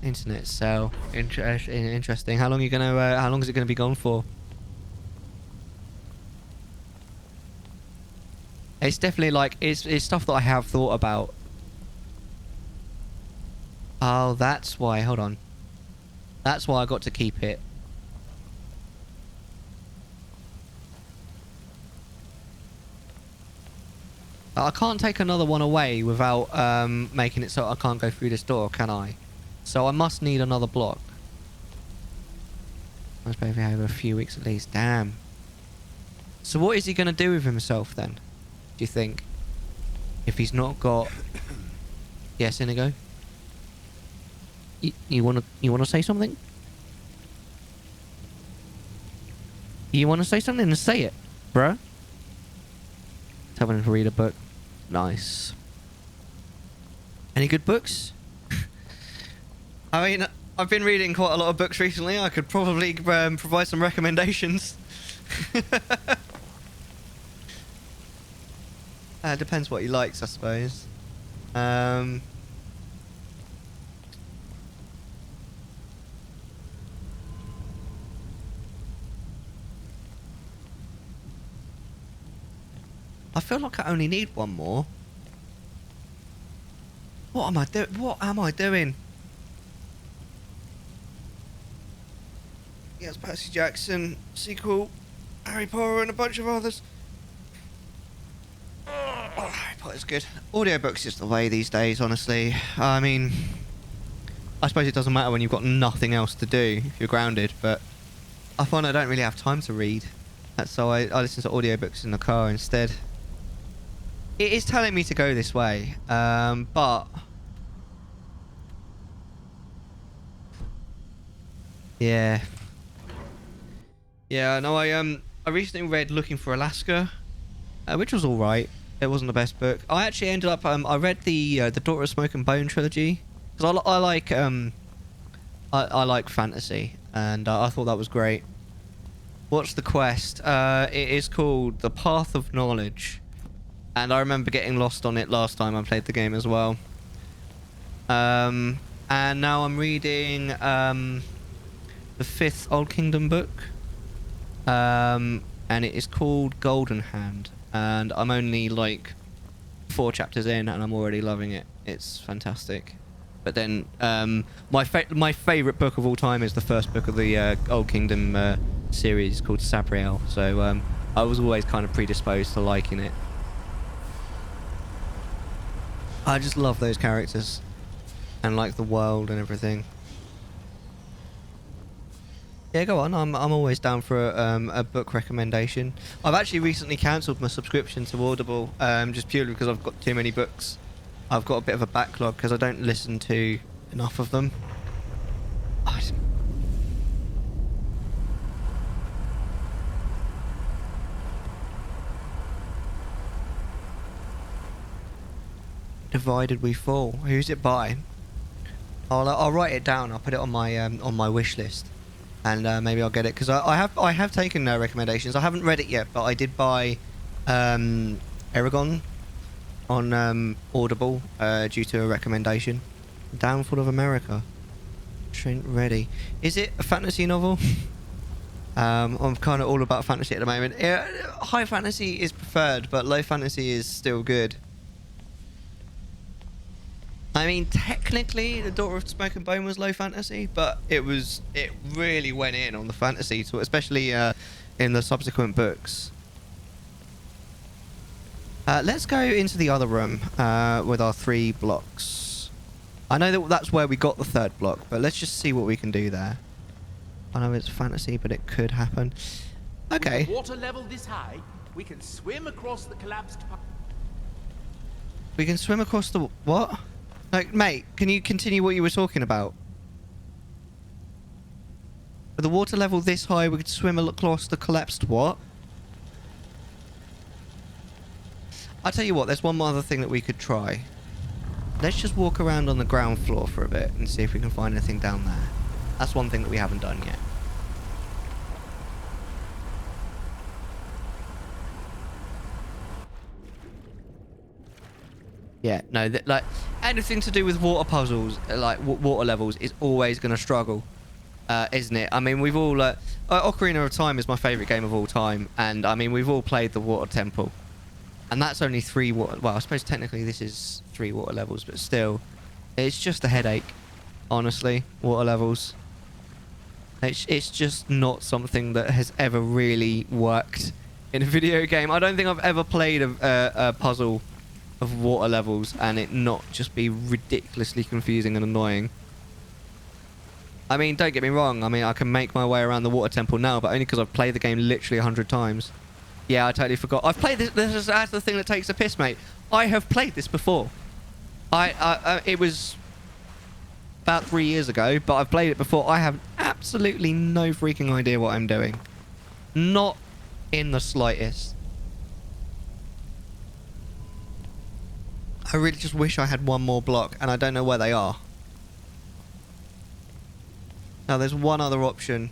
Internet cell. Interesting. How long are you gonna? How long is it gonna be gone for? It's definitely like it's stuff that I have thought about. Oh, that's why. Hold on. That's why I got to keep it. I can't take another one away without making it so I can't go through this door, can I? So I must need another block. Must be over a few weeks at least. Damn. So what is he going to do with himself then? Do you think? If he's not got... Yes, Inigo? You wanna say something? You wanna say something? Then say it, bruh. Tell him to read a book. Nice. Any good books? I mean, I've been reading quite a lot of books recently. I could probably provide some recommendations. Depends what he likes, I suppose. I feel like I only need one more. What am I doing? What am I doing? Yes, Percy Jackson, sequel, Harry Potter and a bunch of others. Oh, Harry Potter's good. Audiobooks is the way these days, honestly. I mean, I suppose it doesn't matter when you've got nothing else to do if you're grounded, but I find I don't really have time to read. That's why I listen to audiobooks in the car instead. It is telling me to go this way, but... Yeah. Yeah, no, I recently read Looking for Alaska, which was alright. It wasn't the best book. I actually ended up, I read the Daughter of Smoke and Bone trilogy, because I like fantasy, and I thought that was great. What's the quest? It is called The Path of Knowledge. And I remember getting lost on it last time I played the game as well. And now I'm reading the 5th Old Kingdom book. And it is called Golden Hand. And I'm only like 4 chapters in and I'm already loving it. It's fantastic. But then my favourite book of all time is the first book of the Old Kingdom series called Sabriel. So I was always kind of predisposed to liking it. I just love those characters and like the world and everything. Yeah, go on. I'm always down for a book recommendation. I've actually recently cancelled my subscription to Audible just purely because I've got too many books. I've got a bit of a backlog because I don't listen to enough of them. Divided we fall. Who's it by? I'll write it down. I'll put it on my wish list, and maybe I'll get it because I have taken recommendations. I haven't read it yet, but I did buy Eragon on Audible due to a recommendation. Downfall of America. Trent Ready. Is it a fantasy novel? I'm kind of all about fantasy at the moment. High fantasy is preferred, but low fantasy is still good. I mean, technically, The Daughter of Smoke and Bone was low fantasy, but it really went in on the fantasy, so especially in the subsequent books. Let's go into the other room with our 3 blocks. I know that's where we got the 3rd block, but let's just see what we can do there. I know it's fantasy, but it could happen. Okay. With the water level this high, we can swim across the collapsed... We can swim across the... What? Like, mate, can you continue what you were talking about? With the water level this high, we could swim across the collapsed what? I'll tell you what, there's one more other thing that we could try. Let's just walk around on the ground floor for a bit and see if we can find anything down there. That's one thing that we haven't done yet. Yeah, no, like anything to do with water puzzles, like water levels, is always going to struggle, isn't it? I mean, we've all... Ocarina of Time is my favourite game of all time, and I mean, we've all played the water temple. And that's only 3 water... Well, I suppose technically this is 3 water levels, but still, it's just a headache, honestly, water levels. It's just not something that has ever really worked in a video game. I don't think I've ever played a puzzle of water levels and it not just be ridiculously confusing and annoying. I mean, don't get me wrong. I mean, I can make my way around the water temple now, but only because I've played the game literally 100 times. Yeah, I totally forgot. I've played this. That's the thing that takes a piss, mate. I have played this before. It was about 3 years ago, but I've played it before. I have absolutely no freaking idea what I'm doing. Not in the slightest. I really just wish I had one more block, and I don't know where they are. Now, there's one other option,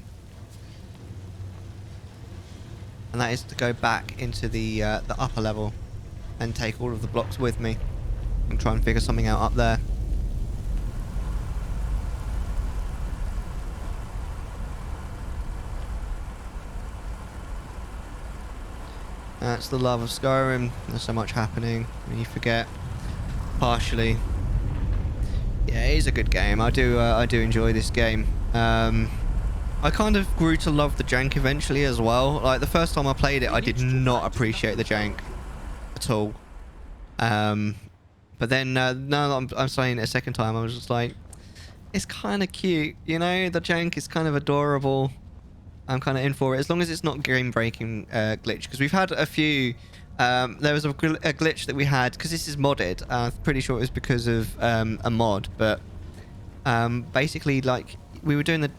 and that is to go back into the upper level and take all of the blocks with me and try and figure something out up there. That's the love of Skyrim. There's so much happening, and you forget. Partially. Yeah, it is a good game. I do enjoy this game. I kind of grew to love the jank eventually as well. Like, the first time I played it, I did not appreciate the jank at all. But then, now that I'm saying it a second time, I was just like, it's kind of cute, you know? The jank is kind of adorable. I'm kind of in for it, as long as it's not game-breaking glitch. Because we've had a few... there was a glitch that we had, because this is modded. I'm pretty sure it was because of a mod, but basically, like, we were doing the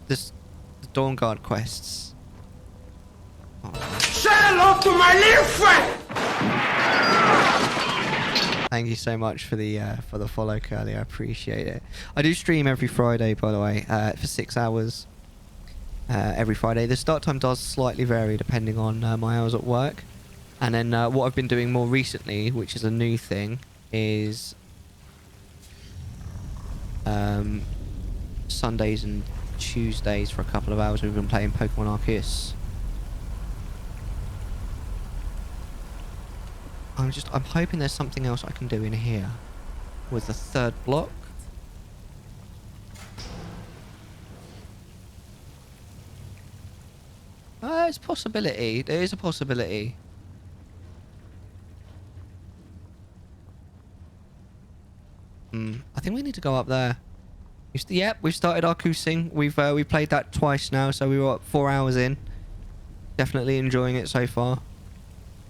Dawn Guard quests. Oh. Say hello to my little friend! Thank you so much for the follow, Curly. I appreciate it. I do stream every Friday, by the way, for 6 hours every Friday. The start time does slightly vary depending on my hours at work. And then what I've been doing more recently, which is a new thing, is Sundays and Tuesdays for a couple of hours we've been playing Pokemon Arceus. I'm hoping there's something else I can do in here with the 3rd block. It's a possibility. There is a possibility. I think we need to go up there. Yep, we've started our cruising. We've played that twice now, so we were 4 hours in. Definitely enjoying it so far.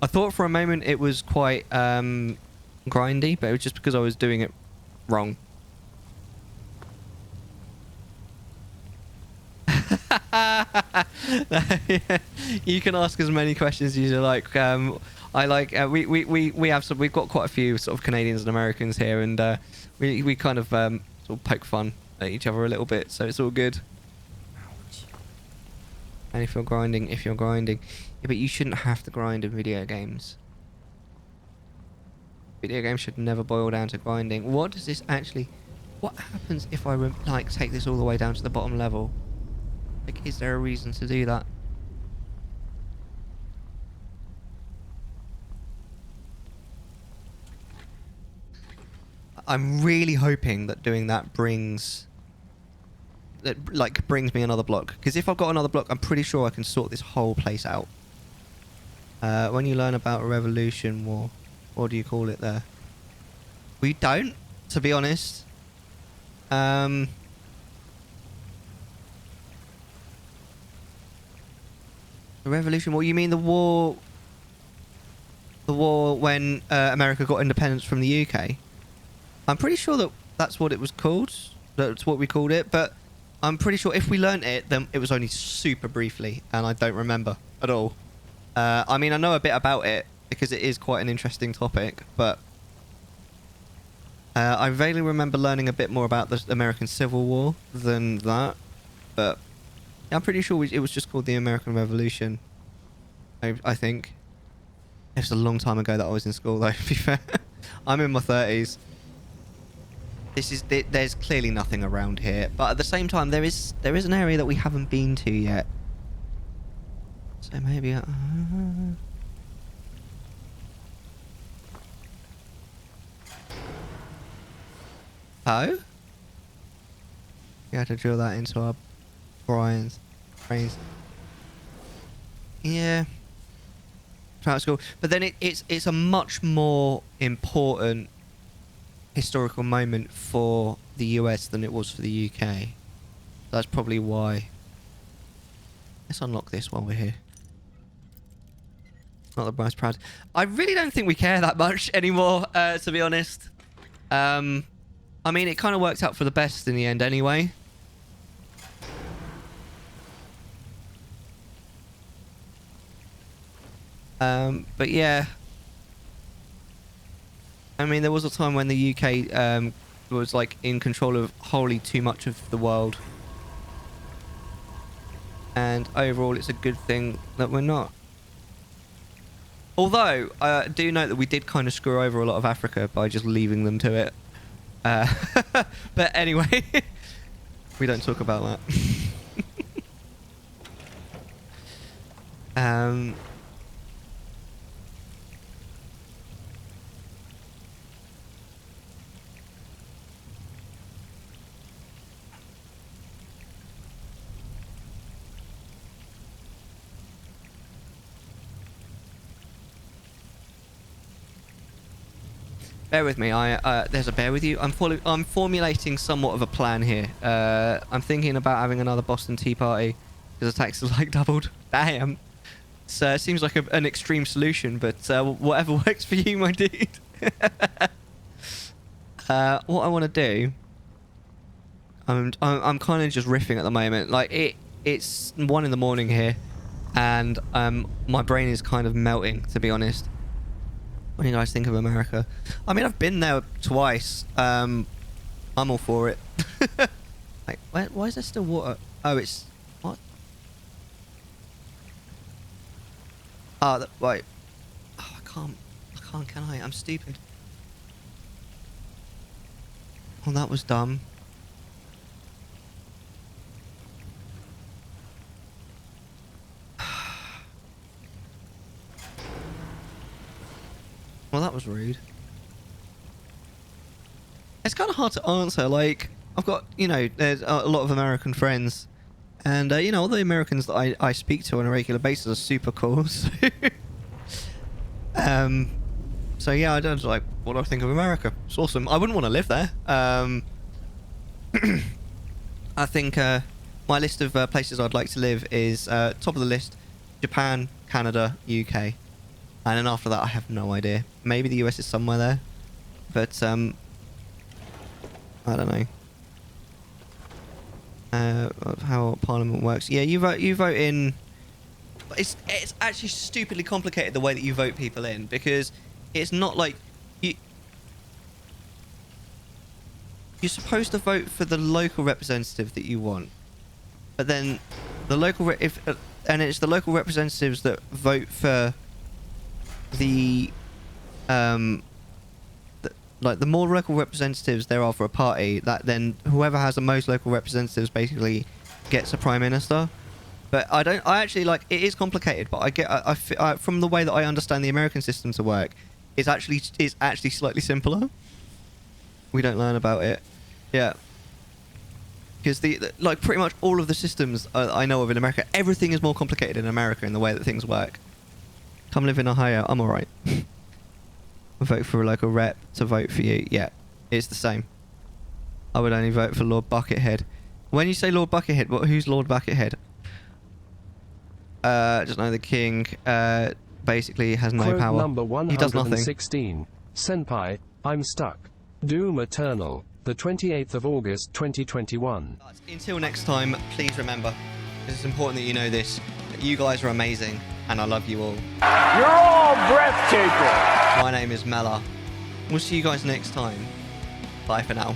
I thought for a moment it was quite grindy, but it was just because I was doing it wrong. You can ask as many questions as you like. I like we've got quite a few sort of Canadians and Americans here, and we kind of sort of poke fun at each other a little bit, so it's all good. And if you're grinding, yeah, but you shouldn't have to grind in video games. Video games should never boil down to grinding. What does this actually? What happens if I like take this all the way down to the bottom level? Like, is there a reason to do that? I'm really hoping that doing that brings me another block. Because if I've got another block, I'm pretty sure I can sort this whole place out. When you learn about a revolution war, what do you call it there? We don't, to be honest. The revolution war? You mean the war? The war when America got independence from the UK? I'm pretty sure that that's what it was called. That's what we called it. But I'm pretty sure if we learnt it, then it was only super briefly, and I don't remember at all. I mean, I know a bit about it because it is quite an interesting topic, but I vaguely remember learning a bit more about the American Civil War than that. But I'm pretty sure it was just called the American Revolution. I think. It was a long time ago that I was in school, though, to be fair. I'm in my 30s. There's clearly nothing around here, but at the same time, there is an area that we haven't been to yet. So maybe. Oh? We had to drill that into our brains. Yeah. That's cool. But then it's a much more important historical moment for the US than it was for the UK. That's probably why. Let's unlock this while we're here. Not the most proud. I really don't think we care that much anymore, to be honest. I mean, it kind of worked out for the best in the end anyway. But yeah. I mean, there was a time when the UK was like in control of wholly too much of the world. And overall, it's a good thing that we're not. Although, I do note that we did kind of screw over a lot of Africa by just leaving them to it. But anyway, we don't talk about that. Bear with me. There's a bear with you. I'm formulating somewhat of a plan here. I'm thinking about having another Boston Tea Party because attacks are like doubled. Damn. So it seems like an extreme solution, but whatever works for you, my dude. What I want to do. I'm kind of just riffing at the moment. Like it's 1 in the morning here, and my brain is kind of melting, to be honest. What do you guys think of America? I mean, I've been there twice. I'm all for it. Like, why is there still water? Oh, it's... What? Oh, wait. Oh, I can't, can I? I'm stupid. Oh, that was dumb. Well, that was rude. It's kind of hard to answer. Like, I've got, you know, there's a lot of American friends. And, you know, all the Americans that I speak to on a regular basis are super cool. So, so yeah, I don't like, what do I think of America? It's awesome. I wouldn't want to live there. I think my list of places I'd like to live is top of the list, Japan, Canada, UK. And then after that, I have no idea. Maybe the US is somewhere there. But, I don't know. How Parliament works. Yeah, you vote in... It's actually stupidly complicated the way that you vote people in. Because it's not like... You're supposed to vote for the local representative that you want. But then the local... and it's the local representatives that vote for... the more local representatives there are for a party, that then whoever has the most local representatives basically gets a prime minister. But I actually like, it is complicated, but I from the way that I understand the American system to work, it's actually slightly simpler. We don't learn about it. Yeah. Because like pretty much all of the systems I know of in America, everything is more complicated in America in the way that things work. Come live in Ohio, I'm alright. Vote for a local rep to vote for you. Yeah, it's the same. I would only vote for Lord Buckethead. When you say Lord Buckethead, who's Lord Buckethead? Just know the king basically has no Quote power. Number He does nothing. 116. Senpai, I'm stuck. Doom Eternal, the 28th of August 2021. Until next time, please remember, it's important that you know this, that you guys are amazing, and I love you all. You're all breathtaking! My name is Mellar. We'll see you guys next time. Bye for now.